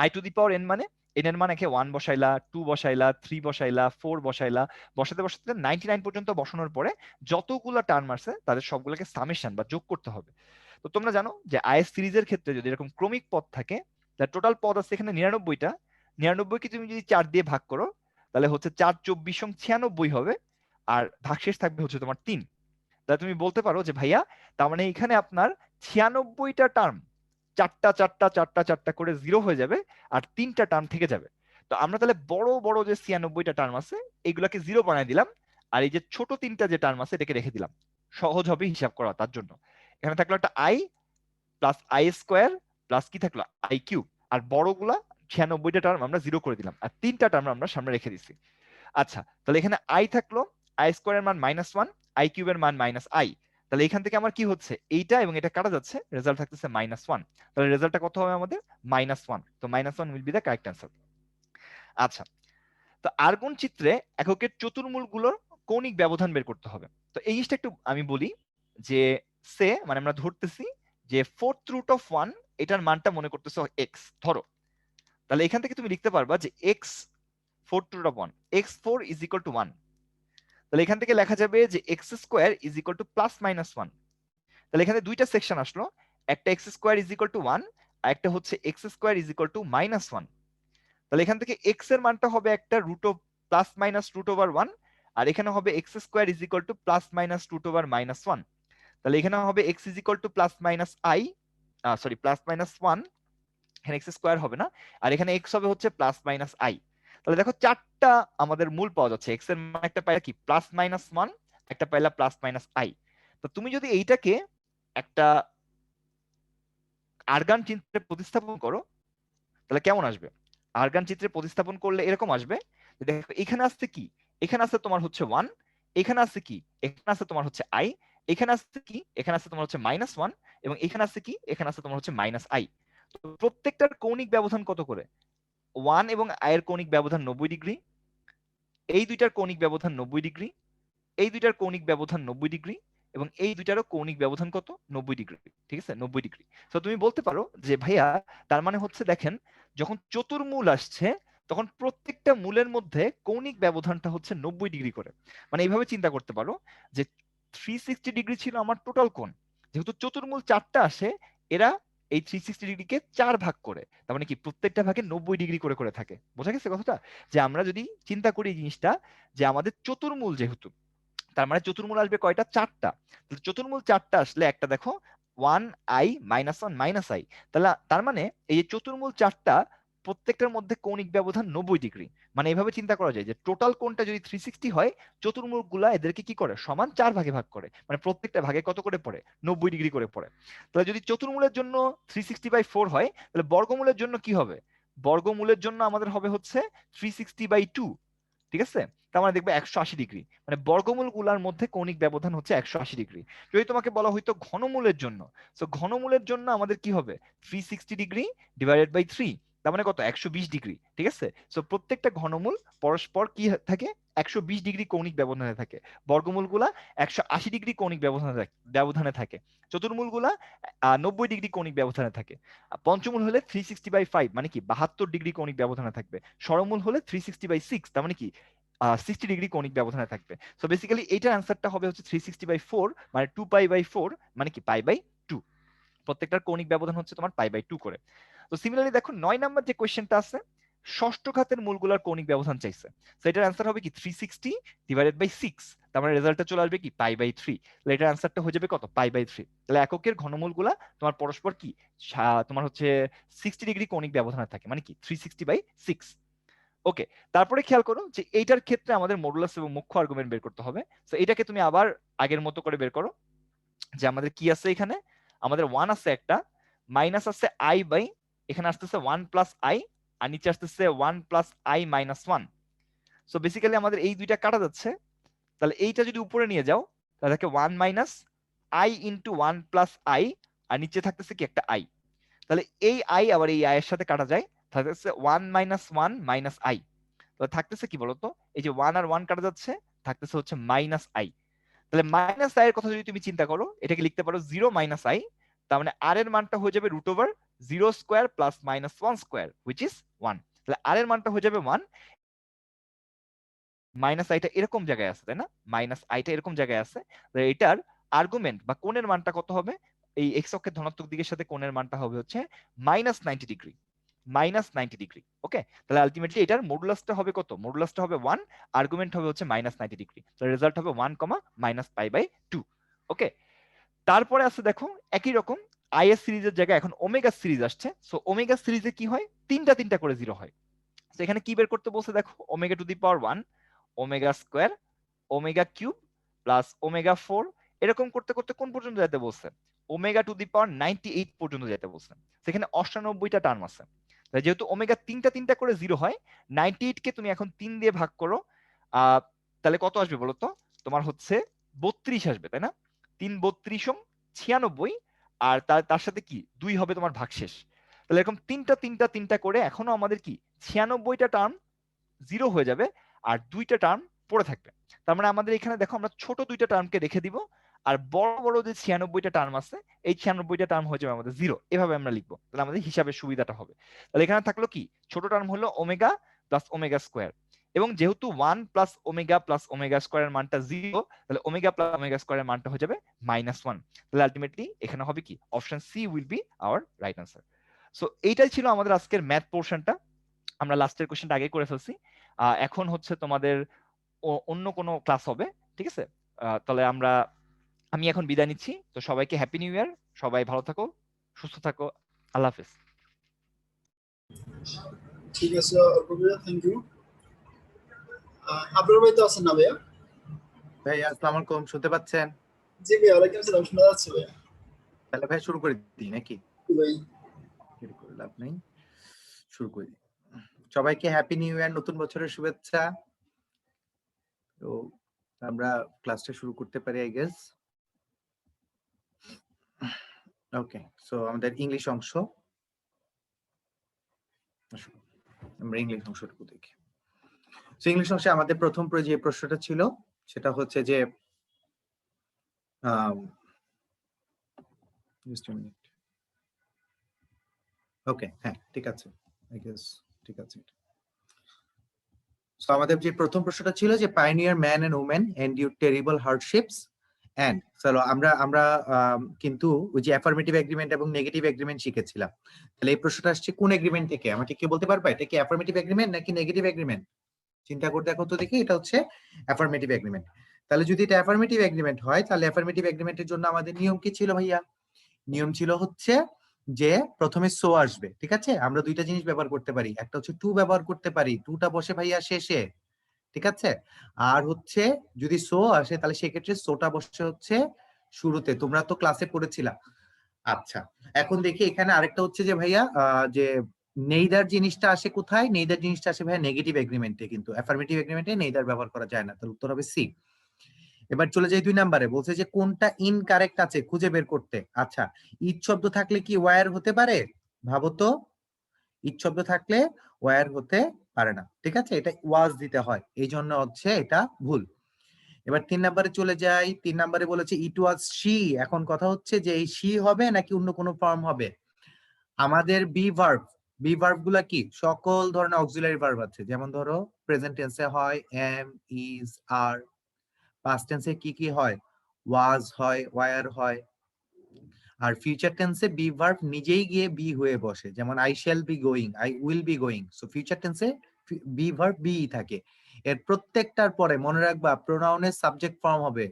i⁴n মানে n এর মান একে 1 বসাইলা, 2 বসাইলা, 3 বসাইলা, 4 বসাইলা, বসাতে বসাতে 99 পর্যন্ত বসানোর পরে যতগুলো টার্ম আছে তাদের সবগুলোকে সামেশন বা যোগ করতে হবে। তো তোমরা জানো যে আইএস সিরিজের ক্ষেত্রে যদি এরকম ক্রমিক পদ থাকে, তাহলে টোটাল পদ আছে এখানে 99টা, 99 কে তুমি যদি 4 দিয়ে ভাগ করো, তাহলে হচ্ছে 4 24 96 হবে, আর ভাগশেষ থাকবে হচ্ছে তোমার 3। তাহলে তুমি বলতে পারো যে ভাইয়া তার মানে এখানে আপনার 96টা টার্ম চারটা চারটা চারটা চারটা করে 0 হয়ে যাবে, আর 3টা টার্ম থেকে যাবে। তো আমরা তাহলে বড় বড় যে 96টা টার্ম আছে এগুলাকে 0 বানাই দিলাম, আর এই যে ছোট 3টা যে টার্ম আছে এটাকে রেখে দিলাম, সহজ হবে হিসাব করা। তার জন্য এখানে থাকলো একটা I plus I square plus কি থাকলো আই কিউব, আর বড়গুলা 96টা টার্ম আমরা 0 করে দিলাম, আর 3টা টার্ম আমরা সামনে রেখে দিছি। আচ্ছা, তাহলে এখানে আই থাকলো, আই স্কোয়ারের মান -1, আই কিউবের মান -i। তাহলে এখান থেকে আমার কি হচ্ছে, এইটা এবং এটা কাটা যাচ্ছে, রেজাল্ট থাকতেছে -1। তাহলে রেজাল্টটা কত হবে আমাদের? -1। তো -1 will be the correct answer. আচ্ছা, তো আর্গন চিত্রে এককের চতুর্মূলগুলোর কৌণিক ব্যবধান বের করতে হবে। তো এই জিনিসটা একটু আমি বলি যে মানে আমরা ধরতেছি যে 4th রুট অফ 1 এটার মানটা মনে করতেছো x ধরো। তাহলে এখান থেকে তুমি লিখতে পারবা যে x 4th root of 1 x4 is equal to 1। তাহলে এখান থেকে লেখা যাবে যে x square is equal to +-1। তাহলে এখানে দুইটা সেকশন আসলো, একটা x square is equal to 1 আর একটা হচ্ছে x square is equal to -1। তাহলে এখান থেকে x এর মানটা হবে একটা √1 আর এখানে হবে x square is equal to +-√1। তাহলে এখানে হবে x ইজ ইকুয়াল টু +-1, এখানে x স্কোয়ার হবে না, আর এখানে x হবে হচ্ছে +-i। তাহলে দেখো চারটা আমাদের মূল পাওয়া যাচ্ছে, x এর মান একটা পাইলা কি +-1, একটা পাইলা +-i। তো তুমি যদি এইটাকে একটা আর্গান চিত্রে প্রতিস্থাপন করো তাহলে কেমন আসবে? আর্গান চিত্রে প্রতিস্থাপন করলে এরকম আসবে, দেখো এখানে আসছে কি, এখানে আছে তোমার হচ্ছে 1, এখানে আছে কি, এখানে আছে তোমার হচ্ছে i, এখানে আছে কি, এখানে আছে তোমার হচ্ছে -1, এবং এখানে আছে কি, এখানে আছে তোমার হচ্ছে -i। তো প্রত্যেকটার কৌণিক ব্যবধান কত করে? 1 এবং i এর কৌণিক ব্যবধান 90 ডিগ্রি, এই দুইটার কৌণিক ব্যবধান 90 ডিগ্রি, এই দুইটার কৌণিক ব্যবধান 90 ডিগ্রি, এবং এই দুইটারও কৌণিক ব্যবধান কত? 90 ডিগ্রি। ঠিক আছে, 90 ডিগ্রি। তো তুমি বলতে পারো যে ভাইয়া তার মানে হচ্ছে দেখেন যখন চতুর্মূল আসছে তখন প্রত্যেকটা মূলের মধ্যে কৌণিক ব্যবধানটা হচ্ছে 90 ডিগ্রি করে। মানে এইভাবে চিন্তা করতে পারো যে 360 ডিগ্রি ছিল আমার টোটাল কোণ, যেহেতু চতুর্মূল 4টা আসে, এরা এই 360 ডিগ্রিকে 4 ভাগ করে, তার মানে কি প্রত্যেকটা ভাগে 90 ডিগ্রি করে করে থাকে। বোঝা গেছে কথাটা? যে আমরা যদি চিন্তা করি এই জিনিসটা যে আমাদের চতুর্মূল যেহেতু, তার মানে চতুর্মূল আসবে কয়টা? 4টা। তাহলে চতুর্মূল 4টা আসলে একটা দেখো 1i -1 -i, তাহলে তার মানে এই যে চতুর্মূল 4টা প্রত্যেকটার মধ্যে কৌণিক ব্যবধান 90 ডিগ্রি। মানে এইভাবে চিন্তা করা যায় যে টোটাল কোণটা যদি 360 হয়, চতুর্মূল গুলা এদেরকে কি করে? সমান 4 ভাগে ভাগ করে, মানে প্রত্যেকটা ভাগে কত করে পড়ে? 90 ডিগ্রি করে পড়ে। তাহলে যদি চতুর্মূলের জন্য 360/4 হয়, তাহলে বর্গমূলের জন্য কি হবে? বর্গমূলের জন্য আমাদের হবে হচ্ছে 360/2। ঠিক আছে, তার মানে দেখবে 180 ডিগ্রি, মানে বর্গমূল গুলার মধ্যে কৌণিক ব্যবধান হচ্ছে 180 ডিগ্রি। যদি তোমাকে বলা হইতো ঘনমূলের জন্য, তো ঘনমূলের জন্য আমাদের কি হবে? 360 ডিগ্রি ডিভাইডেড বাই 3, তার মানে কত? 120 ডিগ্রি। ঠিক আছে, সো প্রত্যেকটা ঘনমূল পরস্পর কি থাকে? 120 ডিগ্রি কৌণিক ব্যবধানে থাকে। বর্গমূল গুলা 180 ডিগ্রি কৌণিক ব্যবধানে থাকে। চতুর্মূল গুলা 90 ডিগ্রি কৌণিক ব্যবধানে থাকে। পঞ্চমূল হলে 360/5, মানে কি 72 ডিগ্রি কৌণিক ব্যবধানে থাকবে। ষড়মূল হলে 360/6, তার মানে কি 60 ডিগ্রি কৌণিক ব্যবধানে থাকবে। সো বেসিক্যালি এইটার অ্যান্সারটা হবে হচ্ছে 360/4, মানে 2π/4, মানে কি π/2। প্রত্যেকটার কৌণিক ব্যবধান হচ্ছে তোমার π/2 করে। তো সিমিলারলি দেখো 9 নাম্বার যে কোয়েশ্চেনটা আছে, ষষ্ঠ ঘাতের মূলগুলোর কৌণিক ব্যবধান চাইছে। সো এটার অ্যান্সার হবে কি 360 ডিভাইডেড বাই 6, তার মানে রেজাল্টটা চলে আসবে কি π/3। তাহলে এটার অ্যান্সারটা হয়ে যাবে কত? π/3। তাহলে এককের ঘনমূলগুলা তোমার পরস্পর কি তোমার হচ্ছে 60 ডিগ্রি কৌণিক ব্যবধানে থাকে, মানে কি 360/6। ওকে, তারপরে খেয়াল করো যে এইটার ক্ষেত্রে আমাদের মডুলাস এবং মুখ্য আর্গুমেন্ট বের করতে হবে। তো এটাকে তুমি আবার আগের মতো করে বের করো, যে আমাদের কি আছে এখানে? আমাদের 1 আছে, একটা মাইনাস আছে i বাই, এখানে আসতেছে 1 প্লাস i, আর নিচে আসতেছে 1 plus i minus 1। So basically আমাদের এই দুইটা কাটা যাচ্ছে, তাহলে এইটা যদি উপরে নিয়ে যাও তাহলে থাকে 1 minus i into 1 plus i, আর নিচে থাকতেছে কি একটা i। তাহলে এই i আবার এই i এর সাথে কাটা যায়, থাকতেছে 1 মাইনাস 1 মাইনাস i। তাহলে থাকতেছে কি বলতো? এই যে 1 আর 1 কাটা যাচ্ছে, থাকতেছে হচ্ছে মাইনাস i। তাহলে মাইনাস i এর কথা যদি তুমি চিন্তা করো, এটাকে লিখতে পারো 0 মাইনাস i, তার মানে r এর মানটা হয়ে যাবে √0 square plus minus 1 square, which is 1। তাহলে r এর মানটা হয়ে যাবে 1, মাইনাস আইটা এরকম জায়গায় আছে, তাই না? মাইনাস আইটা এরকম জায়গায় আছে, এটার আর্গুমেন্ট বা কোণের মানটা কত হবে? এই এক্স অক্ষের ধনাত্মক দিকের সাথে কোণের মানটা হবে হচ্ছে -90 ডিগ্রি। -90°। ওকে, তাহলে আলটিমেটলি এটার মডুলাসটা হবে কত? মডুলাসটা হবে 1, আর্গুমেন্ট হবে হচ্ছে -90°। তাহলে রেজাল্ট হবে 1, -π/2। ওকে, তারপরে আছে দেখো একই রকম আইএস সিরিজের জায়গায় এখন ওমেগা সিরিজ আসছে। সো ওমেগা সিরিজে কি হয়? তিনটা করে জিরো হয়। তো এখানে কি বের করতে বলছে দেখো, omega two the power 1, omega square, omega cube plus omega 4, এরকম করতে করতে কোন পর্যন্ত যেতে বলছে? ওমেগা টু দি পাওয়ার 98 পর্যন্ত যেতে বলছে। সেখানে 98টা টার্ম আছে। তাই যেহেতু ওমেগা তিনটা করে জিরো হয়, 98 কে তুমি এখন 3 দিয়ে ভাগ করো, তাহলে কত আসবে বলো তো? তোমার হচ্ছে 32 আসবে, তাই না? 3 32 96, আর তার সাথে কি 2 হবে তোমার ভাগশেষ। তাহলে এরকম তিনটা করে এখনো আমাদের কি 96টা টার্ম জিরো হয়ে যাবে, আর 2টা টার্ম পড়ে থাকবে। তার মানে আমাদের এখানে দেখো আমরা ছোট 2টা টার্মকে রেখে দিব, আর বড় বড় যে 96টা টার্ম আছে এই 96টা টার্ম হয়ে যাবে আমাদের জিরো। এভাবে আমরা লিখবো, তাহলে আমাদের হিসাবের সুবিধাটা হবে। তাহলে এখানে থাকলো কি, ছোট টার্ম হলো ওমেগা প্লাস ওমেগা স্কোয়ার, এবং যেহেতু 1 প্লাস ওমেগা স্কোয়ারের মানটা জিরো, তাহলে ওমেগা প্লাস ওমেগা স্কোয়ারের মানটা হয়ে যাবে -1। তাহলে আলটিমেটলি এখানে হবে কি, option C will be our right answer. So এইটাই ছিল আমাদের আজকের ম্যাথ পোর্শনটা। আমরা লাস্টের কোশ্চেনটা আগে করে ফেলছি। এখন হচ্ছে তোমাদের অন্য কোনো ক্লাস হবে, ঠিক আছে? তাহলে আমি এখন বিদায় নিচ্ছি। তো সবাইকে হ্যাপি নিউ ইয়ার, সবাই ভালো থাকো, সুস্থ থাকো, আল্লাহ হাফেজ। ঠিক আছে অর্ক ভাইয়া, থ্যাংক ইউ। আপনার ভাই তো আছেন না ভাইয়া? ভাই আসসালামু আলাইকুম, শুনতে পাচ্ছেন? জি ভাইয়া, ওয়ালাইকুম আসসালাম, শোনা যাচ্ছে ভাইয়া। তাহলে ভাই শুরু করে দিই নাকি? জি ভাই। শুরু করে লাভ নেই, শুরু করে দিই। সবাইকে হ্যাপি নিউ ইয়ার, নতুন বছরের শুভেচ্ছা। তো আমরা ক্লাসটা শুরু করতে পারি আই গেস। ওকে, সো আমাদের ইংলিশ অংশ, আমরা ইংলিশ অংশটুকু দেখি। সো ইংলিশ অংশে আমাদের প্রথম যে প্রশ্নটা ছিল সেটা হচ্ছে যে ওকে, হ্যাঁ ঠিক আছে, আই গেস ঠিক আছে। সো আমাদের যে প্রথম প্রশ্নটা ছিল যে pioneer man and women endure terrible hardships and, চলো আমরা কিন্তু ওই যে অ্যাফার্মেটিভ এগ্রিমেন্ট এবং নেগেটিভ এগ্রিমেন্ট শিখেছিলাম। তাহলে এই প্রশ্নটা আসছে কোন এগ্রিমেন্ট থেকে? আমাকে কি বলতে পারবে এটা কি অ্যাফার্মেটিভ এগ্রিমেন্ট নাকি নেগেটিভ এগ্রিমেন্ট? চিন্তা করে দেখো তো দেখি। এটা হচ্ছে অ্যাফার্মেটিভ এগ্রিমেন্ট। তাহলে যদি এটা অ্যাফার্মেটিভ এগ্রিমেন্ট হয়, তাহলে অ্যাফার্মেটিভ এগ্রিমেন্টের জন্য আমাদের নিয়ম কি ছিল ভাইয়া? নিয়ম ছিল হচ্ছে যে প্রথমে সো আসবে, ঠিক আছে? আমরা দুইটা জিনিস ব্যবহার করতে পারি, একটা হচ্ছে টু ব্যবহার করতে পারি, টুটা বসে ভাইয়া শেষে, ঠিক আছে? আর হচ্ছে যদি সো আসে তাহলে সেক্ষেত্রে সোটা বসে হচ্ছে শুরুতে। তোমরা তো ক্লাসে পড়েছিলা। আচ্ছা, এখন দেখি এখানে আরেকটা হচ্ছে যে ভাইয়া যে নেইদার জিনিসটা আসে কোথায়? নেইদার জিনিসটা আসে ভাইয়া নেগেটিভ এগ্রিমেন্টে, কিন্তু অ্যাফার্মেটিভ এগ্রিমেন্টে নেইদার ব্যবহার করা যায় না। তাহলে উত্তর হবে সি। এবার চলে যাই 2 নম্বরে, বলছে যে কোনটা ইনকারেক্ট আছে খুঁজে বের করতে। আচ্ছা, ইট শব্দ থাকলে কি ওয়্যার হতে পারে? ভাবো তো, ইট শব্দ থাকলে ওয়্যার হতে পারে না, ঠিক আছে? এটা ওয়াজ দিতে হয়, এই জন্য হচ্ছে এটা ভুল। এবার 3 নম্বরে চলে যাই। 3 নম্বরে বলেছে ইট ওয়াজ শি। এখন কথা হচ্ছে যে এই শি হবে নাকি অন্য কোনো ফর্ম হবে? আমাদের বি ভার্ব গুলা কি সকল ধরনের অক্সিলারি ভার্ব আছে, যেমন ধরো প্রেজেন্ট টেন্সে হয় এম, ইজ, আর। পাস্ট টেন্সে কি কি হয়? ওয়াজ হয়, ওয়্যার হয়। আর ফিউচার টেন্সে বি ভার্ব নিজেই গিয়ে বি হয়ে বসে, যেমন I shall be going, I will be going. So future টেন্সে বি ভার্ব বি থাকে। এর প্রত্যেকটার পরে মনে রাখবা প্রোনাউনের সাবজেক্ট ফর্ম হবে,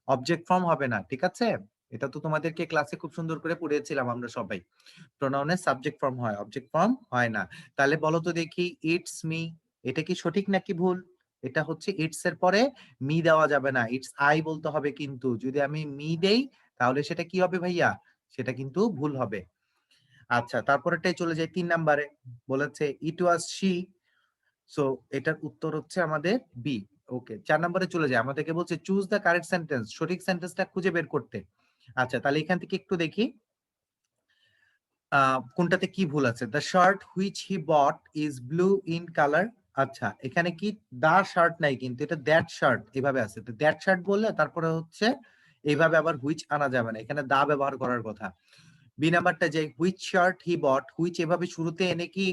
অবজেক্ট ফর্ম হবে না, ঠিক আছে? এটা তো তোমাদেরকে ক্লাসে খুব সুন্দর করে পড়িয়েছিলাম আমরা সবাই। প্রোনাউনের সাবজেক্ট ফর্ম হয়, অবজেক্ট ফর্ম হয় না। তাহলে বলো তো দেখি, ইটস মি, এটা কি সঠিক নাকি ভুল? এটা হচ্ছে ইটস এর পরে মি দেওয়া যাবে না, ইটস আই বলতে হবে। কিন্তু যদি আমি মি দেই তাহলে সেটা কি হবে ভাইয়া? সেটা কিন্তু ভুল হবে। আচ্ছা, তারপরেটাই চলে যাই 3 নম্বরে, বলেছে ইট ওয়াজ শি। সো এটার উত্তর হচ্ছে আমাদের বি। ওকে, 4 নম্বরে চলে যায়, আমাদেরকে বলছে চুজ দ্য কারেক্ট সেন্টেন্স, সঠিক সেন্টেন্সটা খুঁজে বের করতে। আচ্ছা, তাহলে এখান থেকে একটু দেখি কোনটাতে কি ভুল আছে। The shirt which he bought is blue in colour. আচ্ছা, এখানে কি দা শার্ট নাই, কিন্তু এটা দ্যাট শার্ট এভাবে আছে। তো দ্যাট শার্ট বললে তারপরে হচ্ছে এইভাবে আবার হুইচ আনা যাবে না, এখানে দা ব্যবহার করার কথা। বি নাম্বারটা যে which shirt he bought, which এভাবে শুরুতে এনে কি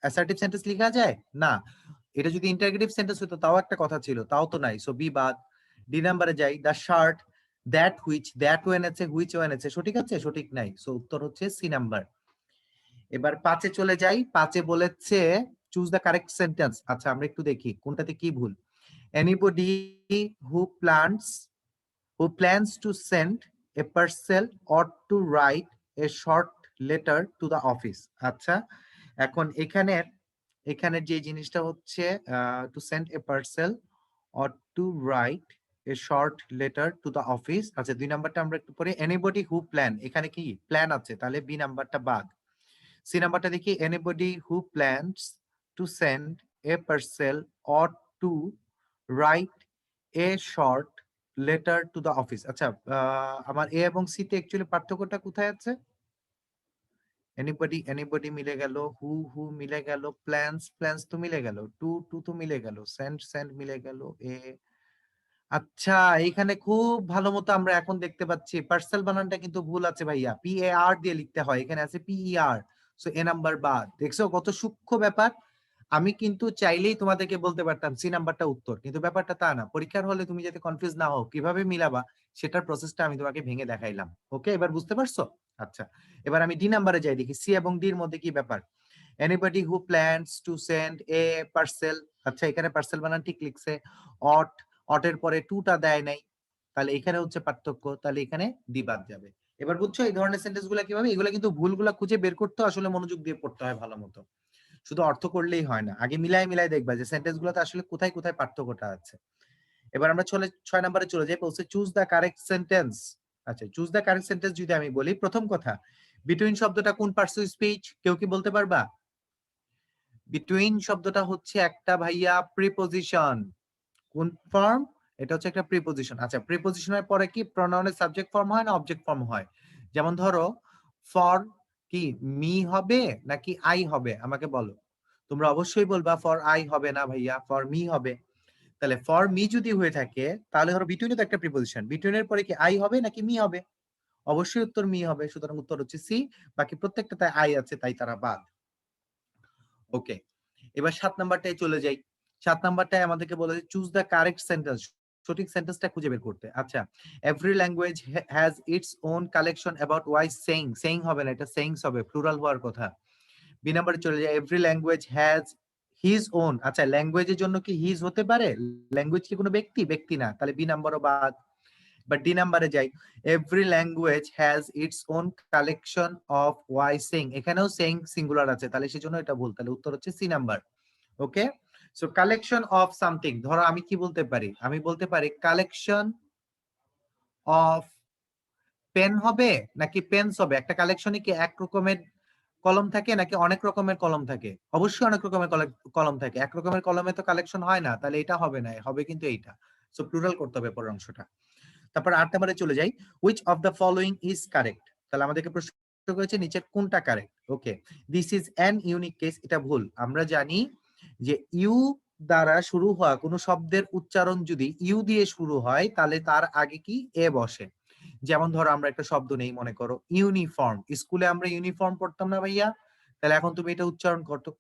অ্যাসার্টিভ সেন্টেন্স লেখা যায় না? এটা যদি ইন্টারগেটিভ সেন্টেন্স হতো তাও একটা কথা ছিল, তাও তো নাই, সো বি বাদ। ডি নাম্বারে যাই, the shirt that which, that ও এনেছে, হুইচ ও এনেছে, সঠিক আছে? সঠিক নাই, সো উত্তর হচ্ছে সি নাম্বার। এবার 5-এ চলে যাই। 5-এ বলেছে চুজ দ্য কারেক্ট সেন্টেন্স। আচ্ছা আমরা একটু দেখি কোনটাতে কি ভুল। Anybody who plans to send a parcel ought to write a short letter to the office. আচ্ছা এখন এখানে যে জিনিসটা হচ্ছে to send a parcel ought to write a short letter to the office. আচ্ছা 2 নাম্বারটা আমরা একটু পরে anybody who plan, এখানে কি প্ল্যান আছে, তাহলে বি নাম্বারটা বাদ। সি নাম্বারটা দেখি anybody who plans to send a parcel ought to write a short letter to the office. আচ্ছা আমার এ এবং সি তে অ্যাকচুয়ালি পার্থক্যটা কোথায় আছে? anybody মিলে গেল, who মিলে গেল, plans তো মিলে গেল, to তো মিলে গেল, send মিলে গেল, এ আচ্ছা এইখানে খুব ভালো মতো আমরা এখন দেখতে পাচ্ছি পার্সেল বানানটা কিন্তু ভুল আছে ভাইয়া, PAR দিয়ে লিখতে হয়, এখানে আছে PER, সো এ নাম্বার বাদ। দেখছো কত সূক্ষ্ম ব্যাপার। আমি কিন্তু চাইলেই তোমাদেরকে বলতে পারতাম সি নাম্বারটা উত্তর, কিন্তু ব্যাপারটা তা না। পরীক্ষার হলে তুমি যাতে কনফিউজ না হও কিভাবে মিলাবা সেটার প্রসেসটা আমি তোমাকে ভেঙে দেখাইলাম। ওকে এবার বুঝতে পারছো? আচ্ছা এবার আমি ডি নাম্বারে যাই, দেখি সি এবং ডি এর মধ্যে কি ব্যাপার। Anybody who plans to send a parcel, আচ্ছা এখানে পার্সেল বানান ঠিক লিখছে, অটের পরে টুটা দেয় নাই, তাহলে এখানে হচ্ছে পার্থক্য, তাহলে এখানে ডি বাদ যাবে। এবার বুঝছো এই ধরনের সেন্টেন্স গুলা কিভাবে, এগুলা কিন্তু ভুলগুলা খুঁজে বের করতে আসলে মনোযোগ দিয়ে পড়তে হয় ভালো মতো, শুধু অর্থ করলেই হয় না, আগে মিলাই দেখবা যে সেন্টেন্স গুলোতে আসলে কোথায় কোথায় পার্থক্যটা আছে। এবার আমরা 6 নম্বরে চলে যাই, বলছে চুজ দ্য কারেক্ট সেন্টেন্স। আচ্ছা চুজ দ্য কারেক্ট সেন্টেন্স যদি আমি বলি, প্রথম কথা বিটুইন শব্দটা কোন পার্টস অফ স্পিচ কেউ কি বলতে পারবা? বিটুইন শব্দটা হচ্ছে একটা ভাইয়া প্রিপজিশন। কোন ফর্ম? এটা হচ্ছে একটা প্রিপজিশন। আচ্ছা প্রিপজিশনের পরে কি প্রনাউনের সাবজেক্ট ফর্ম হয় না অবজেক্ট ফর্ম হয়? যেমন ধরো ফর কি মি হবে নাকি আই হবে, আমাকে বলো। তোমরা অবশ্যই বলবা ফর আই হবে না ভাইয়া, ফর মি হবে। তাহলে ফর মি যদি হয়ে থাকে তাহলে ধরো বিটুইনে তো একটা প্রিপজিশন, বিটুইনের পরে কি আই হবে নাকি মি হবে? অবশ্যই উত্তর মি হবে, সুতরাং উত্তর হচ্ছে সি। বাকি প্রত্যেকটাতে আই আছে তাই তারা বাদ। ওকে এবার 7 নাম্বারটায় চলে যাই। 7 নাম্বারটায় আমাদেরকে বলেছে চুজ দ্য কারেক্ট সেন্টেন্স, সঠিক সেন্টেন্সটা খুঁজে বের করতে। আচ্ছা every language has its own collection about wise saying হবে না, এটা সেইংস হবে, প্লুরাল হওয়ার কথা। বি নাম্বারে চলে যায় every language has his own. আচ্ছা ল্যাঙ্গুয়েজের জন্য কি হিজ হতে পারে? ল্যাঙ্গুয়েজ কি কোনো ব্যক্তি না, তাহলে বি নাম্বারও বাদ। বাট ডি নাম্বারে যাই, every language has its own collection of wise saying, এখানেও সেইং সিঙ্গুলার আছে, তাহলে সেজন্য এটা ভুল, তাহলে উত্তর হচ্ছে C number. Okay so collection of something, ধরো আমি কি বলতে পারি, আমি বলতে পারি কালেকশন অফ পেন হবে নাকি পেন্স হবে? একটা কালেকশনে কি এক রকমের কলম থাকে নাকি অনেক রকমের কলম থাকে? অবশ্যই অনেক রকমের কলম থাকে, এক রকমের কলমে তো কালেকশন হয় না, তাহলে এটা হবে না, হবে কিন্তু এইটা। সো প্লুরাল করতে হবে পরের অংশটা। তারপর 8 নম্বরে চলে যাই, which of the following is correct, তাহলে আমাদেরকে প্রশ্ন করেছে নিচের কোনটা correct. Okay this is an unique case, এটা ভুল। আমরা জানি যে ইউ দ্বারা শুরু হওয়া কোনো শব্দের উচ্চারণ যদি ইউ দিয়ে শুরু হয় তাহলে তার আগে কি এ বসে। যেমন ধরো আমরা একটা শব্দ নেই, মনে করো ইউনিফর্ম, স্কুলে আমরা ইউনিফর্ম পড়তাম না ভাইয়া, তাহলে এখন তুমি এটা উচ্চারণ করতো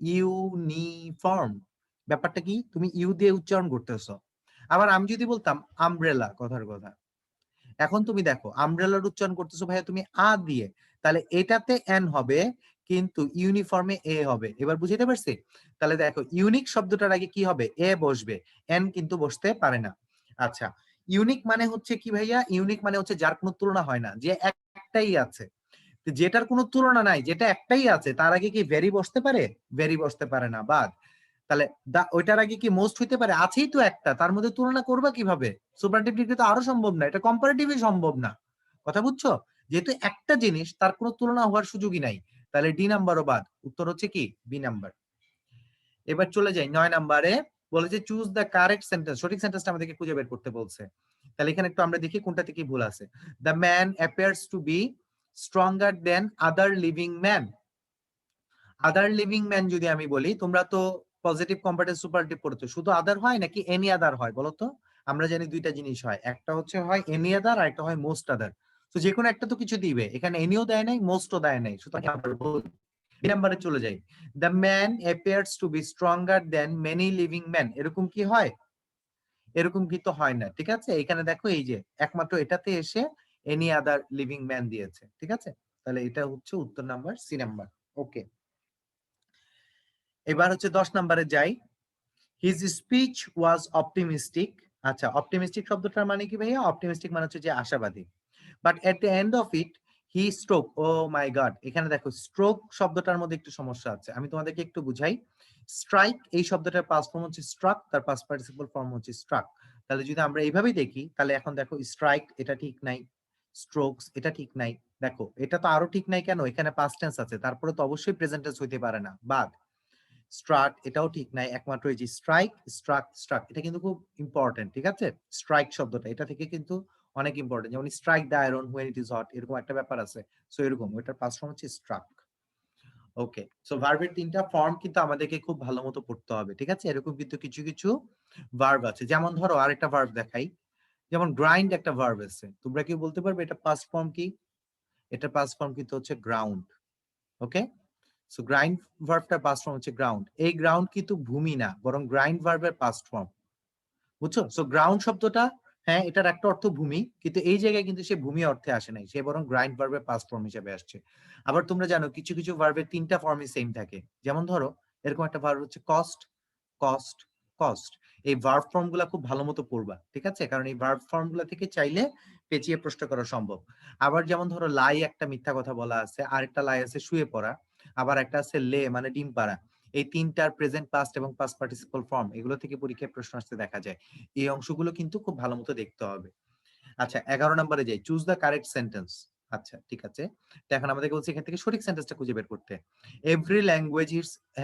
ইউনিফর্ম, ব্যাপারটা কি তুমি ইউ দিয়ে উচ্চারণ করতেছো। আবার আমি যদি বলতাম আমব্রেলা, কথার কথা, এখন তুমি দেখো আমব্রেলার উচ্চারণ করতেছো ভাইয়া তুমি আ দিয়ে, তাহলে এটাতে এন হবে কিন্তু ইউনিফর্মে এ হবে। এবার বুঝতে পারছি? তাহলে দেখো ইউনিক শব্দটার আগে কি হবে, এ বসবে, এন কিন্তু বসতে পারে না। আচ্ছা ইউনিক মানে হচ্ছে কি ভাইয়া? ইউনিক মানে হচ্ছে যার কোনো তুলনা হয় না, যে একটাই আছে। যেটার কোনো তুলনা নাই, যেটা একটাই আছে, তার আগে কি ভেরি বসতে পারে? ভেরি বসতে পারে না, বাদ। তাহলে ওইটার আগে কি মোস্ট হইতে পারে? আছেই তো একটা, তার মধ্যে তুলনা করবা কিভাবে? সুপারলেটিভ ডিগ্রি তো আরো সম্ভব না, এটা কম্পারেটিভই সম্ভব না। কথা বুঝছো? যেহেতু একটা জিনিস তার কোনো তুলনা হওয়ার সুযোগই নাই, তাহলে ডি নাম্বারও বাদ, উত্তর হচ্ছে কি বি নাম্বার। এবার চলে যাই 9 নাম্বারে, বলেছে চুজ দ্য কারেক্ট সেন্টেন্স, সঠিক সেন্টেন্সটা আমাদেরকে খুঁজে বের করতে বলছে। তাহলে এখানে একটু আমরা দেখি কোনটাতে কি ভুল আছে। The man appears to be stronger than other living man. Other living man যদি আমি বলি, তোমরা তো পজিটিভ কম্পারেটিভ সুপারলেটিভ পড়ছো, শুধু আদার হয় নাকি এনি আদার হয় বলো তো? আমরা জানি দুইটা জিনিস হয়, একটা হচ্ছে হয় এনি আদার আর একটা হয় মোস্ট আদার। তো যে কোনো একটা তো কিছু দিবে, এখানে এনিও দেয় নাই মোস্টও দেয় নাই, সুতরাং আমরা ভুল। এই নাম্বারে চলে যাই, the man appears to be stronger than many living man, এরকম কি হয়? এরকম কি তো হয় না, ঠিক আছে? এখানে দেখো এই যে একমাত্র এটাতে এসে এনি আদার লিভিং ম্যান দিয়েছে, ঠিক আছে? তাহলে এটা হচ্ছে উত্তর নাম্বার সি নাম্বার। ওকে, এবার হচ্ছে 10 নম্বরে যাই। His speech was optimistic. আচ্ছা, অপটিমিস্টিক শব্দটার মানে কি ভাইয়া? অপটিমিস্টিক মানে হচ্ছে যে আশাবাদী। But at the end of it he stroke. Oh my God, এখানে দেখো স্ট্রোক শব্দটার মধ্যে একটু সমস্যা আছে, আমি তোমাদেরকে একটু বুঝাই। স্ট্রাইক এই শব্দটার পাস্ট ফর্ম হচ্ছে স্ট্রাক, তার পাস্ট পার্টিসিপল ফর্ম হচ্ছে স্ট্রাক। তাহলে যদি আমরা এইভাবেই দেখি, তাহলে এখন দেখো স্ট্রাইক এটা ঠিক নাই, স্ট্রোকস এটা ঠিক নাই। দেখো এটা তো আরো ঠিক নাই কেন? এখানে পাস্ট টেন্স আছে, তারপরে তো অবশ্যই প্রেজেন্ট টেন্স হইতে পারে না। বাদ স্ট্রাক এটাও ঠিক নাই, একমাত্র এই যে স্ট্রাইক, স্ট্রাক, স্ট্রাক এটা কিন্তু খুব ইম্পর্টেন্ট। ঠিক আছে, স্ট্রাইক শব্দটা এটা থেকে কিন্তু অনেক ইম্পর্টেন্ট, যেমন strike the iron when it is hot, এরকম একটা ব্যাপার আছে। সো এরকম ওইটার পাস্ট ফর্ম হচ্ছে স্ট্রাক। ওকে, সো ভার্বের 3টা ফর্ম কিন্তু আমাদেরকে খুব ভালো মতো পড়তে হবে। ঠিক আছে, এরকম কিন্তু কিছু কিছু ভার্ব আছে, যেমন ধরো আরেকটা ভার্ব দেখাই, যেমন গ্রাইন্ড একটা ভার্ব আছে। তোমরা কি বলতে পারবে এটা পাস্ট ফর্ম কি? এটা পাস্ট ফর্ম কিন্তু হচ্ছে গ্রাউন্ড। ওকে, সো গ্রাইন্ড ভার্বটার পাস্ট ফর্ম হচ্ছে গ্রাউন্ড। এই গ্রাউন্ড কিন্তু ভূমি না, বরং গ্রাইন্ড ভার্বের পাস্ট ফর্ম। বুঝছো? সো গ্রাউন্ড শব্দটা, হ্যাঁ এটার একটা অর্থ ভূমি, কিন্তু এই জায়গায় কিন্তু সে ভূমি অর্থে আসে নাই, সে বরং গ্রাইন্ড ভার্বের পাস্ট ফর্ম হিসেবে আসছে। আবার তোমরা জানো কিছু কিছু ভার্বের 3টা ফর্মই সেম থাকে, যেমন ধরো এরকম একটা ভার্ব হচ্ছে কস্ট, কস্ট, কস্ট। এই ভার্ব ফর্ম গুলা খুব ভালো মতো পড়বা। ঠিক আছে, কারণ এই ভার্ব ফর্ম গুলা থেকে চাইলে পেঁচিয়ে প্রশ্ন করা সম্ভব। আবার যেমন ধরো লাই একটা মিথ্যা কথা বলা আছে, আরেকটা লাই আছে শুয়ে পড়া, আবার একটা আছে লে মানে ডিম পাড়া। এই 3টার প্রেজেন্ট পাস্ট এবং পাস্ট পার্টিসিপল ফর্ম এগুলো থেকে পরীক্ষায় প্রশ্ন আসতে দেখা যায়। এই অংশগুলো কিন্তু খুব ভালো মতো দেখতে হবে। আচ্ছা 11 নম্বরে যাই, চুজ দ্য কারেক্ট সেন্টেন্স। আচ্ছা ঠিক আছে, তো এখন আমাদেরকে বলছে এখান থেকে সঠিক সেন্টেন্সটা খুঁজে বের করতে। Every language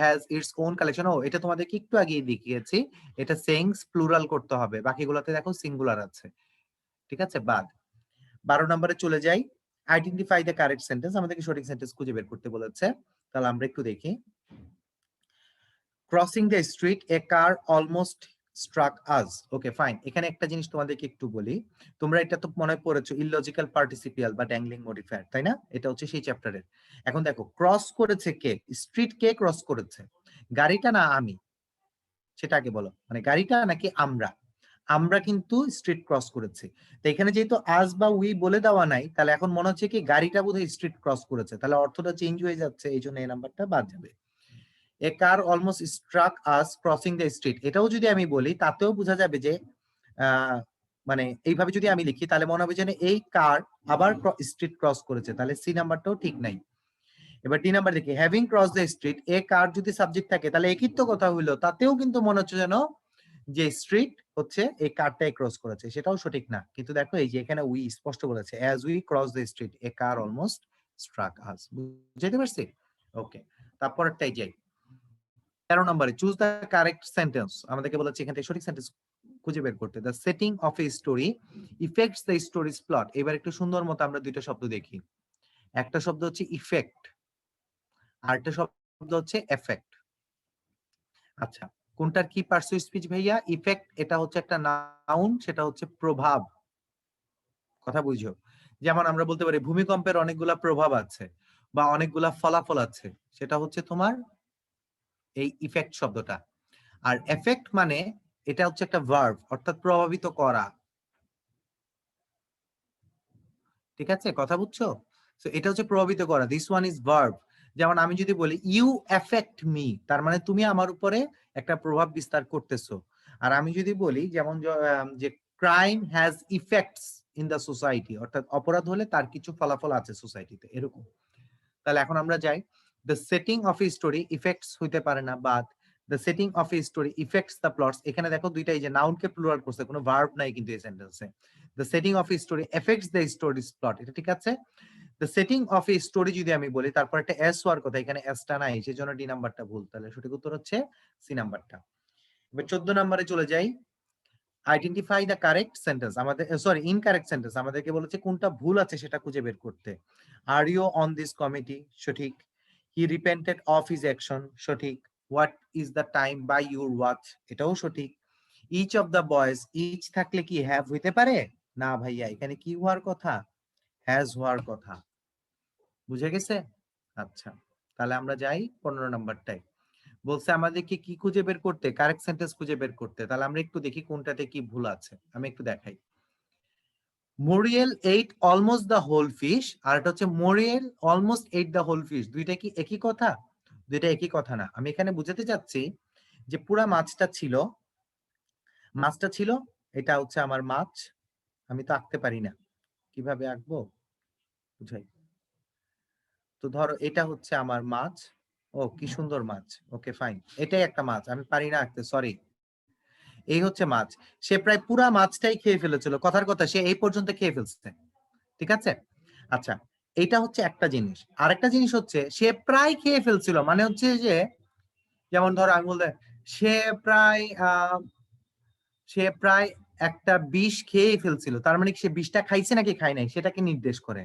has its own collection. ও এটা তোমাদেরকে একটু আগেই দেখিয়েছি, এটা সেন্স প্লুরাল করতে হবে, বাকিগুলোতে দেখো সিঙ্গুলার আছে। ঠিক আছে, বাদ। 12 নম্বরে চলে যাই, আইডেন্টিফাই দ্য কারেক্ট সেন্টেন্স। আমাদেরকে সঠিক সেন্টেন্স খুঁজে বের করতে বলেছে, তাহলে আমরা একটু দেখি। Crossing the street a car almost struck us. Okay fine, এখানে একটা জিনিস তোমাদেরকে একটু বলি, তোমরা এটা তো মনে পড়েছো ইললজিক্যাল পার্টিসিপিয়াল বা ড্যাংলিং মডিফায়ার, তাই না? এটা হচ্ছে সেই চ্যাপ্টারের। এখন দেখো ক্রস করেছে কে? স্ট্রিট কে ক্রস করেছে? গাড়িটা না আমি? সেটা আগে বলো, মানে গাড়িটা নাকি আমরা? আমরা কিন্তু স্ট্রিট ক্রস করেছি। তো এখানে যেহেতু আজ বা উই বলে দেওয়া নাই, তাহলে এখন মনে হচ্ছে কি গাড়িটা বোধহয় স্ট্রিট ক্রস করেছে, তাহলে অর্থটা চেঞ্জ হয়ে যাচ্ছে, এই জন্য এই নাম্বারটা বাদ যাবে। A car almost struck us crossing the street, এটাও যদি আমি বলি তাতেও বোঝা যাবে যে মানে এইভাবে যদি আমি লিখি তাহলে মনে হবে যে এই কার আবার স্ট্রিট ক্রস করেছে, তাহলে সি নাম্বারটাও ঠিক নাই। এবার ডি নাম্বার দেখি, having cross the street a কার যদি সাবজেক্ট থাকে তাহলে একই তো কথা হইলো, তাতেও কিন্তু মনে হচ্ছে যেন যে স্ট্রিট হচ্ছে এই কারটাই ক্রস করেছে, সেটাও সঠিক না। কিন্তু দেখো এই যে এখানে উই স্পষ্ট বলেছে, as we cross the street a car almost struck us. বুঝতে পারছি? ওকে, তারপরটাই যাই। 13 নম্বরে চুজ দ্য কারেক্ট সেন্টেন্স। আমাদেরকে বলেছে এখান থেকে সঠিক সেন্টেন্স খুঁজে বের করতে। The setting of a story effects the stories plot. এবার একটু সুন্দর মতো আমরা দুইটা শব্দ দেখি, একটা শব্দ হচ্ছে ইফেক্ট, আর একটা শব্দ হচ্ছে এফেক্ট। আচ্ছা কোনটার কি পার্সুয়েট স্পিচ ভাইয়া? ইফেক্ট এটা হচ্ছে একটা নাউন, সেটা হচ্ছে প্রভাব। কথা বুঝো, যেমন আমরা বলতে পারি ভূমিকম্পের অনেকগুলা প্রভাব আছে বা অনেকগুলা ফলাফল আছে, সেটা হচ্ছে তোমার এই ইফেক্ট শব্দটা। আর এফেক্ট মানে এটা হচ্ছে একটা ভার্ব, অর্থাৎ প্রভাবিত করা। ঠিক আছে, কথা বুঝছো? সো এটা হচ্ছে প্রভাবিত করা, দিস ওয়ান ইজ ভার্ব। যেমন আমি যদি বলি ইউ এফেক্ট মি, তার মানে তুমি আমার উপরে একটা প্রভাব বিস্তার করতেছো। আর আমি যদি বলি যেমন যে crime has effects in the society, অর্থাৎ অপরাধ হলে তার কিছু ফলাফল আছে সোসাইটিতে, এরকম। তাহলে এখন আমরা যাই, the setting of a story effects হইতে পারে না, বাদ। The setting of a story effects the plots, এখানে দেখো দুইটাই যে নাউনকে প্লুরাল করছে, কোনো ভার্ব নাই কিন্তু এই সেন্টেন্সে। The setting of a story effects the stories plot, এটা ঠিক আছে। The setting of a story যদি আমি বলি, তারপর একটা এস হওয়ার কথা, এখানে এসটা নাই, সেজন্য ডি নাম্বারটা ভুল, তাহলে সঠিক উত্তর হচ্ছে সি নাম্বারটা। এবার 14 নম্বরে চলে যাই, আইডেন্টিফাই দ্য কারেক্ট সেন্টেন্স। আমাদের সরি ইনকারেক্ট সেন্টেন্স, আমাদেরকে বলেছে কোনটা ভুল আছে সেটা খুঁজে বের করতে। Are you on this committee, সঠিক। He repented of his action, সঠিক। What is the time by your watch, এটাও সঠিক। Each of the boys, each থাকলে কি হ্যাভ হইতে পারে? না ভাইয়া, এখানে কি হওয়ার কথা? হ্যাজ হওয়ার কথা। বুঝে গেছে? আচ্ছা তাহলে আমরা যাই 15 নাম্বারটায়, বলছে আমাদেরকে কি খুঁজে বের করতে? কারেক্ট সেন্টেন্স খুঁজে বের করতে। তাহলে আমরা একটু দেখি কোনটাতে কি ভুল আছে, আমি একটু দেখাই। Muriel ate almost the whole fish, আর এটা হচ্ছে Muriel almost ate the whole fish. দুইটা কি একই কথা? দুইটা একই কথা না। আমি এখানে বুঝাতে চাচ্ছি যে পুরা মাছটা ছিল, এটা হচ্ছে আমার মাছ। আমি তো আঁকতে পারি না, কিভাবে আঁকবো বুঝাই। তো ধরো এটা হচ্ছে আমার মাছ। ও কি সুন্দর মাছ, ওকে ফাইন, এটাই একটা মাছ, আমি পারি না আঁকতে, সরি। এই হচ্ছে মাছ, সে প্রায় পুরা মাছটাই খেয়ে ফেলেছিল, কথার কথা সে এই পর্যন্ত খেয়ে ফেলছে, ঠিক আছে। আচ্ছা, এটা হচ্ছে একটা জিনিস। আরেকটা জিনিস হচ্ছে সে প্রায় খেয়ে ফেলছিল, মানে হচ্ছে যে যেমন ধরো আমি বলতে সে প্রায় সে প্রায় একটা বিষ খেয়ে ফেলছিল, তার মানে কি সে বিষটা খাইছে নাকি খায় নাই সেটাকে নির্দেশ করে,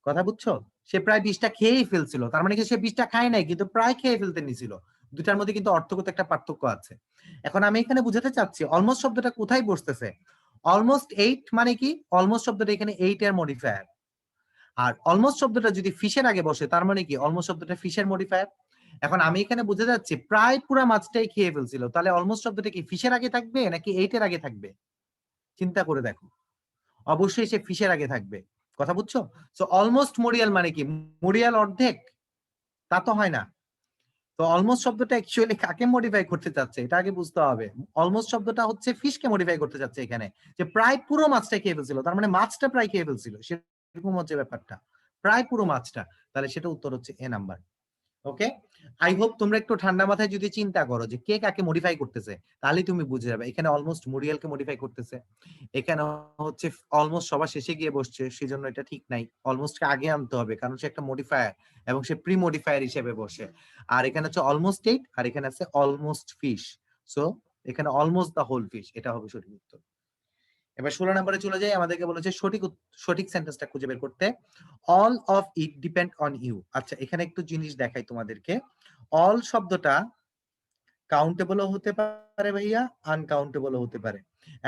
কথা বুঝছো? সে প্রায় বিষটা খেয়েই ফেলছিল, তার মানে কি সে বিষটা খায় নাই কিন্তু প্রায় খেয়ে ফেলতে নিছিল। দুটার মধ্যে কিন্তু অর্থগত একটা পার্থক্য আছে। এখন আমি এখানে বুঝাতে চাচ্ছি অলমোস্ট শব্দটা কোথায় বসতেছে। অলমোস্ট এইট মানে কি, অলমোস্ট শব্দটা এখানে এইট এর মডিফায়ার। আর অলমোস্ট শব্দটা যদি ফিশের আগে বসে তার মানে কি অলমোস্ট শব্দটা ফিশের মডিফায়ার। এখন আমি এখানে বুঝে যাচ্ছি প্রায় পুরা মাছটাই খেয়ে ফেলছিল, তাহলে অলমোস্ট শব্দটা কি ফিশের আগে থাকবে নাকি এইটের আগে থাকবে? চিন্তা করে দেখো, অবশ্যই সে ফিশের আগে থাকবে, কথা বুঝছো? সো অলমোস্ট মরিয়াল মানে কি, মরিয়াল অর্ধেক? তা তো হয় না। তো অলমোস্ট শব্দটা অ্যাকচুয়ালি কাকে মডিফাই করতে চাচ্ছে এটা আগে বুঝতে হবে। অলমোস্ট শব্দটা হচ্ছে ফিশকে মডিফাই করতে চাচ্ছে এখানে, যে প্রায় পুরো মাছটা খেয়ে ফেলছিল, তার মানে মাছটা প্রায় খেয়ে ফেলছিল, সেরকম হচ্ছে ব্যাপারটা, প্রায় পুরো মাছটা। তাহলে সেটা উত্তর হচ্ছে এ নাম্বার। ওকে, আই হোপ তোমরা একটু ঠান্ডা মাথায় যদি চিন্তা করো যে কে কাকে মডিফাই করতেছে, তাহলে তুমি বুঝে যাবে। এখানে অলমোস্ট মরিয়ালকে মডিফাই করতেছে, এখানে হচ্ছে অলমোস্ট সবার শেষে গিয়ে বসছে, সেজন্য এটা ঠিক নাই, অলমোস্টকে আগে আনতে হবে কারণ সে একটা মডিফায়ার এবং সে প্রি মডিফায়ার হিসেবে বসে। আর এখানে হচ্ছে অলমোস্ট এইট, আর এখানে আছে অলমোস্ট ফিশ, সো এখানে অলমোস্ট দা হোল ফিশ, এটা হবে সঠিক উত্তর। এবার 16 নম্বরে চলে যাই, আমাদেরকে বলেছে সঠিক সেন্টেন্সটা খুঁজে বের করতে। All of it depend on you. আচ্ছা, এখানে একটু জিনিস দেখাই তোমাদেরকে। অল শব্দটা কাউন্টেবলও হতে পারে ভাইয়া, আনকাউন্টেবলও হতে পারে।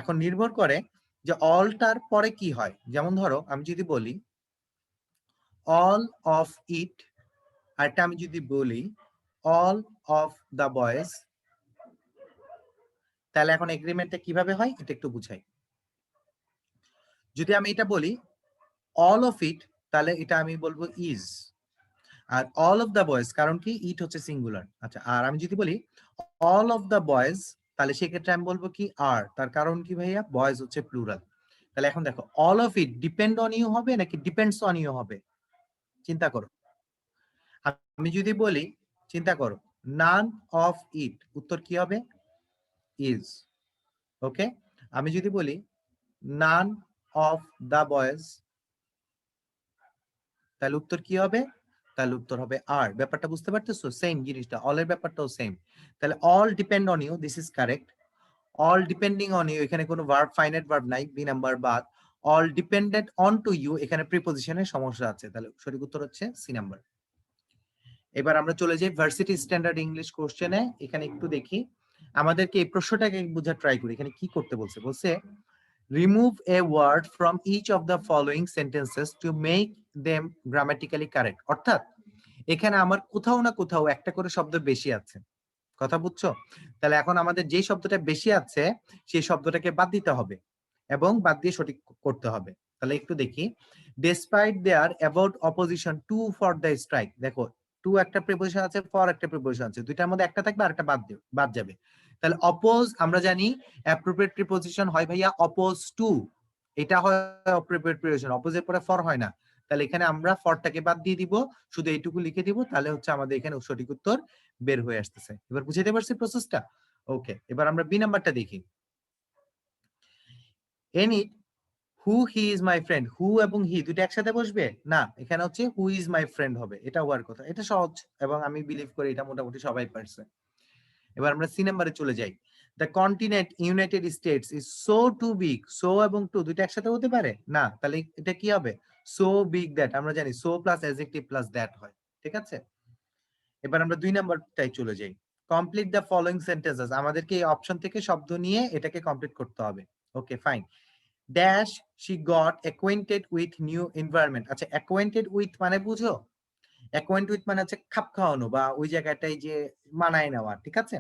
এখন নির্ভর করে যে অলটার পরে কি হয়। যেমন ধরো আমি যদি বলি অল অফ ইট, আর এটা আমি যদি বলি অল অফ দা বয়েজ, তাহলে এখন এগ্রিমেন্টটা কিভাবে হয় এটা একটু বুঝাই। যদি আমি এটা বলি অল অফ ইট, তাহলে এটা আমি বলবো ইজ। আর অল অফ দা বয়েজ, কারণ কি ইট হচ্ছে সিঙ্গুলার। আচ্ছা, আর আমি যদি বলি অল অফ দা বয়েজ, তাহলে সেক্ষেত্রে আমি বলবো কি আর, তার কারণ কি ভাইয়া, বয়েজ হচ্ছে প্লুরাল। তাহলে এখন দেখো all of it depend on you হবে নাকি ডিপেন্ডস অন ইউ হবে, চিন্তা করো। আমি যদি বলি, চিন্তা করো, নান অফ ইট, উত্তর কি হবে, ইজ। ওকে, আমি যদি বলি নান অফ দা বয়েজ, তাহলে উত্তর কি হবে, তাহলে উত্তর হবে আর। ব্যাপারটা বুঝতে পারতেছো? সেম জিনিসটা, অল এর ব্যাপারটাও সেম। তাহলে all depend on you, this is correct. All depending on you, এখানে কোনো ভার্ব, ফাইনাইট ভার্ব নাই, বি নাম্বার বাদ। All dependent on to you, এখানে প্রিপজিশনের সমস্যা আছে, তাহলে সঠিক উত্তর হচ্ছে সি নাম্বার। এবার আমরা চলে যাই ভার্সিটি স্ট্যান্ডার্ড ইংলিশ কোশ্চেনে। এখানে একটু দেখি, আমাদেরকে এই প্রশ্নটাকে বোঝার ট্রাই করি। এখানে কি করতে বলছে, বলছে remove a word from each of the following sentences to make them grammatically correct। অর্থাৎ এখানে আমার কোথাও না কোথাও একটা করে শব্দ বেশি আছে, কথা বুঝছো? তাহলে এখন আমাদের যে শব্দটা বেশি আছে সেই শব্দটাকে বাদ দিতে হবে এবং বাদ দিয়ে সঠিক করতে হবে। তাহলে একটু দেখি, despite their about opposition to for the strike, দেখো টু একটা প্রিপোজিশন আছে, ফর একটা প্রিপোজিশন আছে, দুইটার মধ্যে একটা থাকবে আর একটা বাদ যাবে। তাহলে অপোজ, আমরা জানি অ্যাপ্রোপ্রিয়েট প্রিপোজিশন হয় ভাইয়া অপোজ টু, এটা হয় অ্যাপ্রোপ্রিয়েট প্রিপোজিশন, অপোজের পরে ফর হয় না। তাহলে এখানে আমরা ফরটাকে বাদ দিয়ে দিব, শুধু এইটুকু লিখে দিব, তাহলে হচ্ছে আমাদের এখানে সঠিক উত্তর বের হয়ে আসতেছে। এবার বুঝাইতে পারছি প্রসেসটা? ওকে, এবার আমরা বি নাম্বারটা দেখি। Annie who he is my friend, who এবং হি দুটো একসাথে বসবে না, এখানে হচ্ছে হু ইজ মাই ফ্রেন্ড হবে, এটা হওয়ার কথা। এটা সহজ এবং আমি বিলিভ করি এটা মোটামুটি সবাই পারছে। এবার আমরা সি নাম্বারে চলে যাই। The continent United States is so too big, so এবং টু দুটো একসাথে হতে পারে না, তাহলে এটা কি হবে, সো বিগ দ্যাট, আমরা জানি so plus adjective plus that হয়, ঠিক আছে। এবার আমরা দুই নাম্বারটাই চলে যাই। কমপ্লিট দ্য ফলোইং সেন্টেন্সেস, আমাদেরকে এই অপশন থেকে শব্দ নিয়ে এটাকে কমপ্লিট করতে হবে। Okay fine. Dash she got acquainted with new environment. আচ্ছা, অ্যাকোয়েন্টেড উইথ মানে বুঝো, অ্যাকোয়েন্ট উইথ মানে হচ্ছে খাপ খাওয়ানো বা ওই জায়গাটাই যে মানায় নেওয়া, ঠিক আছে।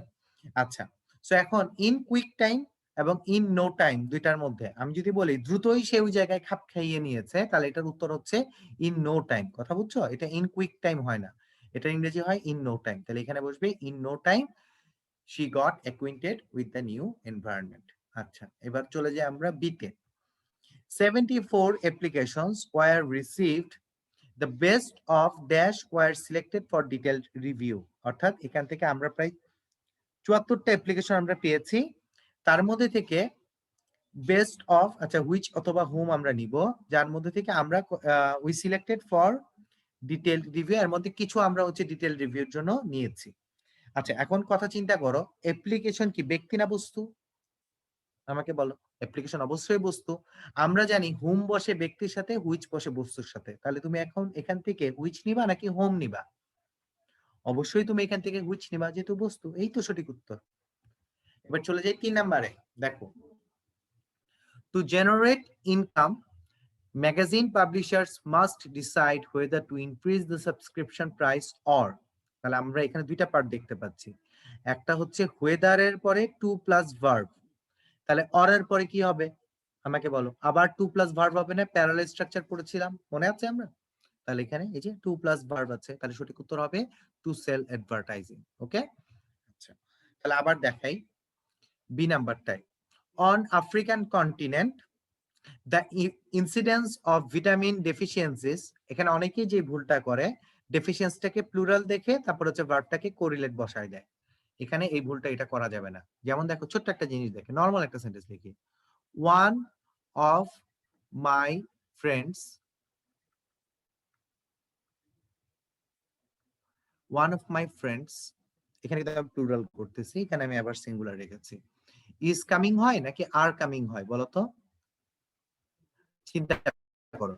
আচ্ছা, সো এখন ইন কুইক টাইম এবং ইন নো টাইম দুইটার মধ্যে আমি যদি বলি দ্রুতই সে ওই জায়গায় খাপ খাইয়ে নিয়েছে, তাহলে এটার উত্তর হচ্ছে ইন নো টাইম। কথা বুঝছো? এটা ইন কুইক টাইম হয় না, এটা ইংরেজি হয় ইন নো টাইম। তাহলে এখানে বসবে in no time she got acquainted with the new environment. আচ্ছা, এবার চলে যাই আমরা বিতে। 74 applications were received, the best of dash were selected for detailed review। অর্থাৎ এখান থেকে আমরা প্রায় 74টা অ্যাপ্লিকেশন আমরা পেয়েছি, তার মধ্যে থেকে বেস্ট অফ, আচ্ছা হুইচ অথবা হুম আমরা নিব, যার মধ্যে থেকে আমরা we selected for detailed review, এর মধ্যে কিছু আমরা হচ্ছে ডিটেইলড রিভিউর জন্য নিয়েছি। আচ্ছা, এখন কথা চিন্তা করো, অ্যাপ্লিকেশন কি ব্যক্তি না বস্তু? আমাকে বলো, অ্যাপ্লিকেশন অবশ্যই বস্তু। আমরা জানি হুম বসে ব্যক্তির সাথে, হুইচ বসে বস্তুর সাথে। তাহলে তুমি এখন এখান থেকে হুইচ নিবা নাকি হোম নিবা? অবশ্যই তুমি এখান থেকে হুইচ নিবা, যেহেতু বস্তু। এই তো সঠিক উত্তর। এবার চলে যাই 3 নম্বরে। দেখো, to generate income, magazine publishers must decide whether to increase the subscription price or। তাহলে আমরা এখানে দুইটা পার্ট দেখতে পাচ্ছি, একটা হচ্ছে whether এর পরে টু প্লাস ভার্ব, তাহলে অর এর পরে কি হবে আমাকে বলো? আবার টু প্লাস ভার্ব হবে না? প্যারালাল স্ট্রাকচার পড়েছিলাম, মনে আছে আমরা? তাহলে এখানে এই যে টু প্লাস ভার্ব আছে, তাহলে সঠিক উত্তর হবে টু সেল অ্যাডভার্টাইজিং। ওকে, আচ্ছা তাহলে আবার দেখাই বি নাম্বারটাই। On African continent the incidence of vitamin deficiencies, এখানে অনেকেই যে ভুলটা করে ডেফিসিয়েন্সিটাকে প্লুরাল দেখে তারপর হচ্ছে ভার্বটাকে কোরিলেট বসায় দেয়। এখানে এই ভুলটা এটা করা যাবে না। যেমন দেখো, ছোট্ট একটা জিনিস দেখে, নরমাল একটা সেন্টেন্স লিখি, one of my friends, one of my friends, এখানে কিন্তু আমি প্লুরাল করতেছি, এখানে আমি আবার সিঙ্গুলার রেখেছি। ইজ কামিং হয় নাকি আর কামিং হয় বলো তো? চিন্তা করো।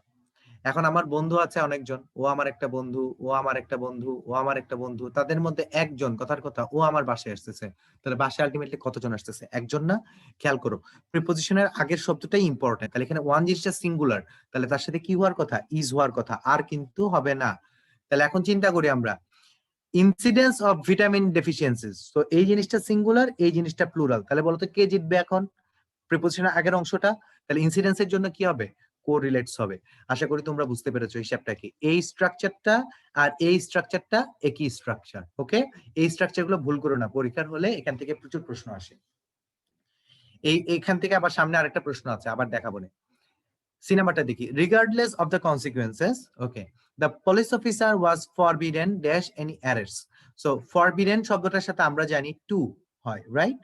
এখন আমার বন্ধু আছে অনেকজন, ও আমার একটা বন্ধু, ও আমার একটা বন্ধু, ও আমার একটা বন্ধু, তাদের মধ্যে একজন, কথার কথা, ও আমার বাসায় আসতেছে, তাহলে বাসায় আলটিমেটলি কতজন আসতেছে? একজন না? খেয়াল করো, প্রিপজিশনের আগের শব্দটাই ইম্পর্টেন্ট। তাহলে এখানে ওয়ান জিনিসটা সিঙ্গুলার, তাহলে তার সাথে কি হওয়ার কথা? ইজ হওয়ার কথা, আর কিন্তু হবে না। তাহলে এখন চিন্তা করি আমরা, ইনসিডেন্স অফ ভিটামিন ডেফিসিয়েন্সিস, তো এই জিনিসটা সিঙ্গুলার, এই জিনিসটা প্লুরাল, তাহলে বলতো কে জিতবে এখন? প্রিপজিশনের আগের অংশটা। তাহলে ইনসিডেন্সের জন্য কি হবে? কোরিলেটস হবে। আশা করি তোমরা বুঝতে পেরেছো হিসাবটা কি। এই স্ট্রাকচারটা আর এই স্ট্রাকচারটা একই স্ট্রাকচার। ওকে, এই স্ট্রাকচারগুলো ভুল করো না, পরীক্ষার হলে এখান থেকে প্রচুর প্রশ্ন আসে। এইখান থেকে আবার সামনে আরেকটা প্রশ্ন আছে, আবার দেখাবো না। সিনেমাটা দেখি, regardless of the consequences, okay, the police officer was forbidden dash any arrest. So forbidden শব্দটার সাথে আমরা জানি টু হয়, রাইট?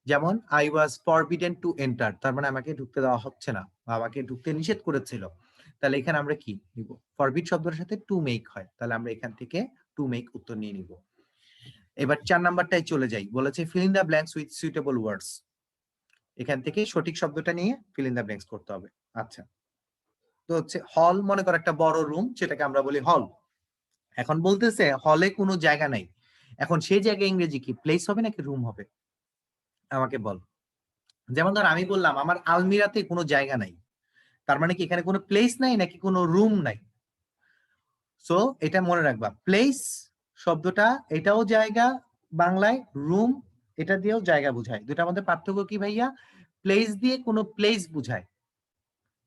যেমন I was forbidden to enter, তার মানে আমাকে ঢুকতে দেওয়া হচ্ছে না, আমাকে ঢুকতে নিষেধ করেছিল। তাহলে এখানে আমরা কি নিব? ফরবিড শব্দের সাথে টু মেক হয়, তাহলে আমরা এখান থেকে টু মেক উত্তর নিয়ে নিব। এবার 4 নাম্বারটাই চলে যাই, বলেছে fill in the blanks with suitable words. এখান থেকে সঠিক শব্দটা নিয়ে ফিল ইন দ্য ব্ল্যাঙ্কস করতে হবে। আচ্ছা, তো হচ্ছে হল, মনে করো একটা বড় রুম, সেটাকে আমরা বলি হল। এখন বলতেছে হলে কোনো জায়গা নাই, এখন সেই জায়গায় ইংরেজি কি, প্লেস হবে নাকি রুম হবে? আমাকে বল। যেমন ধর আমি বললাম আমার আলমিরাতে কোনো জায়গা নাই, তার মানে কি এখানে কোনো প্লেস নাই নাকি কোনো রুম নাই? সো এটা মনে রাখবা, প্লেস শব্দটা এটাও জায়গা বাংলায়, রুম এটা দিয়েও জায়গা বোঝায়। দুটার মধ্যে পার্থক্য কি ভাইয়া? প্লেস দিয়ে কোনো প্লেস বুঝায়,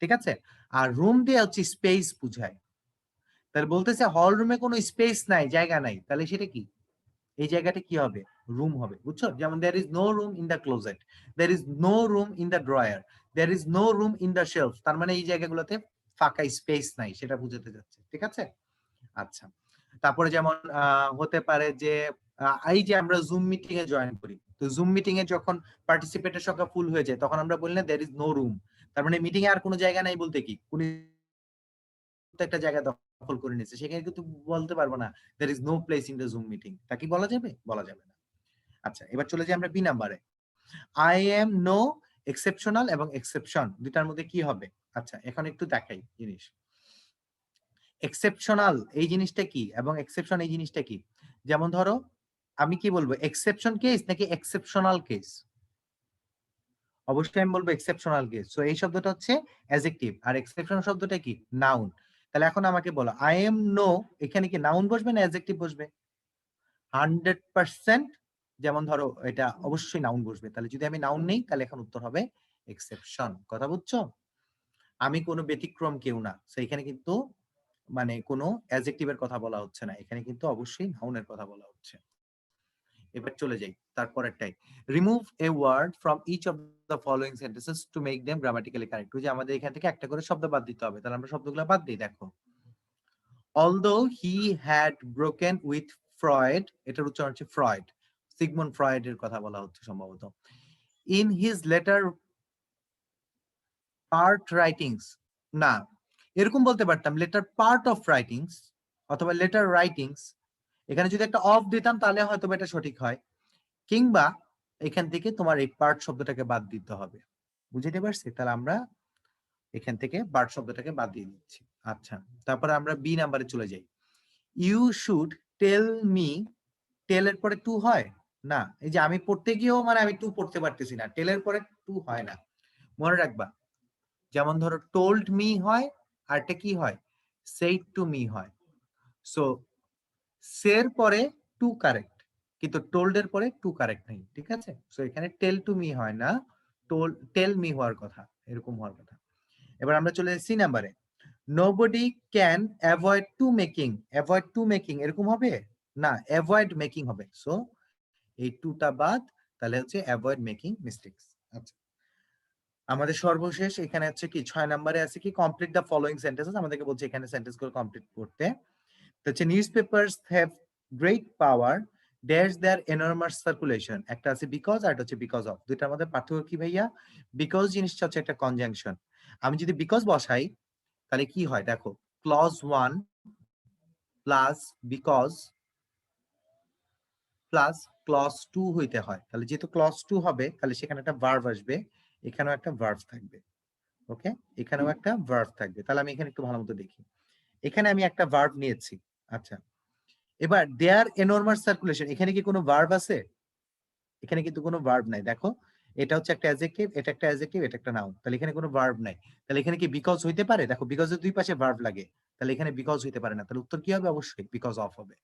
ঠিক আছে, আর রুম দিয়ে হচ্ছে স্পেস বুঝায়। তাহলে বলতেছে হল রুমে কোনো স্পেস নাই, জায়গা নাই, তাহলে সেটা কি? এই জায়গাটা কি হবে? রুম হবে, বুঝছো? যেমন there is no room in the closet, there is no room in the drawer, there is no room in the shelf, তার মানে এই জায়গাগুলোতে ফাঁকা স্পেস নাই, সেটা বুঝাতে যাচ্ছে, ঠিক আছে? আচ্ছা, তারপরে যেমন হতে পারে যে এই যে আমরা জুম মিটিং এ জয়েন করি, তো জুম মিটিং এ যখন পার্টিসিপেটের সংখ্যা ফুল হয়ে যায় তখন আমরা বলি না there is no room, তার মানে মিটিং এ আর কোনো জায়গা নাই বলতে কি কোন একটা জায়গা দখল করে নিয়েছে, সেখানে কিন্তু বলতে পারবো না there is no place in the zoom meeting, তা কি বলা যাবে? বলা যাবে না। আচ্ছা, এবার চলে যাই আমরা বি নাম্বারে। আই এম নো এক্সেপশনাল এবং এক্সেপশন দুটার মধ্যে কি হবে? আচ্ছা, এখন একটু দেখাই জিনিস। এক্সেপশনাল এই জিনিসটা কি এবং এক্সেপশন এই জিনিসটা কি? যেমন ধরো আমি কি বলবো, এক্সেপশন কেস নাকি এক্সেপশনাল কেস? অবশ্যই আমি বলবো এক্সেপশনাল কেস। সো এই শব্দটা হচ্ছে অ্যাডজেক্টিভ, আর এক্সেপশন শব্দটা কি? নাউন। তাহলে এখন আমাকে বলো আই এম নো, এখানে কি নাউন বসবে না অ্যাডজেক্টিভ বসবে? 100% যেমন ধরো এটা অবশ্যই নাউন বসবে, তাহলে যদি আমি নাউন নেই তাহলে এখন উত্তর হবে এক্সেপশন। কথা বুঝছো? আমি কোনো ব্যতিক্রম কেউ না, তো এখানে কিন্তু মানে কোনো অ্যাডজেক্টিভের কথা বলা হচ্ছে না, এখানে কিন্তু অবশ্যই নাউনের কথা বলা হচ্ছে। এবার চলে যাই তারপরেরটাই, remove a word from each of the following sentences to make them grammatically correct. যে আমাদের এখান থেকে একটা করে শব্দ বাদ দিতে হবে, তাহলে আমরা শব্দগুলো বাদ দিই। দেখো, although he had broken with Freud, এটার উচ্চারণ হচ্ছে ফ্রয়েড, সিগমুন্ড ফ্রয়েডের কথা বলা হচ্ছে সম্ভবত। in his later part writings, না এরকম বলতে পারতাম লেটার পার্ট অফ রাইটিংস অথবা লেটার রাইটিংস, এখানে যদি একটা অফ দিতাম তাহলে হয়তো এটা সঠিক হয়, কিংবা এখান থেকে তোমার এই পার্ট শব্দটাকে বাদ দিতে হবে। বুঝতে পারছি? তাহলে আমরা এখান থেকে পার্ট শব্দটাকে বাদ দিয়ে দিচ্ছি। আচ্ছা, তারপরে আমরা বি নাম্বারে চলে যাই। ইউ শুড টেল মি, টেলের পরে টু হয় না, এই যে আমি পড়তে গিয়েও মানে আমি টু পড়তে পারতেছি না, টেলের পরে টু হয় না, মনে রাখবা। যেমন ধরো টোল্ড মি হয়, আর এটা কি হয়, সেইড টু মি হয়। সো সের পরে টু কারেক্ট, কিন্তু টোল্ড এর পরে টু কারেক্ট নেই, ঠিক আছে? সো এখানে টেল টু মি হয় না, টেল মি হওয়ার কথা, এরকম হওয়ার কথা। এবার আমরা চলে যাই সি নাম্বারে। Nobody can avoid two making, avoid two making এরকম হবে না, অ্যাভয়েড মেকিং হবে। সো এই টুটা বাদ, তাহলে হচ্ছে অ্যাভয়েড মেকিং মিস্টেকস। আচ্ছা, আমাদের সর্বশেষ এখানে হচ্ছে কি 6 নম্বরে আছে কি কমপ্লিট দ্য ফলোইং সেন্টেন্সেস, আমাদেরকে বলছে এখানে সেন্টেন্সগুলো কমপ্লিট করতে। তো হচ্ছে newspapers have great power dash their enormous circulation, একটা আছে বিকজ আর একটা হচ্ছে বিকজ অফ। দুইটার মধ্যে পার্থক্য কি ভাইয়া? বিকজ জিনিসটা হচ্ছে একটা কনজাংশন, আমি যদি বিকজ বসাই তাহলে কি হয় দেখো, clause 1 plus because plus clause 2 হইতে হয়, তাহলে যেহেতু ক্লজ 2 হবে তাহলে সেখানে একটা ভার্ব আসবে, এখানেও একটা ভার্ব থাকবে। ওকে, এখানেও একটা ভার্ব থাকবে। তাহলে আমি এখানে একটু ভালো মতো দেখি, এখানে আমি একটা ভার্ব নিয়েছি। আচ্ছা, এবার দেয়ার এনর্মাস সার্কুলেশন, এখানে কি কোনো ভার্ব আছে? এখানে কিন্তু কোনো ভার্ব নাই। দেখো, এটা হচ্ছে একটা অ্যাডজেক্টিভ, এটা একটা অ্যাডজেক্টিভ, এটা একটা নাউন, তাহলে এখানে কোনো ভার্ব নাই। তাহলে এখানে কি বিকজ হইতে পারে? দেখো, বিকজ এর দুই পাশে ভার্ব লাগে, তাহলে এখানে বিকজ হইতে পারে না, তাহলে উত্তর কি হবে? অবশ্যই বিকজ অফ হবে।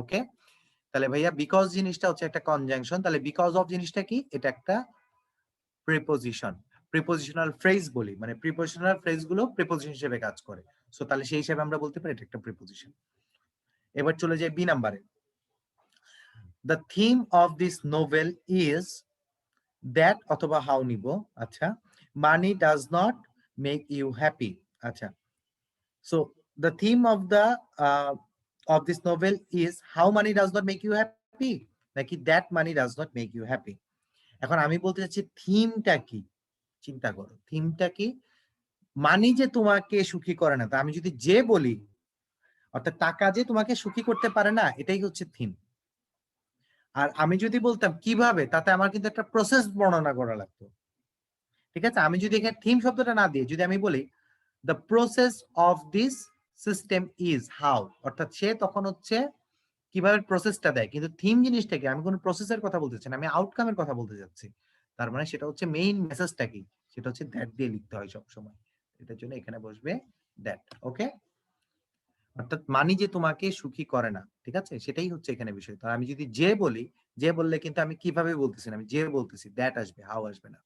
ওকে, তাহলে ভাইয়া বিকজ জিনিসটা হচ্ছে একটা কনজাংশন, তাহলে বিকজ অফ জিনিসটা কি? এটা একটা প্রিপোজিশন, প্রিপোজিশনাল ফ্রেজ বলি, মানে প্রিপোজিশনাল ফ্রেজ গুলো প্রিপোজিশন হিসেবে কাজ করে। সো তাহলে সেই হিসেবে আমরা বলতে পারি এটা একটা প্রিপোজিশন। এবার চলে যাই বি নাম্বারে। The theme of this novel is that অথবা how নিব। আচ্ছা, money does not make you happy। আচ্ছা, so the theme of this novel is how money does not make you happy, নাকি that money does not make you happy। এখন আমি বলতে চাচ্ছি থিমটা কি, চিন্তা করো থিমটা কি। মানি যে তোমাকে সুখী করে না, তা আমি যদি যে বলি, অর্থাৎ টাকা যে তোমাকে সুখী করতে পারে না, এটাই হচ্ছে থিম। আর আমি যদি বলতাম কিভাবে, তাতে আমার কিন্তু একটা প্রসেস বর্ণনা করা লাগতো, ঠিক আছে? আমি যদি এখানে থিম শব্দটা না দিয়ে যদি আমি বলি the process of this system is how, অর্থাৎ সে তখন হচ্ছে কিভাবে প্রসেসটা দেয়, কিন্তু থিম জিনিসটা কি, আমি কোনো প্রসেসের কথা বলতে চাই না, আমি আউটকামের কথা বলতে যাচ্ছি। তার মানে সেটা হচ্ছে মেইন মেসেজটা কি, সেটা হচ্ছে দ্যাট দিয়ে লিখতে হয় সবসময়, এটার জন্য এখানে বসবে দ্যাট। ওকে, অর্থাৎ মানি যে তোমাকে সুখী করে না, ঠিক আছে, সেটাই হচ্ছে এখানে বিষয়। তো আমি যদি যে বলি, যে বললে কিন্তু আমি কিভাবে বলতেছি না, আমি যে বলতেছি, দ্যাট আসবে, হাউ আসবে না।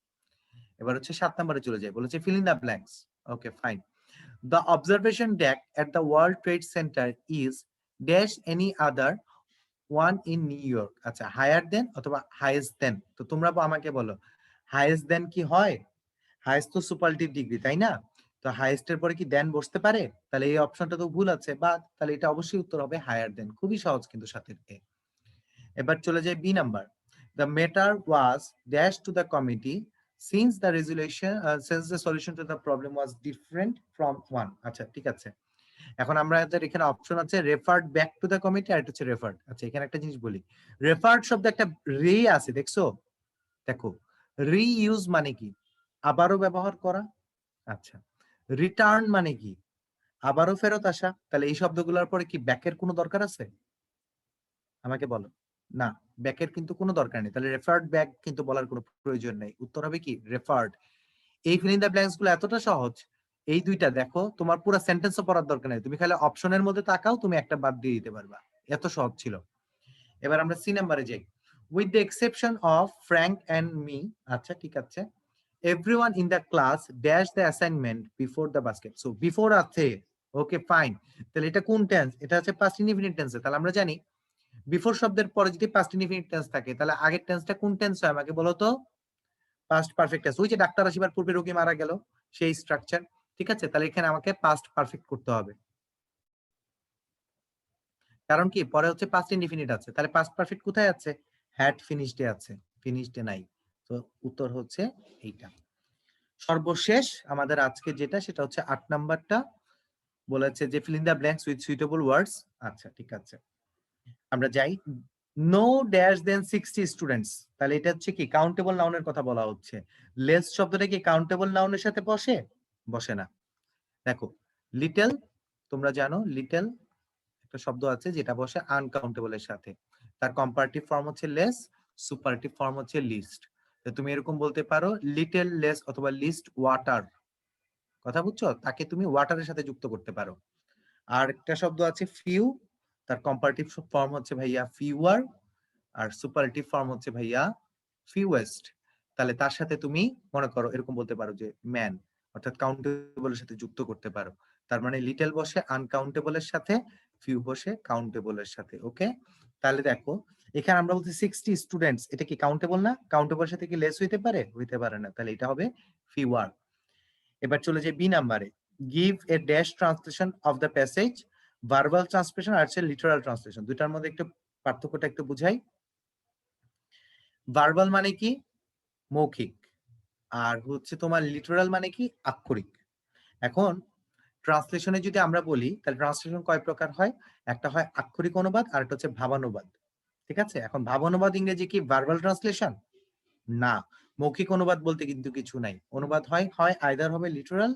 এবার হচ্ছে 7 নম্বরে চলে যায়, বলেছে fill in the blanks. Okay, fine. The observation day at the world trade centre is dash any other one in new York. আচ্ছা, হায়ার দেন অথবা হাইয়েস্ট দেন, তো তোমরা আমাকে বলো হাইয়েস্ট দেন কি হয়? হাইয়েস্ট তো সুপারলেটিভ ডিগ্রি, তাই না? তো হাইয়েস্ট এর পরে কি দেন বসতে পারে? তাহলে এই অপশনটা তো ভুল আছে, বা তাহলে এটা অবশ্যই উত্তর হবে হায়ার দেন। খুবই সহজ কিন্তু সাথে। এবার চলে যায় B number. The matter was dash to the committee since the resolution since the solution to the problem was different from one। আচ্ছা, ঠিক আছে। এখন আমরা এখানে অপশন আছে referred back to the committee, আর এটা হচ্ছে রেফার্ড। আচ্ছা, এখানে একটা জিনিস বলি, রেফার্ড শব্দ একটা রি আছে, দেখছো? দেখো, রিইউজ মানে কি? আবারও ব্যবহার করা। আচ্ছা, রিটার্ন মানে কি? আবারও ফেরত আসা। তাহলে এই শব্দগুলোর পরে কি ব্যাকের কোনো দরকার আছে? আমাকে বলো। না, ব্যাকের কিন্তু কোনো দরকার নেই, তাহলে রেফার্ড ব্যাক কিন্তু বলার কোনো প্রয়োজন নেই। উত্তর হবে কি রেফার্ড। এই ফিল ইন দ্য ব্ল্যাঙ্কস গুলো এতটা সহজ, এই দুইটা দেখো তোমার পুরো সেন্টেন্সও পড়ার দরকার নেই, তুমি খালি অপশনের মধ্যে তাকাও, তুমি একটা বাদ দিয়ে দিতে পারবা, এত সহজ ছিল। এবার আমরা সি নাম্বারে যাই। with the exception of Frank and me, আচ্ছা ঠিক আছে, everyone in the class dash the assignment before the basket. So before আছে, ওকে ফাইন। তাহলে এটা কোন টেন্স? এটা হচ্ছে পাস্ট ইনডিফিনিট টেন্স। তাহলে আমরা জানি বিফোর শব্দের পরে যদি পাস্ট ইনডিফিনিট টেন্স থাকে তাহলে আগের টেন্সটা কোন টেন্স হয় আমাকে বলো তো? Past perfect tense. ওই যে ডাক্তার আসিবার পূর্বে রোগী মারা গেল সেই স্ট্রাকচার, ঠিক আছে? তাহলে এখানে আমাকে পাস্ট পারফেক্ট করতে হবে, কারণ কি পরে হচ্ছে পাস্ট ইনডিফিনিট আছে। তাহলে পাস্ট পারফেক্ট কোথায় আছে? হ্যাড ফিনিশডে আছে, ফিনিশডে নাই। তো উত্তর হচ্ছে এইটা। সর্বশেষ আমাদের আজকে যেটা সেটা হচ্ছে 8 নাম্বারটা, বলেছে যে fill in the blanks with suitable words. আচ্ছা ঠিক আছে, আমরা যাই। নো ড্যাশ দেন 60 স্টুডেন্টস, তাহলে এটা হচ্ছে কি কাউন্টেবল নাউনের কথা বলা হচ্ছে। লেস শব্দটা কি কাউন্টেবল নাউনের সাথে বসে? বসে না। দেখো লিটল, তোমরা জানো লিটল একটা শব্দ আছে যেটা বসে আনকাউন্টেবল এর সাথে, তার কম্পারেটিভ ফর্ম হচ্ছে লেস, সুপারটিভ ফর্ম হচ্ছে লিস্ট। তুমি এরকম বলতে পারো লিটল লেস অথবা লিস্ট ওয়াটার, কথা বুঝছো? তাকে তুমি ওয়াটারের সাথে যুক্ত করতে পারো। আর একটা শব্দ আছে ফিউ, তার কম্পারেটিভ ফর্ম হচ্ছে ভাইয়া ফিউয়ার, আর সুপারটিভ ফর্ম হচ্ছে ভাইয়া ফিউয়েস্ট। তাহলে তার সাথে তুমি মনে করো এরকম বলতে পারো যে ম্যান, অর্থাৎ কাউন্টেবলের সাথে যুক্ত করতে পারো। তার মানে লিটল বসে আনকাউন্টেবলের সাথে, ফিউ বসে কাউন্টেবলের সাথে। ওকে, তাহলে দেখো এখানে আমরা বলছি 60 স্টুডেন্টস, এটা কি কাউন্টেবল না? কাউন্টেবলের সাথে কি লেস হইতে পারে? হইতে পারে না, তাহলে এটা হবে ফিউয়ার। এবার চলে যাই বি নাম্বারে। Give a dash translation of the passage, verbal translation আর লিটারাল ট্রান্সলেশন। দুটার মধ্যে একটু পার্থক্যটা একটু বুঝাই। ভার্বাল মানে কি? মৌখিক। আর হচ্ছে তোমার লিটারাল মানে কি? আক্ষরিক। এখন ট্রান্সলেশনে যদি আমরা বলি তাহলে ট্রান্সলেশন কয় প্রকার হয়? একটা হয় আক্ষরিক অনুবাদ আর একটা হচ্ছে ভাবানুবাদ, ঠিক আছে? এখন ভাবানুবাদ ইংরেজি কি ভার্বাল ট্রান্সলেশন? না। মৌখিক অনুবাদ বলতে কিন্তু কিছু নাই। অনুবাদ হয় আইদার হবে লিটারাল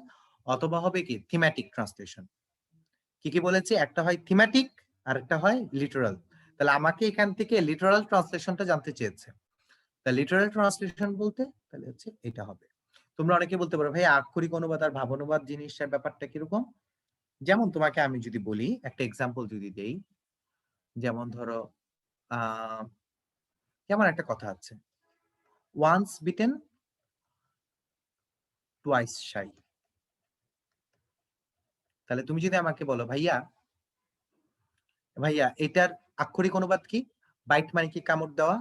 অথবা হবে কি থিমেটিক ট্রান্সলেশন। কি কি বলেছে? একটা হয় থিমেটিক আর একটা হয় লিটারাল। তাহলে আমাকে এখান থেকে লিটারাল ট্রান্সলেশনটা জানতে চেয়েছে। তা লিটারাল ট্রান্সলেশন বলতে তাহলে হচ্ছে এটা হবে। তোমরা অনেকে বলতে পারো ভাই আক্ষরিক অনুবাদ আর ভাবানুবাদ জিনিসটার ব্যাপারটা কিরকম? যেমন তোমাকে আমি যদি বলি, একটা এক্সাম্পল যদি দেই, যেমন ধরো যেমন একটা কথা আছে, ওয়ান্স বিটেন টুয়াইস শাই। তাহলে তুমি যদি আমাকে বলো ভাইয়া এটার আক্ষরিক অনুবাদ কি? বাইট মানে কি কামড় দেওয়া,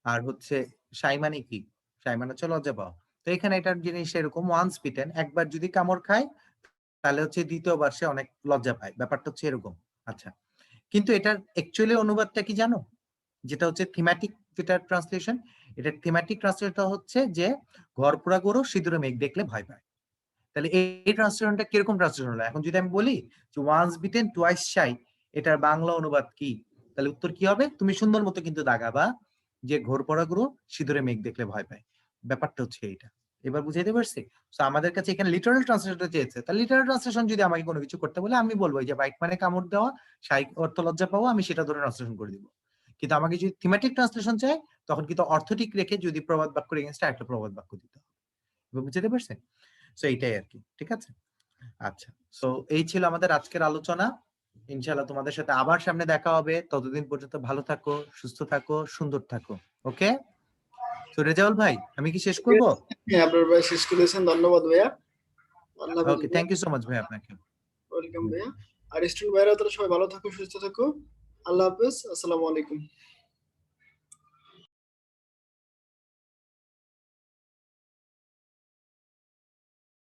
আর হচ্ছে শাই মানে কি? শাই মানে হচ্ছে লজ্জা পাওয়া। তো এখানে এটার জিনিস এরকম, ওয়ান্স বিটেন একবার যদি কামড় খায় তাহলে হচ্ছে দ্বিতীয়বার সে অনেক লজ্জা পায়, ব্যাপারটা হচ্ছে এরকম। আচ্ছা, কিন্তু এটার অ্যাকচুয়ালি অনুবাদটা কি জানো? যেটা হচ্ছে থিমেটিক, যেটা ট্রান্সলেশন, এটা থিমেটিক ট্রান্সলেশনটা হচ্ছে যে ঘর পোড়া গরু সিঁদুরে মেঘ দেখলে ভয় পায়। তাহলে এই ট্রান্সলেশনটা কিরকম ট্রান্সলেশন হলো? এখন যদি আমি বলি যে ওয়ান্স বিটেন টুয়াইস শাই, এটার বাংলা অনুবাদ কি? তাহলে উত্তর কি হবে? তুমি সুন্দর মতো কিন্তু দাগাবা যে ঘর পোড়া গরু সিঁদুরে মেঘ দেখলে ভয় পায়। ব্যাপারটা হচ্ছে এইটা। এবার বুঝাইতে পারছি? সো আমাদের কাছে এখানে লিটারাল ট্রান্সলেশনটা চেয়েছে। তাহলে লিটারাল ট্রান্সলেশন যদি আমাকে কোনো কিছু করতে বলে আমি বলবো যে বাইট মানে কামড় দেওয়া, শাই অর্থ লজ্জা পাওয়া, আমি সেটা ধরে ট্রান্সলেশন করে দিব। কিন্তু আমাকে যদি থিমেটিক ট্রান্সলেশন চাই তখন কিন্তু অর্থ ঠিক রেখে যদি প্রবাদ বাক্যের এগেইনস্টে একটা প্রবাদ বাক্য দিতে হবে। বুঝতে পারছেন? সো এইটাই আর কি, ঠিক আছে? আচ্ছা, সো এই ছিল আমাদের আজকের আলোচনা। ইনশাআল্লাহ তোমাদের সাথে আবার সামনে দেখা হবে। ততদিন পর্যন্ত ভালো থাকো, সুস্থ থাকো, সুন্দর থাকো। ওকে, তো রেজাউল ভাই আমি কি শেষ করব? হ্যাঁ, আপনার ভাই শেষ করেছেন। ধন্যবাদ ভাইয়া। আল্লাহ হাফেজ ওকে, ভাইয়া। থ্যাংক ইউ সো মাচ ভাই আপনাকে। ওয়েলকাম ভাইয়া। আর স্টুডেন্ট ভাইরা তারা সবাই ভালো থাকো, সুস্থ থাকো। আল্লাহ হাফেজ, আসসালামু আলাইকুম।